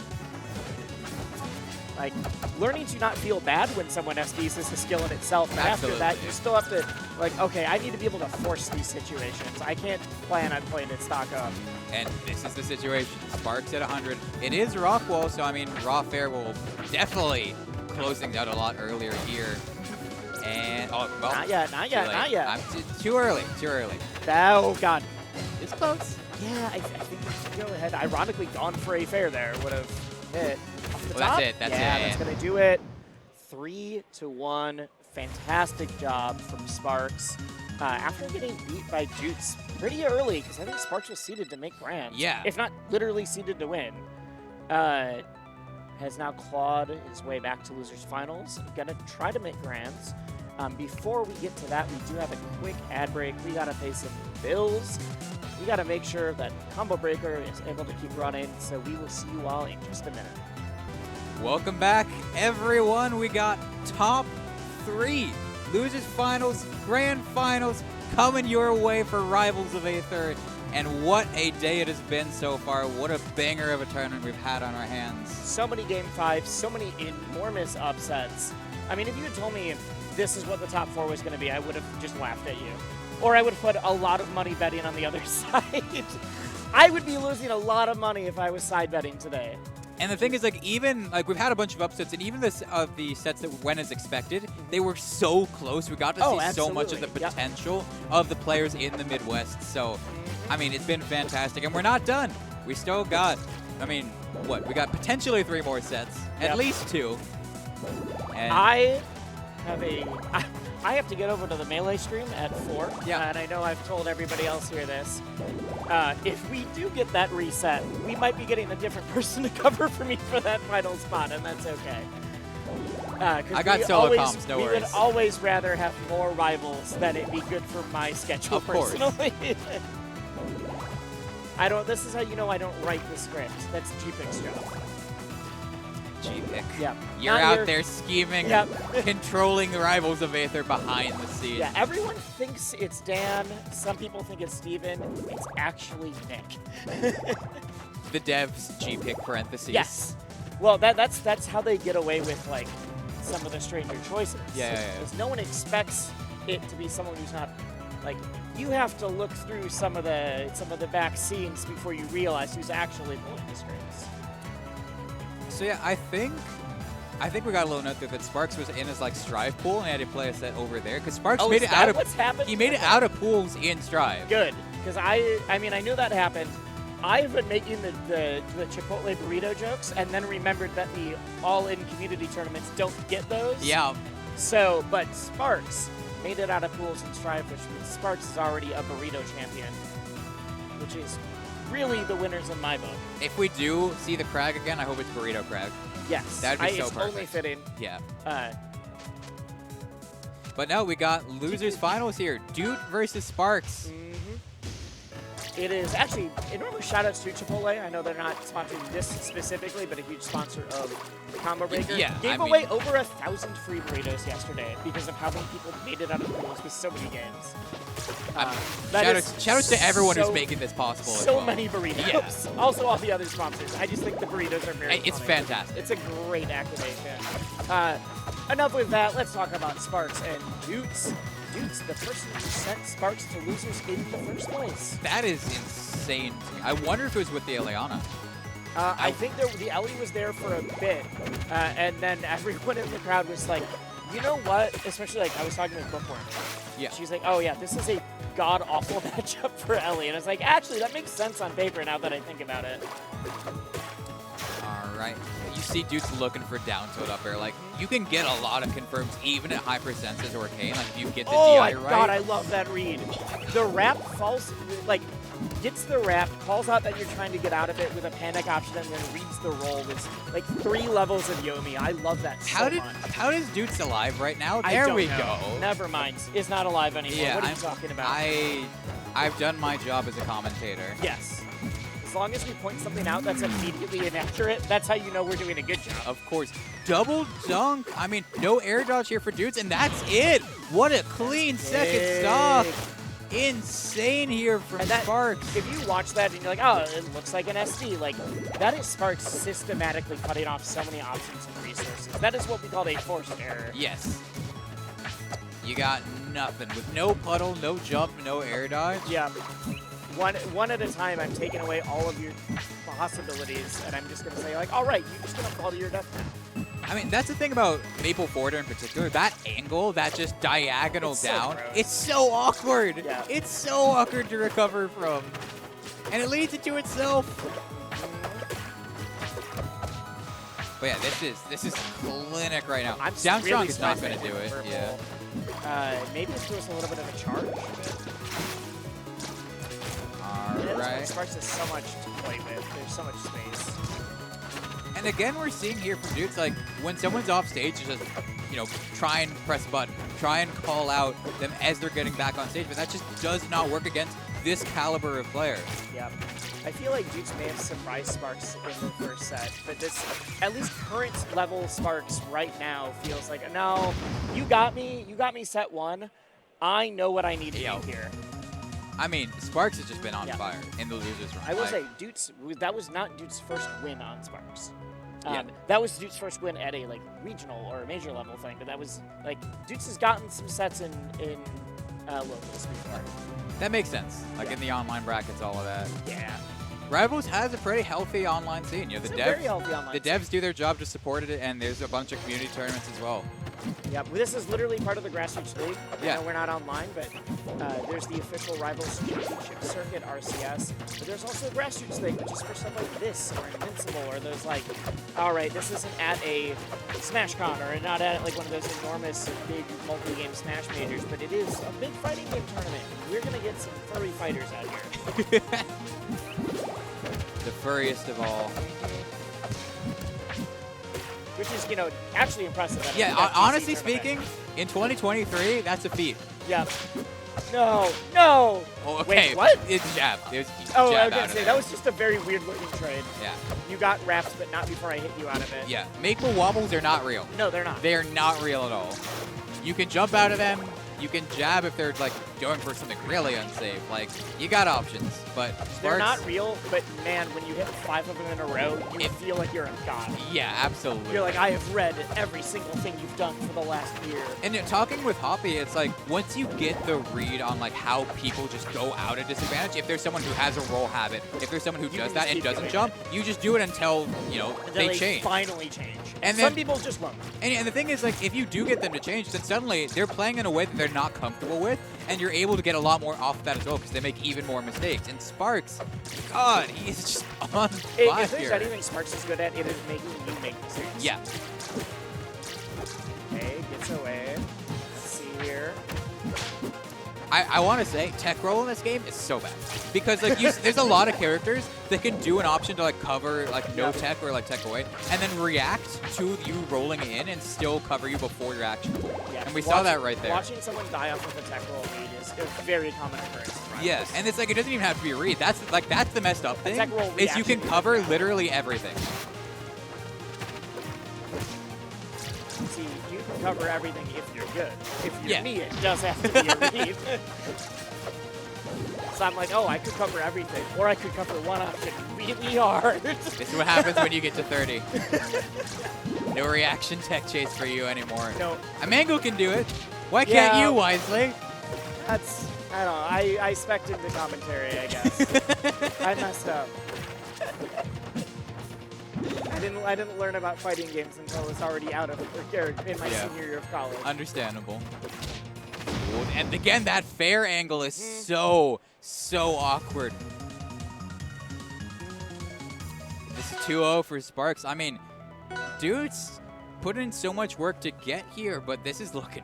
Like, learning to not feel bad when someone SDs is a skill in itself, but after that, you still have to, like, okay, I need to be able to force these situations. I can't plan on playing it stock up. And this is the situation. Sparks at 100. It is Rockwall, so I mean, Raw Fair will definitely close things out a lot earlier here. And, oh, well. Not yet. Too early. Oh, God. It's close. Yeah, I think we should go ahead. Ironically, gone for a fair there would have hit. Off the top. That's it. That's going to do it. 3-1. Fantastic job from Sparks. After getting beat by Jutes pretty early, because I think Sparks was seeded to make Grands. Yeah. If not literally seeded to win. Has now clawed his way back to Losers Finals. Gonna try to make Grands. Before we get to that, we do have a quick ad break. We gotta pay some bills. We gotta make sure that Combo Breaker is able to keep running, so we will see you all in just a minute. Welcome back, everyone. We got top 3 Losers Finals, Grand Finals coming your way for Rivals of Aether. And what a day it has been so far. What a banger of a tournament we've had on our hands. So many Game 5s, so many enormous upsets. I mean, if you had told me this is what the top 4 was going to be, I would have just laughed at you. Or I would have put a lot of money betting on the other side. I would be losing a lot of money if I was side betting today. And the thing is, like, even, like, we've had a bunch of upsets, and even this of the sets that went as expected, they were so close. We got to see so much of the potential of the players in the Midwest. So, I mean, it's been fantastic. And we're not done. We still got, I mean, what? We got potentially 3 more sets. At least 2. And I have to get over to the Melee stream at 4. Yeah. And I know I've told everybody else here this. If we do get that reset, we might be getting a different person to cover for me for that final spot, and that's okay. I got solo comms, no we worries. would always rather have more rivals than it be good for my schedule Of course. personally. This is how you know I don't write the script. That's G-Pick's job. G-Pick. Yep. You're Not out your- there scheming, Yep. controlling the Rivals of Aether behind the scenes. Yeah, everyone thinks it's Dan. Some people think it's Steven. It's actually Nick. The devs G-Pick parentheses. Yes. Well, that's how they get away with, like, some of the stranger choices. Yeah. Because no one expects it to be someone who's not, like, you have to look through some of the back scenes before you realize who's actually pulling the strings. So yeah, I think I think we got a little note there that Sparks was in his like Strive pool and he had to play a set over there because Sparks Oh, made is it out that of what's happened? he made it out of pools in Strive. Good, because I mean, I knew that happened. I've been making the Chipotle burrito jokes and then remembered that the all-in community tournaments don't get those. Yeah. So, but Sparks made it out of pools and Strive, which means Sparks is already a burrito champion, which is really the winners in my book. If we do see the Crag again, I hope it's Burrito Crag. Yes. That'd be so it's perfect. only fitting. Yeah. But now we got losers finals here. Dude versus Sparks. it is actually, enormous shout-outs to Chipotle. I know they're not sponsoring this specifically, but a huge sponsor of Combo Breaker. Yeah, Gave away over 1,000 free burritos yesterday because of how many people made it out of pools with so many games. Shout-outs to everyone who's so- making this possible. as So well. many burritos. Yes. Also all the other sponsors. I just think the burritos are very It's funny. fantastic. It's a great activation. Enough with that. Let's talk about Sparks and Doots. Doots, the person who sent Sparks to losers in the first place. That is insane to me. I wonder if it was with the Eliana. I think the Ellie was there for a bit, and then everyone in the crowd was like, you know what? Especially like I was talking with Bookworm. Yeah. She's like, oh yeah, this is a god-awful matchup for Ellie. And I was like, actually, that makes sense on paper now that I think about it. All right. You see dudes looking for down tilt up air. Like, you can get a lot of confirms even at high percentages or Kane. Like, if you get the DI right. God, I love that read. The wrap falls, like, gets the wrap, calls out that you're trying to get out of it with a panic option, and then reads the roll with, like, 3 levels of Yomi. I love that so much. How does Dude's alive right now? I There don't we know. go. Never mind. It's not alive anymore. Yeah, What are you talking about? I've done my job as a commentator. Yes. As long as we point something out that's immediately inaccurate, that's how you know we're doing a good job. Of course. Double dunk. I mean, no air dodge here for Dudes, and that's it. What a clean second stock. Insane here from Sparks. If you watch that and you're like, oh, it looks like an SD, like, that is Sparks systematically cutting off so many options and resources. That is what we call a forced error. Yes. You got nothing. With no puddle, no jump, no air dodge. Yeah. One at a time, I'm taking away all of your possibilities, and I'm just going to say, like, all right, you're just going to fall to your death now. I mean, that's the thing about Maple Forwarder in particular. That angle, that just diagonal It's so down, gross. it's so awkward. Yeah. It's so awkward to recover from. And it leads into itself. But yeah, this is clinic right now. I'm Down strong really is not surprised going to do it. purple. Yeah. Maybe this was a little bit of a charge. All right. Sparks has so much to play with. There's so much space. And again, we're seeing here from Dudes, like, when someone's off stage, just, you know, try and press a button, try and call out them as they're getting back on stage, but that just does not work against this caliber of player. Yep. I feel like Dukes may have surprised Sparks in the first set, but this, at least current level Sparks right now feels like, no, you got me set 1. I know what I need to do here. I mean, Sparks has just been on Yeah. fire in the losers round. I will Like, say, Dukes, that was not Dukes' first win on Sparks. Yeah. That was Dukes' first win at a like regional or major level thing, but that was like Dukes has gotten some sets in locals before. that makes sense. Like Yeah. in the online brackets, all of that. Yeah. Rivals has a pretty healthy online scene. You know, It's the a very healthy online the devs do their job to support it, and there's a bunch of community tournaments as well. Yeah, this is literally part of the Grassroots League. Yeah. I know we're not online, but there's the official Rivals Championship Circuit, RCS. But there's also the Grassroots League, which is for stuff like this, or Invincible, or those like, all right, this isn't at a SmashCon, or not at like one of those enormous big multi-game Smash majors, but it is a big fighting game tournament. We're going to get some furry fighters out here. The furriest of all. Which is, you know, actually impressive. that Yeah, it's that honestly PC tournament. speaking, in 2023, that's a feat. Yeah. No. No. Oh, okay. Wait, what? It's jab. It was Oh, I jab was gonna out of say it. that was just a very weird looking trade. Yeah. You got wrapped, but not before I hit you out of it. Yeah. Maple wobbles are not real. No, they're not. They're not real at all. You can jump out of them. You can jab if they're like going for something really unsafe. Like, you got options, but They're Sparks, not real, but man, when you hit 5 of them in a row, you feel like you're a god. yeah, absolutely. You're like, I have read every single thing you've done for the last year. And talking with Hoppy, it's like once you get the read on like how people just go out at disadvantage, if there's someone who has a roll habit, if there's someone who does that and doesn't jump, you just do it until, you know, Until they change. finally change. And some then- people just won't. And the thing is, like, if you do get them to change, then suddenly they're playing in a way that they're not comfortable with, and you're able to get a lot more off of that as well because they make even more mistakes. And Sparks, God, he's just on fire. If there's anything Sparks is good at, it is making you make mistakes. Yeah. Okay, gets away. Let's see here. I want to say tech roll in this game is so bad because like there's a lot of characters that can do an option to like cover like no tech or like tech away and then react to you rolling in and still cover you before your action. Yeah. And we saw that right there. Watching someone die off of a tech roll read is a very common occurrence. Yeah, and it's like it doesn't even have to be a read. That's the messed up thing. Tech roll Is you can reaction cover is literally everything. See, you can cover everything if you're good. If you're Yeah. me, it does have to be a read. So I'm like, oh, I could cover everything. Or I could cover one option really hard. This is what happens when you get to 30. No reaction tech chase for you anymore. No. A Mango can do it. Why can't Yeah. you, Wisely? That's, I don't know, I spec'd into commentary, I guess. I messed up. I didn't learn about fighting games until I was already out of in my senior year of college. Understandable. Ooh, and again, that fair angle is so awkward. This is 2-0 for Sparks. I mean, dude's put in so much work to get here, but this is looking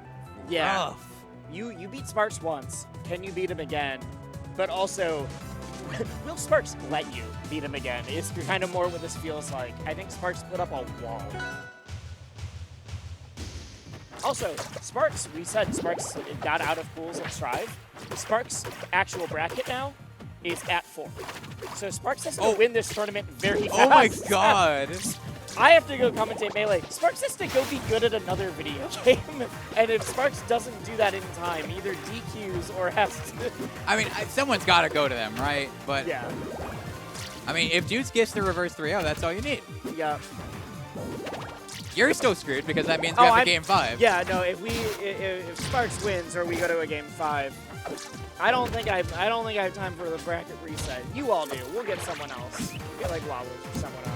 rough. You beat Sparks once. Can you beat him again? But also, will Sparks let you beat him again? Is kind of more what this feels like. I think Sparks put up a wall. Also, Sparks, we said Sparks got out of pools and Strive. Sparks' actual bracket now is at 4. So Sparks has to win this tournament very fast. Oh my god. I have to go commentate Melee. Sparks has to go be good at another video game. And if Sparks doesn't do that in time, either DQs or has to... I mean, someone's got to go to them, right? But yeah. I mean, if Dudes gets the reverse 3-0, that's all you need. Yeah. You're still screwed because that means we have a game 5. Yeah, no, if Sparks wins or we go to a game 5, I don't think I have time for the bracket reset. You all do. We'll get someone else. We'll get like Wobbles or someone on.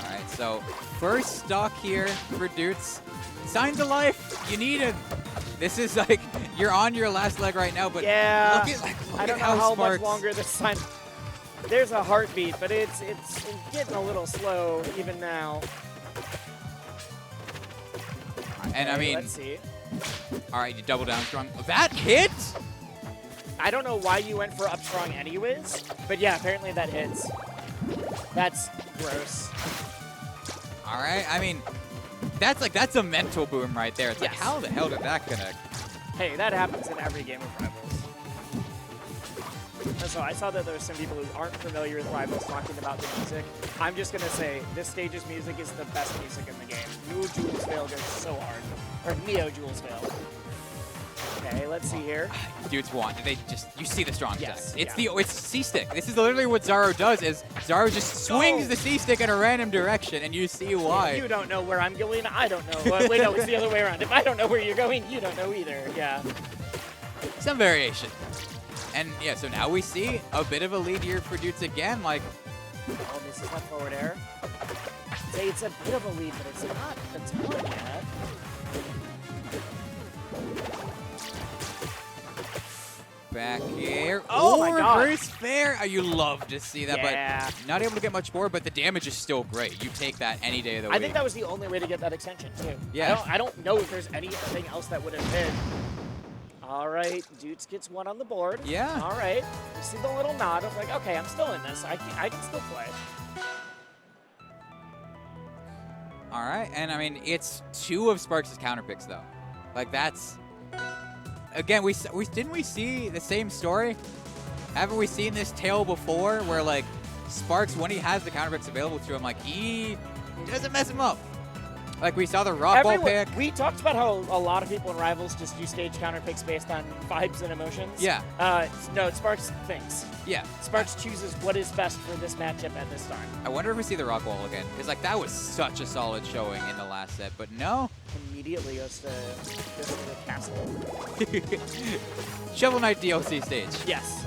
All right, so first stock here for Dudes. Signs of life, you need him. This is like, you're on your last leg right now, but yeah, look I don't at know how Sparks. much longer this time. There's a heartbeat, but it's getting a little slow even now. And I mean, let's see. All right, you double down strong. That hit? I don't know why you went for up strong anyways, but yeah, apparently that hits. That's gross. All right, I mean, that's a mental boom right there. It's like, how the hell did that connect? Hey, that happens in every game of Rivals. So I saw that there were some people who aren't familiar with Rivals talking about the music. I'm just going to say, this stage's music is the best music in the game. New Jules Veil goes so hard. Or Neo Jules Veil. Okay, let's see here. Dudes you see the strong Yes, attack. It's C-stick. This is literally what Zaro does, is Zaro just swings the C-stick in a random direction, and you see why. You don't know where I'm going, I don't know. Wait, no, it's the other way around. If I don't know where you're going, you don't know either. Yeah. Some variation. And yeah, so now we see a bit of a lead here for Dudes again. Like, oh, this is that forward air. Say it's a bit of a lead, but it's not a ton yet. back air. Oh my God. Reverse fair. You love to see that, Yeah. but not able to get much more, but the damage is still great. You take that any day of the week. I think that was the only way to get that extension, too. Yeah. I don't know if there's anything else that would have hit. All right, Dudes gets one on the board. Yeah. All right. You see the little nod of like, okay, I'm still in this. I can still play. All right, and I mean, it's 2 of Sparks' counter picks, though. Like, that's... Again, didn't we see the same story? Haven't we seen this tale before where, like, Sparks, when he has the counter picks available to him, like, he doesn't mess him up. Like, we saw the rock wall pick. We talked about how a lot of people in Rivals just do stage counter picks based on vibes and emotions. Yeah. No, Sparks thinks. Yeah. Sparks chooses what is best for this matchup at this time. I wonder if we see the rock wall again. Because, like, that was such a solid showing in the last set. But no. Immediately goes to the castle. Shovel Knight DLC stage. Yes.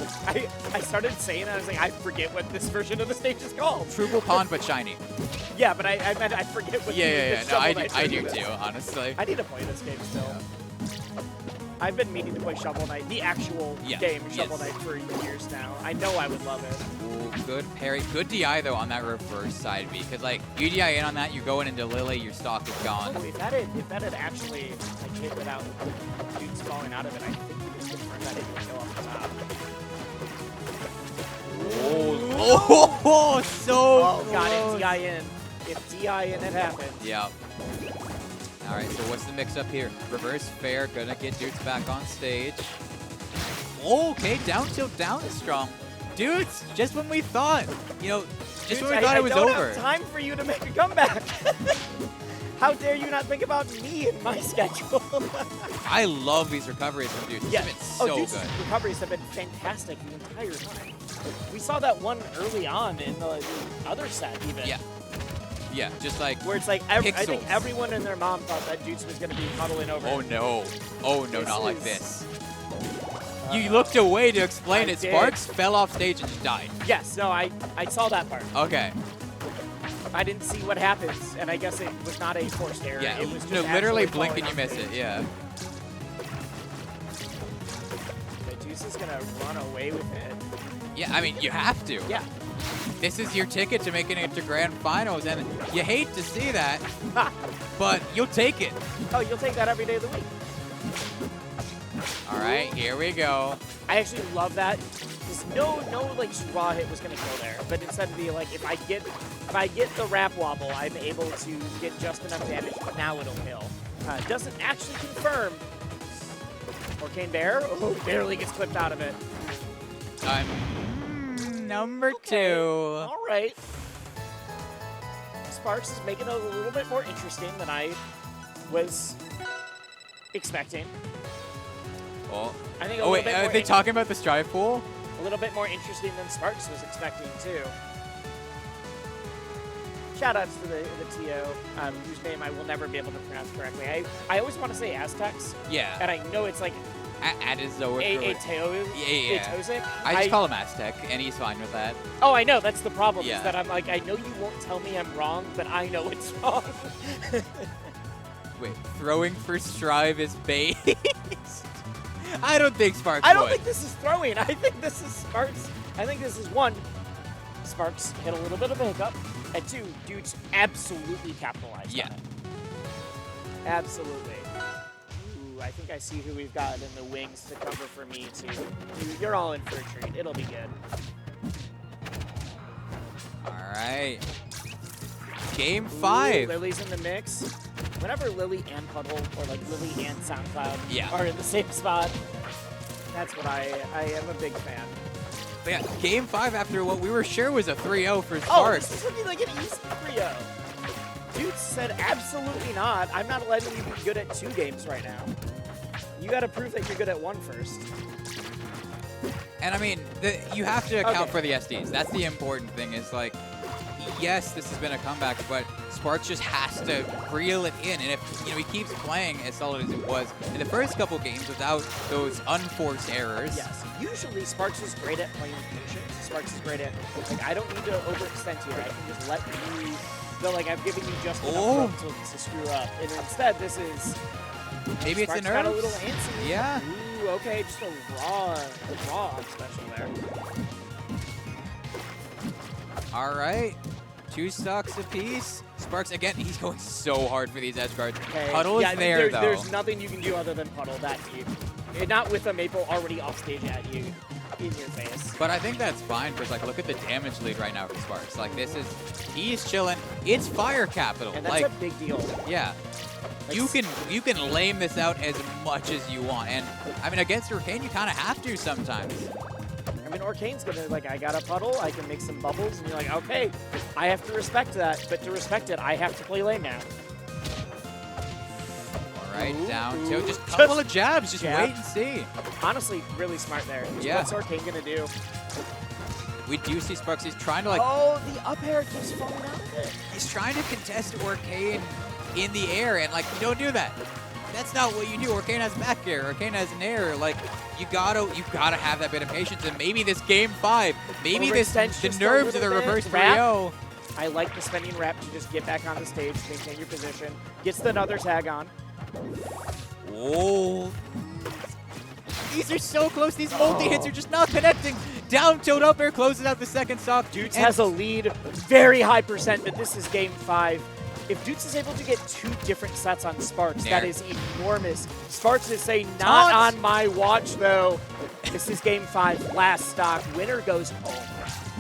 I started saying that. I was like, I forget what this version of the stage is called. Truble Pond, but shiny. Yeah, but I meant I forget what Yeah. No, I do is. too, honestly. I need to play this game still. I've been meaning to play Shovel Knight, the actual game Shovel Knight, for years now. I know I would love it. Ooh, good parry. Good DI, though, on that reverse side B. Because, like, you DI in on that, you're going into Lily, your stock is gone. If that had actually like, hit without dudes falling out of it, I think you just confirmed that it would go off the top. Oh, so got it, DI in. If DI in, it happened. Yeah. All right, so what's the mix-up here? Reverse fair, gonna get Dudes back on stage. Okay, down tilt down is strong. Dudes, just when we thought, just when we thought it was over. I don't have time for you to make a comeback. How dare you not think about me and my schedule? I love these recoveries from Dudes. Yeah. It's been so Dudes' good. recoveries have been fantastic the entire time. We saw that one early on in the other set even. Yeah. Yeah, just like where it's like I think everyone and their mom thought that Dukes was going to be puddling over. Oh no! Oh no! Not like this. You looked away to explain it. Sparks fell off stage and just died. Yes. No. I saw that part. Okay. I didn't see what happens, and I guess it was not a forced error. Yeah. It was just literally blink and you miss it. Yeah. The Deuce is going to run away with it. Yeah. I mean, you have to. Yeah. This is your ticket to making it to grand finals, and you hate to see that, but you'll take it. Oh, you'll take that every day of the week. All right, here we go. I actually love that. Because no like raw hit was gonna kill there, but instead of be like, if I get the wrap wobble, I'm able to get just enough damage, but now it'll kill. Doesn't actually confirm. Orcane Bear, barely gets clipped out of it. Number 2. All right. Sparks is making it a little bit more interesting than I was expecting. Oh, I think wait, are they talking about the strive pool? A little bit more interesting than Sparks was expecting too. Shout outs to the TO, whose name I will never be able to pronounce correctly. I always want to say Aztecs. Yeah. And I know it's like Aether. I just call him Aztec, and he's fine with that. Oh, I know. That's the problem. Yeah. Is that I'm like, I know you won't tell me I'm wrong, but I know it's wrong. Wait, throwing for strive is based? I don't think Sparks I don't would. think this is throwing. I think this is Sparks. I think this is 1. Sparks hit a little bit of a hiccup. And 2, Dudes absolutely capitalized on it. Absolutely. Ooh, I think I see who we've got in the wings to cover for me, too. Dude, you're all in for a treat. It'll be good. All right. Game 5. Ooh, Lily's in the mix. Whenever Lily and Puddle, or like Lily and SoundCloud are in the same spot, that's what I am a big fan. But yeah, Game 5 after what we were sure was a 3-0 for Oh, Sparks. this is looking like an easy 3-0. Dude said absolutely not. I'm not letting you be good at 2 games right now. You got to prove that you're good at 1 first. And I mean, you have to account for the SDs. That's the important thing is like, yes, this has been a comeback, but Sparks just has to reel it in. And if he keeps playing as solid as it was in the first couple games without those unforced errors. Yes. Usually Sparks is great at playing patience. Sparks is great at, like, I don't need to overextend here. I can just let you feel like I'm giving you just enough room to screw up. And instead, this is... Maybe Sparks it's an nerve. got a little antsy. Yeah. Ooh, okay, just a raw special there. All right. 2 stocks apiece. Sparks, again, he's going so hard for these edge guards. Okay. Puddle is there, though. There's nothing you can do other than puddle that deep. Not with a Maple already off stage at you, in your face. But I think that's fine, because, like, look at the damage lead right now for Sparks. Like, he's chilling. It's fire capital. And that's like, a big deal. Yeah. You can lame this out as much as you want. And, I mean, against Orcane, you kind of have to sometimes. I mean, Orcane's going to, like, I got a puddle, I can make some bubbles, and you're like, okay, I have to respect that. But to respect it, I have to play lane now. right Ooh, down ooh. to just a couple of jabs. Just jab. wait and see. Honestly, really smart there. Yeah. What's Arcane gonna do? We do see Sparks. He's trying to like. Oh, the up air keeps falling out of it. He's trying to contest Arcane in the air, and like you don't do that. That's not what you do. Arcane has back air. Arcane has an air. Like you gotta have that bit of patience. And maybe this game 5, maybe the nerves of the reverse 3-0. I like the spending wrap to just get back on the stage, maintain your position. Gets another tag on. Oh. These are so close. These multi-hits are just not connecting. Down tilt up air closes out the second stock. Dutes has a lead, very high percent, but this is game 5. If Dutes is able to get 2 different sets on Sparks, that is enormous. Sparks is saying, not on my watch, though. This is game 5, last stock. Winner goes home.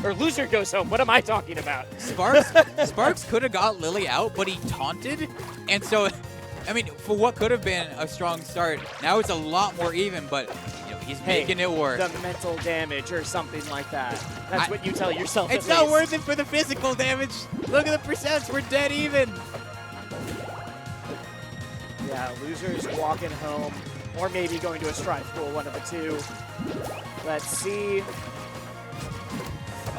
Or loser goes home. What am I talking about? Sparks could have got Lily out, but he taunted. And so, I mean, for what could have been a strong start, now it's a lot more even, but you know, he's making it work. The mental damage or something like that. That's what you tell yourself. It's not worth it for the physical damage. Look at the percents. We're dead even. Yeah, loser's walking home, or maybe going to a strife pool, one of the two. Let's see.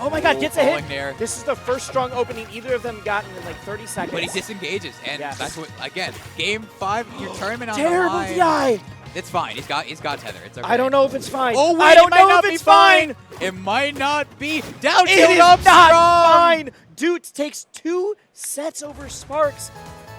Oh my God, gets a hit. There. This is the first strong opening either of them gotten in like 30 seconds. But he disengages, and that's what, again, game 5, your tournament on Terrible the line. DI. It's fine. He's got tether. It's okay. I don't know if it's fine. Oh wait, I don't it might know not if be it's fine. It might not be. Down It tilt is up not strong. fine. Dutes takes 2 sets over Sparks.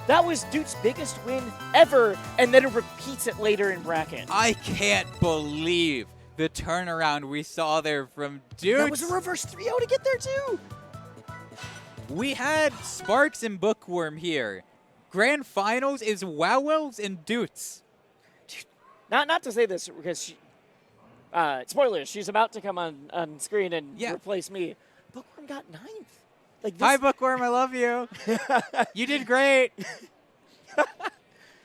That was Dute's biggest win ever, and then it repeats it later in bracket. I can't believe the turnaround we saw there from Dutes. That was a reverse 3-0 to get there too. We had Sparks and Bookworm here. Grand Finals is Wowells and Dutes. Not to say this because she, spoilers, she's about to come on screen and replace me. Bookworm got 9th. Like this, hi, Bookworm. I love you. You did great.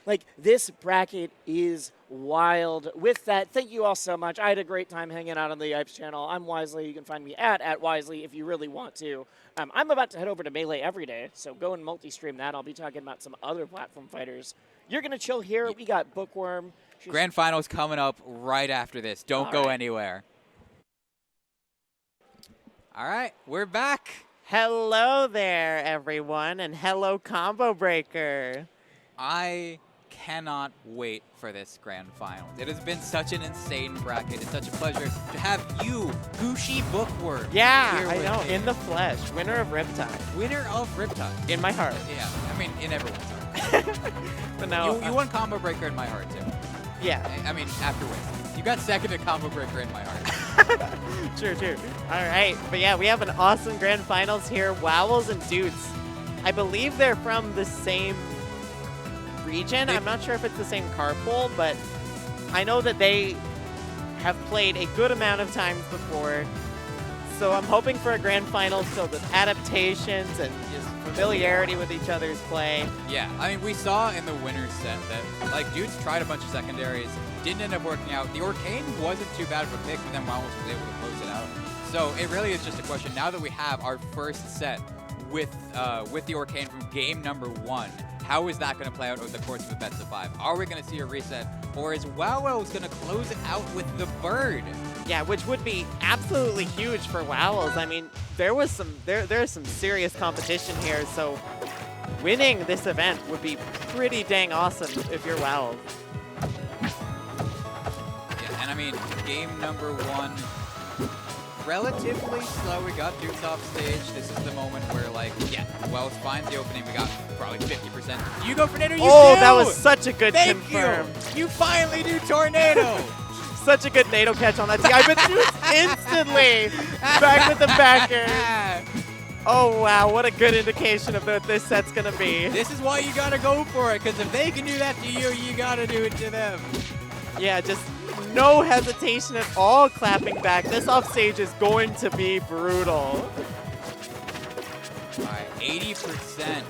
Like, this bracket is wild. With that, thank you all so much. I had a great time hanging out on the Yipes channel. I'm Wisely. You can find me at Wisely if you really want to. I'm about to head over to Melee every day, so go and multi-stream that. I'll be talking about some other platform fighters. You're going to chill here. We got Bookworm. Grand Finals coming up right after this. Don't go anywhere. All right, we're back. Hello there, everyone, and hello, Combo Breaker. I cannot wait for this Grand Finals. It has been such an insane bracket. It's such a pleasure to have you, Gushi Bookworm. Yeah, here I with know. me. In the flesh. Winner of Riptide. Winner of Riptide. In my heart. Yeah, I mean, in everyone's heart. But no. You won Combo Breaker in my heart, too. Yeah. I mean, after Wisp. You got second at Combo Breaker in my heart. True. All right. But yeah, we have an awesome Grand Finals here. Wowels and Dutes. I believe they're from the same region. I'm not sure if it's the same carpool, but I know that they have played a good amount of times before. So I'm hoping for a Grand Finals filled with adaptations and just familiarity with each other's play. Yeah, I mean, we saw in the winner's set that, like, Dudes tried a bunch of secondaries, didn't end up working out. The Arcane wasn't too bad of a pick, but then Wowels was able to close it out. So it really is just a question, now that we have our first set with the Arcane from game number 1, how is that going to play out over the course of the best of 5? Are we going to see a reset, or is Wowels going to close it out with the bird? Yeah, which would be absolutely huge for Wowels. I mean, there's some serious competition here, so winning this event would be pretty dang awesome if you're Wowels. Yeah, and I mean, game number 1, relatively slow. We got Dukes off stage. This is the moment where, like, yeah, Wells finds the opening. We got probably 50%. You go for Tornado, you do! That was such a good Thank confirm. You finally do Tornado! Such a good NATO catch on that TI, but Dukes instantly back with the backer. Oh, wow, what a good indication of what this set's going to be. This is why you got to go for it, because if they can do that to you, you got to do it to them. Yeah, just no hesitation at all clapping back. This offstage is going to be brutal. Alright, 80%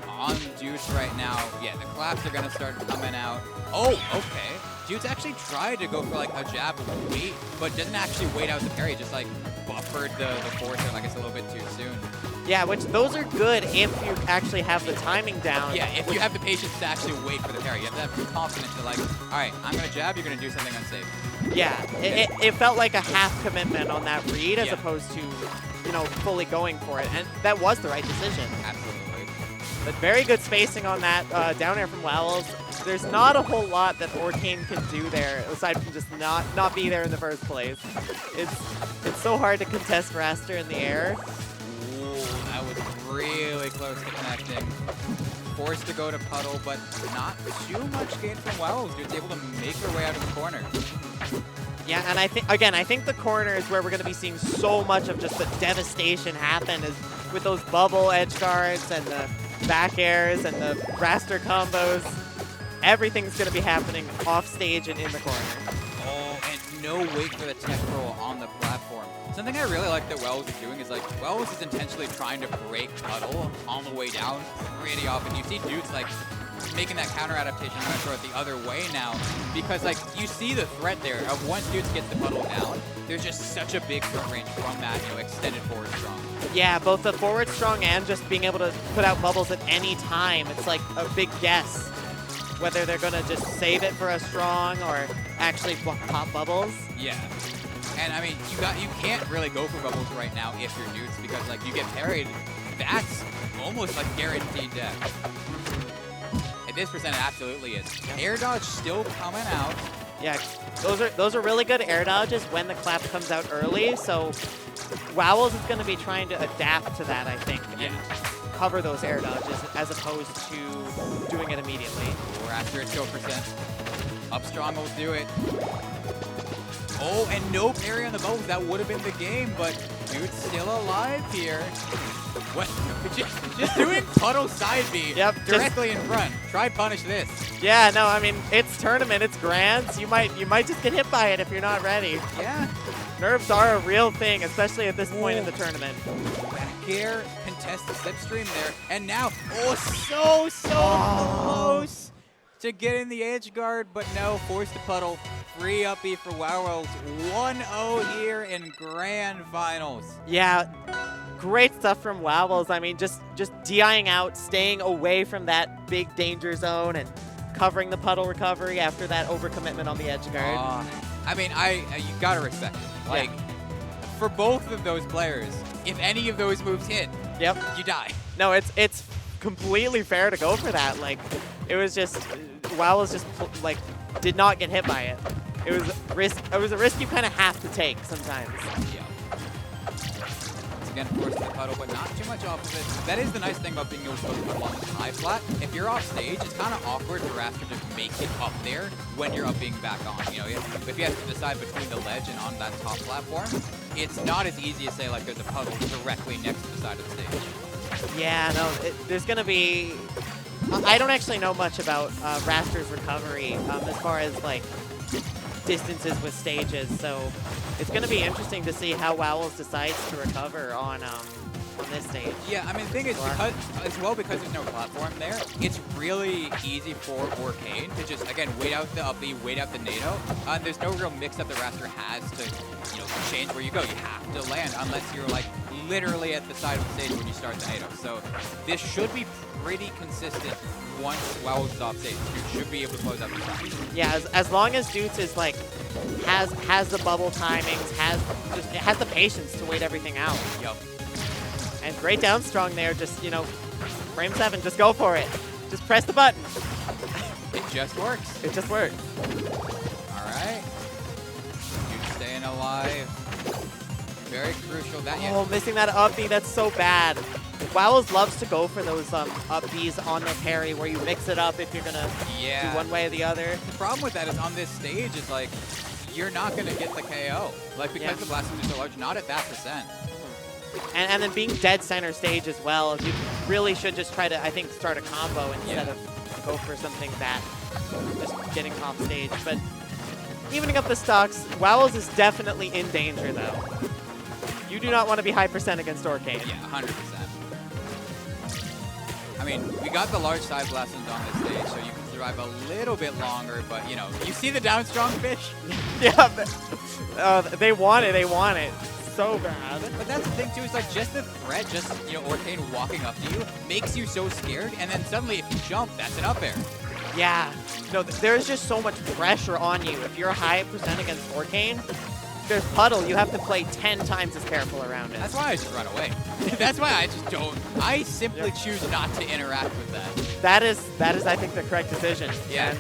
on Dudes right now. Yeah, the claps are gonna start coming out. Oh, okay. Dudes actually tried to go for like a jab wait, but doesn't actually wait out the parry, just like buffered the force there, I guess, a little bit too soon. Yeah, which those are good if you actually have the timing down. Yeah, if you have the patience to actually wait for the parry. You have to have confidence to like, all right, I'm going to jab, you're going to do something unsafe. Yeah, it felt like a half commitment on that read as opposed to, you know, fully going for it. And that was the right decision. Absolutely. But very good spacing on that down air from Wowels. There's not a whole lot that Orcane can do there aside from just not be there in the first place. It's so hard to contest Raster in the air. That was really close to connecting. Forced to go to Puddle, but not too much gain from Wells. Dude's able to make her way out of the corner. Yeah, and I think the corner is where we're going to be seeing so much of just the devastation happen is with those bubble edge guards and the back airs and the Raster combos. Everything's going to be happening off stage and in the corner. Oh, and no wait for the tech roll on the platform. Something I really like that Wells is doing is like, Wells is intentionally trying to break Puddle on the way down pretty often. You see Dudes like making that counter adaptation. I'm going to throw it the other way now because like you see the threat there of once Dudes gets the Puddle down, there's just such a big threat range from that, you know, extended forward strong. Yeah, both the forward strong and just being able to put out bubbles at any time. It's like a big guess whether they're going to just save it for a strong or actually pop bubbles. Yeah. And I mean, you can't really go for bubbles right now if you're Dudes because like you get parried, that's almost like guaranteed death. At this percent, it absolutely is. Air dodge still coming out. Yeah, those are really good air dodges when the clap comes out early. So Wowels is going to be trying to adapt to that, I think, and cover those air dodges as opposed to doing it immediately. We're after it, kill percent. Up strong will do it. Oh, and no parry on the bubbles. That would have been the game, but Dude's still alive here. What? Just doing Puddle side B directly in front. Try punish this. Yeah, no, I mean, it's tournament, it's grands. You might just get hit by it if you're not ready. Yeah. Nerves are a real thing, especially at this point in the tournament. Back air, contest the slipstream there, and now, so close to getting the edge guard, but no, forced to Puddle. Free up B for Wowels. 1-0 here in grand finals. Yeah, great stuff from Wowels. I mean, just DIing out, staying away from that big danger zone and covering the Puddle recovery after that overcommitment on the edge guard. I mean, you gotta respect it. Like, for both of those players, if any of those moves hit, you die. No, it's completely fair to go for that. Like, it was just, Wowels just like did not get hit by it. It was a risk you kind of have to take sometimes. Yeah. Once again, forced to the Puddle, but not too much off of it. That is the nice thing about being able to put the Puddle on the high flat. If you're off stage, it's kind of awkward for Raster to make it up there when you're up being back on. You know, if you have to decide between the ledge and on that top platform, it's not as easy as say like there's a Puddle directly next to the side of the stage. Yeah, no, there's gonna be. I don't actually know much about Raster's recovery as far as like distances with stages, so it's going to be interesting to see how Wowels decides to recover on this stage. Yeah, I mean, the thing is, because there's no platform there, it's really easy for Orcane to just, again, wait out the up B, wait out the NATO. There's no real mix-up that Raster has to, you know, change where you go. You have to land unless you're, like, literally at the side of the stage when you start the NATO. So this should be pretty consistent once Wowels is off stage. You should be able to close out the side. Yeah, as long as Dutes is, like, has the bubble timings, has the patience to wait everything out. Yep. And great down strong there, just, you know, frame 7, just go for it. Just press the button. It just works. It just works. All right. Dude staying alive. Very crucial. Missing that up B, that's so bad. Wowels loves to go for those up Bs on the parry where you mix it up if you're going to do one way or the other. The problem with that is on this stage is like, you're not going to get the KO. Like, because the blast is so large, not at that percent. And then being dead center stage as well, you really should just try to, I think, start a combo instead of go for something that just getting top stage. But evening up the stocks, Wowels is definitely in danger, though. You do not want to be high percent against Orcane. Yeah, 100%. I mean, we got the large side blessings on this stage, so you can survive a little bit longer, but, you know, you see the down strong fish? Yeah, they want it. They want it so bad. But that's the thing, too, is like just the threat, just, you know, Orcane walking up to you makes you so scared, and then suddenly if you jump, that's an up air. Yeah. No, there's just so much pressure on you. If you're a high percent against Orcane, there's puddle. You have to play 10 times as careful around it. That's why I just run away. That's why I just don't. I simply choose not to interact with that. That is, I think, the correct decision. Yeah. And,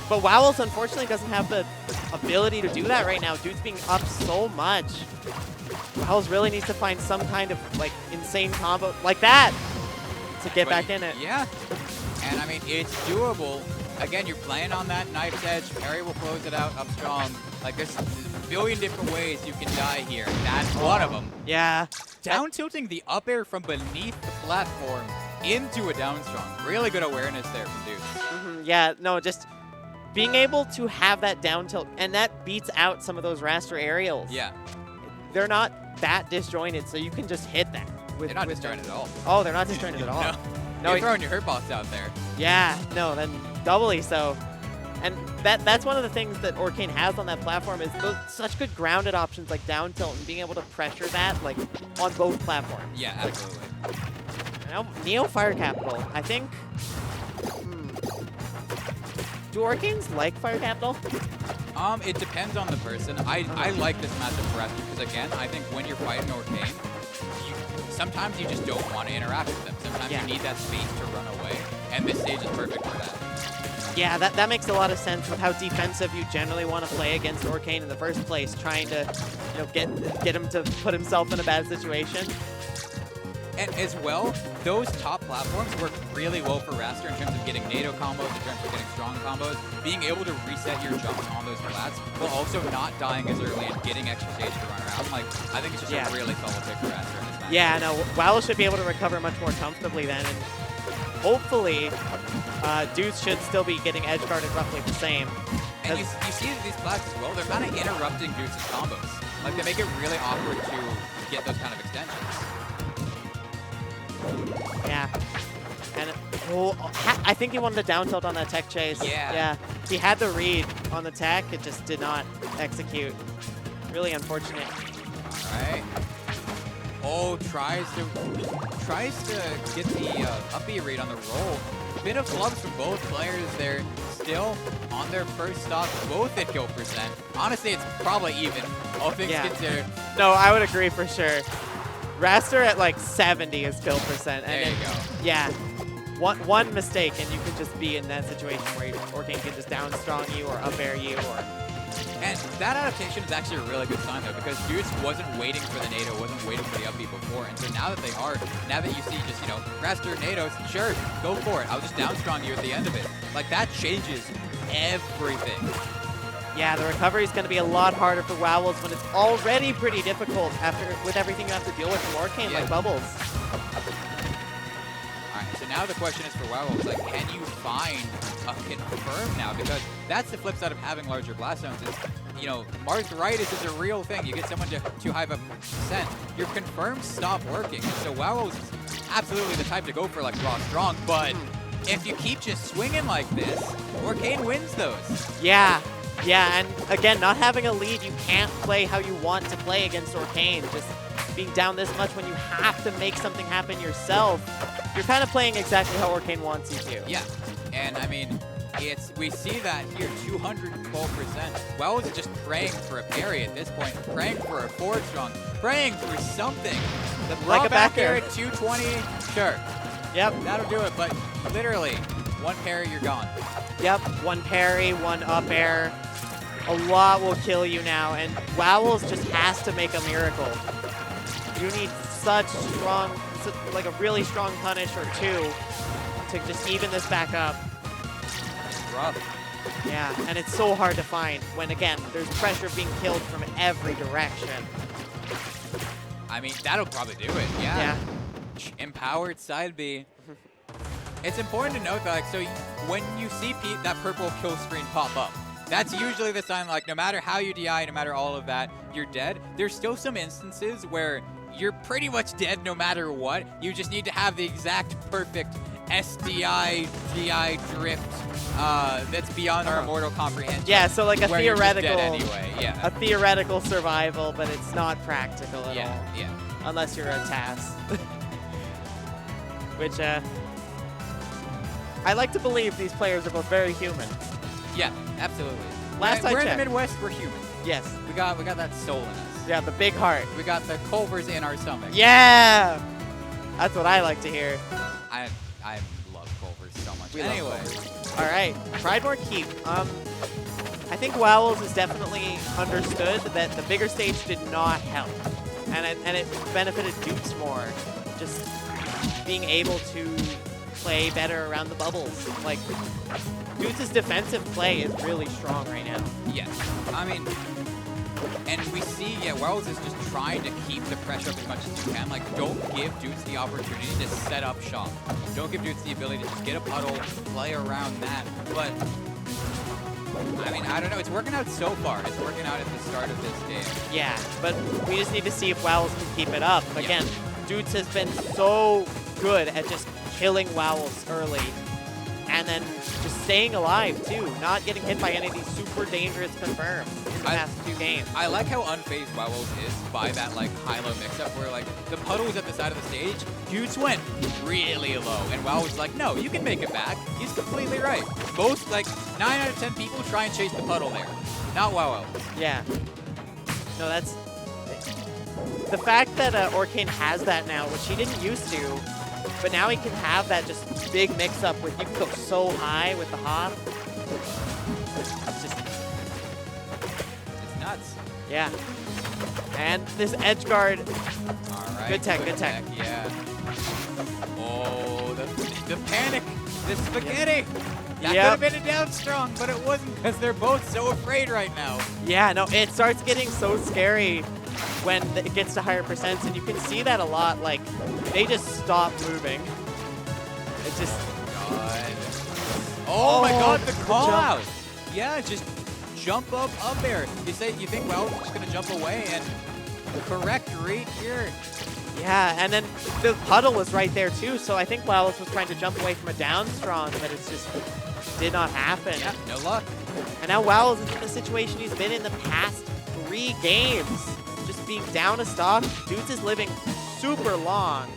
but Wowels, unfortunately, doesn't have the ability to do that right now. Dude's being up so much. Wowels really needs to find some kind of, like, insane combo like that to get back in it. Yeah. And, I mean, it's doable. Again, you're playing on that knife's edge. Parry will close it out up strong. Like, there's a billion different ways you can die here. That's one of them. Yeah. Down tilting the up air from beneath the platform into a down strong. Really good awareness there from Dudes. Yeah, no, just being able to have that down tilt, and that beats out some of those raster aerials. Yeah. They're not that disjointed, so you can just hit that. They're not disjointed at all. Oh, they're not disjointed at all. No, you're throwing your hurt box out there. Yeah, no, then doubly so. And that's one of the things that Orcane has on that platform is such good grounded options like down tilt and being able to pressure that like on both platforms. Yeah, absolutely. Now, Neo Fire Capital, I think. Do Orcanes like Fire Capital? It depends on the person. I like this matchup for us because again, I think when you're fighting Orcane, sometimes you just don't want to interact with them. Sometimes you need that space to run away, and this stage is perfect for that. Yeah, that makes a lot of sense with how defensive you generally want to play against Orcane in the first place, trying to, you know, get him to put himself in a bad situation. And as well, those top platforms work really well for Raster in terms of getting NATO combos, in terms of getting strong combos. Being able to reset your jumps on those flats, while also not dying as early and getting extra stage to run around. Like, I think it's just a really solid pick for Raster in this match. Yeah, no, Wow should be able to recover much more comfortably then, and hopefully, Deuce should still be getting edge guarded roughly the same. And you see that these flats as well, they're kind of interrupting Deuce's combos. Like, they make it really awkward to get those kind of extensions. Yeah. And I think he wanted the down tilt on that tech chase. Yeah. Yeah. He had the read on the tech, it just did not execute. Really unfortunate. All right. Oh, tries to get the up B read on the roll. Bit of gloves from both players there. Still on their first stock, both at kill percent. Honestly, it's probably even, all things considered. No, I would agree for sure. Raster at like 70 is kill percent. And there you go. Yeah. One mistake and you could just be in that situation where Orcane can just down strong you or up air you or... And that adaptation is actually a really good sign though, because Deuce wasn't waiting for the NATO, wasn't waiting for the up B before, and so now that they are, now that you see just, you know, Raster NATOs, sure, go for it. I'll just down strong you at the end of it. Like, that changes everything. Yeah, the recovery is going to be a lot harder for Wowels when it's already pretty difficult with everything you have to deal with from Orcane, like bubbles. Alright, so now the question is for Wowels, like, can you find a confirm now? Because that's the flip side of having larger blast zones is, you know, Marthritis is a real thing. You get someone too high of a percent, your confirms stop working. So Wowels is absolutely the type to go for, like, raw strong, but if you keep just swinging like this, Orcane wins those. Yeah. Yeah, and again, not having a lead, you can't play how you want to play against Orcane. Just being down this much when you have to make something happen yourself, you're kind of playing exactly how Orcane wants you to. Yeah, and I mean, we see that here, 212%. Wowels is just praying for a parry at this point, praying for a forward strong, praying for something. The like a back air at 220, sure. Yep. That'll do it, but literally, one parry, you're gone. Yep, one parry, one up air. A lot will kill you now, and Wowels just has to make a miracle. You need such strong, like a really strong punish or two to just even this back up. It's rough. Yeah, and it's so hard to find when, again, there's pressure being killed from every direction. I mean, that'll probably do it, yeah. Empowered side B. It's important to note that, like, so when you see that purple kill screen pop up, that's usually the sign, like, no matter how you DI, no matter all of that, you're dead. There's still some instances where you're pretty much dead no matter what. You just need to have the exact perfect SDI, DI drift that's beyond our mortal comprehension. Yeah, so like a where you're just theoretical, dead anyway. Yeah. a theoretical survival, but it's not practical at all. Yeah. Unless you're a TAS. Which, I like to believe these players are both very human. Yeah, absolutely. Last I we're in checked. the Midwest, we're human. Yes. We got that soul in us. Yeah, the big heart. We got the Culvers in our stomach. Yeah! That's what I like to hear. I love Culvers so much. We love anyway. All right, Pridemore Keep. I think Wowls has definitely understood that the bigger stage did not help, and it benefited Dukes more. Just being able to play better around the bubbles. Like, Dukes' defensive play is really strong right now. Yes. I mean, and we see, Wells is just trying to keep the pressure up as much as you can. Like, don't give Dukes the opportunity to set up shop. Don't give Dukes the ability to just get a puddle, play around that. But, I mean, I don't know. It's working out so far. It's working out at the start of this game. Yeah, but we just need to see if Wowls can keep it up. Again, Dukes has been so good at just killing Wowls early and then just staying alive, too. Not getting hit by any of these super dangerous confirms in the past 2 games. I like how unfazed Wowls is by that, like, high-low mix-up where, like, the puddle was at the side of the stage, Dukes went really low, and Wowls was like, no, you can make it back. He's completely right. Most, like, 9 out of 10 people try and chase the puddle there. Not Wowls. Yeah. No, that's... The fact that Orkane has that now, which he didn't used to, but now he can have that just big mix-up with you can go so high with the hop. It's just... It's nuts. Yeah. And this edge guard. All right. Good tech, good tech. Yeah. Oh, the panic. The spaghetti. That could have been a down strong, but it wasn't because they're both so afraid right now. Yeah, no, it starts getting so scary when it gets to higher percents, and you can see that a lot. Like, they just stop moving. It's just... Oh my God, the call out. Yeah, just jump up there. You think, well, just going to jump away, and correct read here. Yeah, and then the puddle was right there too, so I think Wallace was trying to jump away from a down strong, but it just did not happen. Yeah, no luck. And now Wallace is in the situation he's been in the past 3 games. Just being down a stock. Dudes is living super long,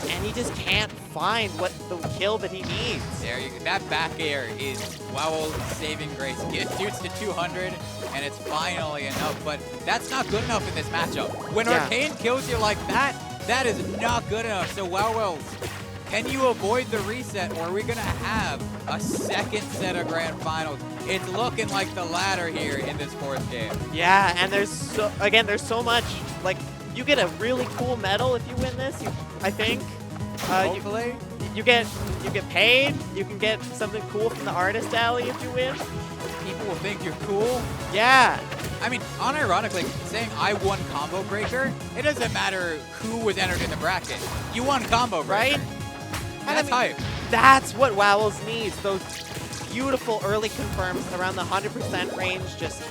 and he just can't find the kill that he needs. There you go. That back air is Wowell's saving grace. Get Dudes to 200, and it's finally enough, but that's not good enough in this matchup. When Arcane kills you like that, that is not good enough. So Wowells, can you avoid the reset, or are we going to have a second set of grand finals? It's looking like the latter here in this 4th game. Yeah, and there's so much, like, you get a really cool medal if you win this, I think. Hopefully. You get paid. You can get something cool from the artist alley if you win. People will think you're cool. Yeah. I mean, unironically, saying I won Combo Breaker, it doesn't matter who was entered in the bracket. You won Combo Breaker. Right? That's hype. That's what Wowells needs. Those beautiful early confirms around the 100% range, just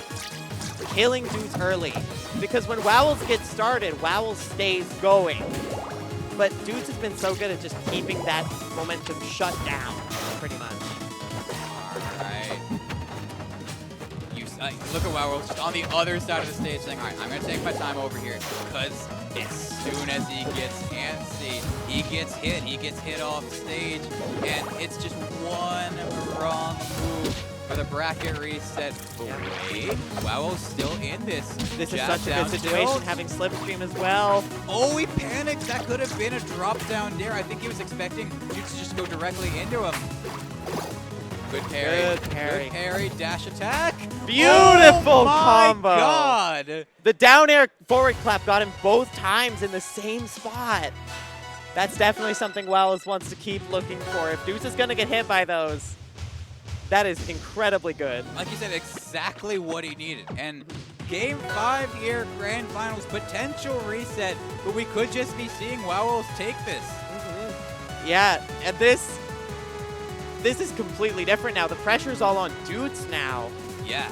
killing dudes early. Because when Wowells gets started, Wowells stays going. But Dudes has been so good at just keeping that momentum shut down, pretty much. All right. Look at Wowells just on the other side of the stage saying, all right, I'm going to take my time over here. Because as soon as he gets antsy, he gets hit off stage. And it's just one wrong move for the bracket reset. But wait, Wowell's still in this. This is such a good situation, having Slipstream as well. Oh, he panicked. That could have been a drop down dare. I think he was expecting you to just go directly into him. Good parry. Good parry. Good parry. Dash attack. Beautiful combo. Oh my God. The down air forward clap got him both times in the same spot. That's definitely something Wowells wants to keep looking for. If Deuce is going to get hit by those, that is incredibly good. Like you said, exactly what he needed. And Game 5 here, Grand Finals, potential reset, but we could just be seeing Wowells take this. Yeah, and this is completely different now. The pressure's all on Dudes now. Yeah.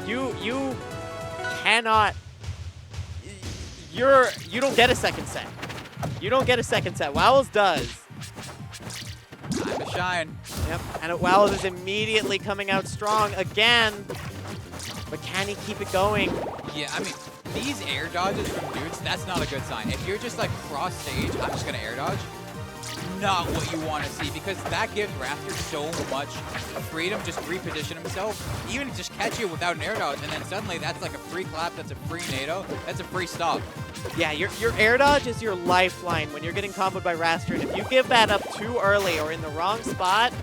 You cannot... you don't get a second set. You don't get a second set. Wowls does. Time to shine. Yep, and Wowls is immediately coming out strong again. But can he keep it going? Yeah, I mean, these air dodges from dudes, that's not a good sign. If you're just like cross stage, I'm just gonna air dodge. Not what you want to see, because that gives Raptor so much freedom, just reposition himself, even just catch you without an air dodge, and then suddenly that's like a free clap, that's a free NATO, that's a free stop. Yeah, your air dodge is your lifeline when you're getting comboed by Raptor, and if you give that up too early or in the wrong spot,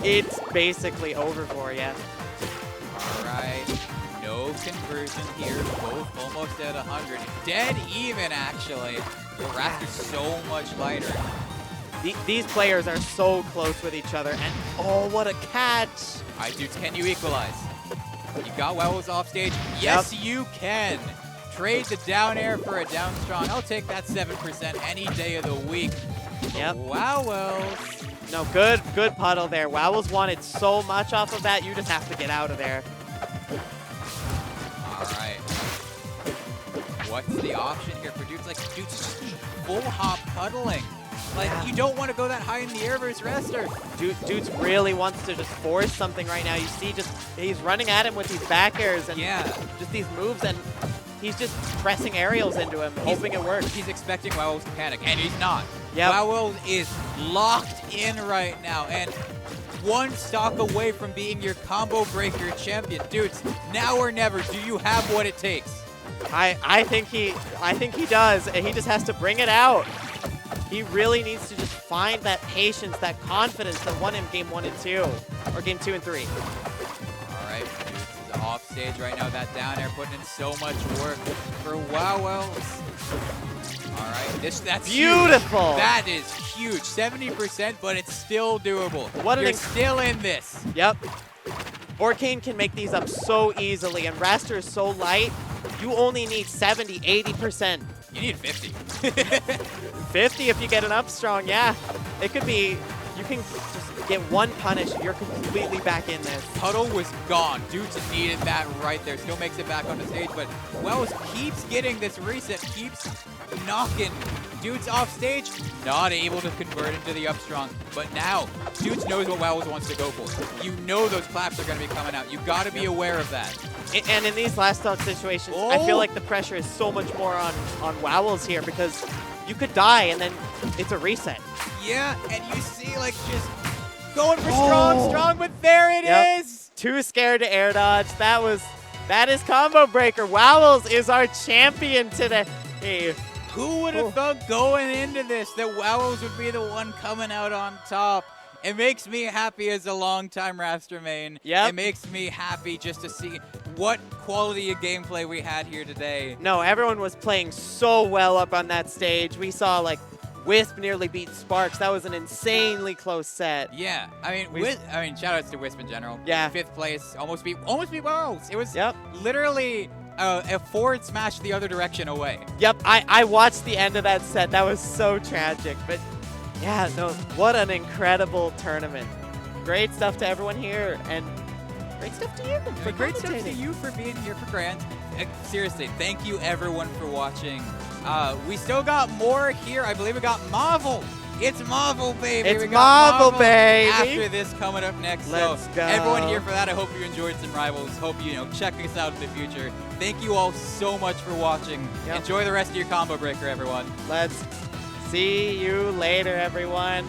it's basically over for you. All right, no conversion here, both almost at 100. Dead even, actually. Raptor's so much lighter. These players are so close with each other, and oh, what a catch! All right, dudes, can you equalize? You got Wowls off stage? Yes, you can. Trade the down air for a down strong. I'll take that 7% any day of the week. Yep. Wowls. No, good puddle there. Wowls wanted so much off of that, you just have to get out of there. All right. What's the option here for dudes? Like, dudes just full hop puddling. Like, you don't want to go that high in the air versus Rester. Dudes really wants to just force something right now. You see, he's running at him with these back airs and just these moves, and he's just pressing aerials into him, hoping it works. He's expecting Wowls to panic, and he's not. Yep. Wowls is locked in right now, and one stock away from being your combo breaker champion. Dudes, now or never, do you have what it takes? I think he does, and he just has to bring it out. He really needs to just find that patience, that confidence that won him game 1 and 2, or game 2 and 3. All right, Dudes is off stage right now. That down air putting in so much work for Wowls. All right, that's beautiful. Huge. That is huge. 70%, but it's still doable. You're still in this. Yep. Orcane can make these up so easily, and Raster is so light. You only need 70, 80%. You need 50. 50 if you get an up strong, yeah. It could be, you can just get one punish, you're completely back in this. Puddle was gone. Dudes needed that right there. Still makes it back on the stage, but Wells keeps getting this reset, keeps knocking Dudes off stage, not able to convert into the up strong. But now, Dudes knows what Wells wants to go for. You know those claps are going to be coming out. You got to be aware of that. And in these last stock situations, I feel like the pressure is so much more on Wowls here, because you could die and then it's a reset. Yeah, and you see like just going for strong, but there it is. Too scared to air dodge. That is combo breaker. Wowls is our champion today. Who would have thought going into this that Wowls would be the one coming out on top? It makes me happy as a longtime Raptor main. Yep. It makes me happy just to see what quality of gameplay we had here today. No, everyone was playing so well up on that stage. We saw like Wisp nearly beat Sparks. That was an insanely close set. Yeah, I mean, shout outs to Wisp in general. Yeah. 5th place, almost beat Wowls. It was literally a forward smash the other direction away. Yep, I watched the end of that set. That was so tragic, but yeah, no, what an incredible tournament. Great stuff to everyone here, and great stuff to you for great stuff to you for being here for Grant. Seriously, thank you everyone for watching. We still got more here. I believe we got Marvel. It's Marvel, baby. It's Marvel, baby. After this coming up next. Let's go. Everyone here for that. I hope you enjoyed some Rivals. Hope you check us out in the future. Thank you all so much for watching. Enjoy the rest of your combo breaker, everyone. Let's see you later, everyone.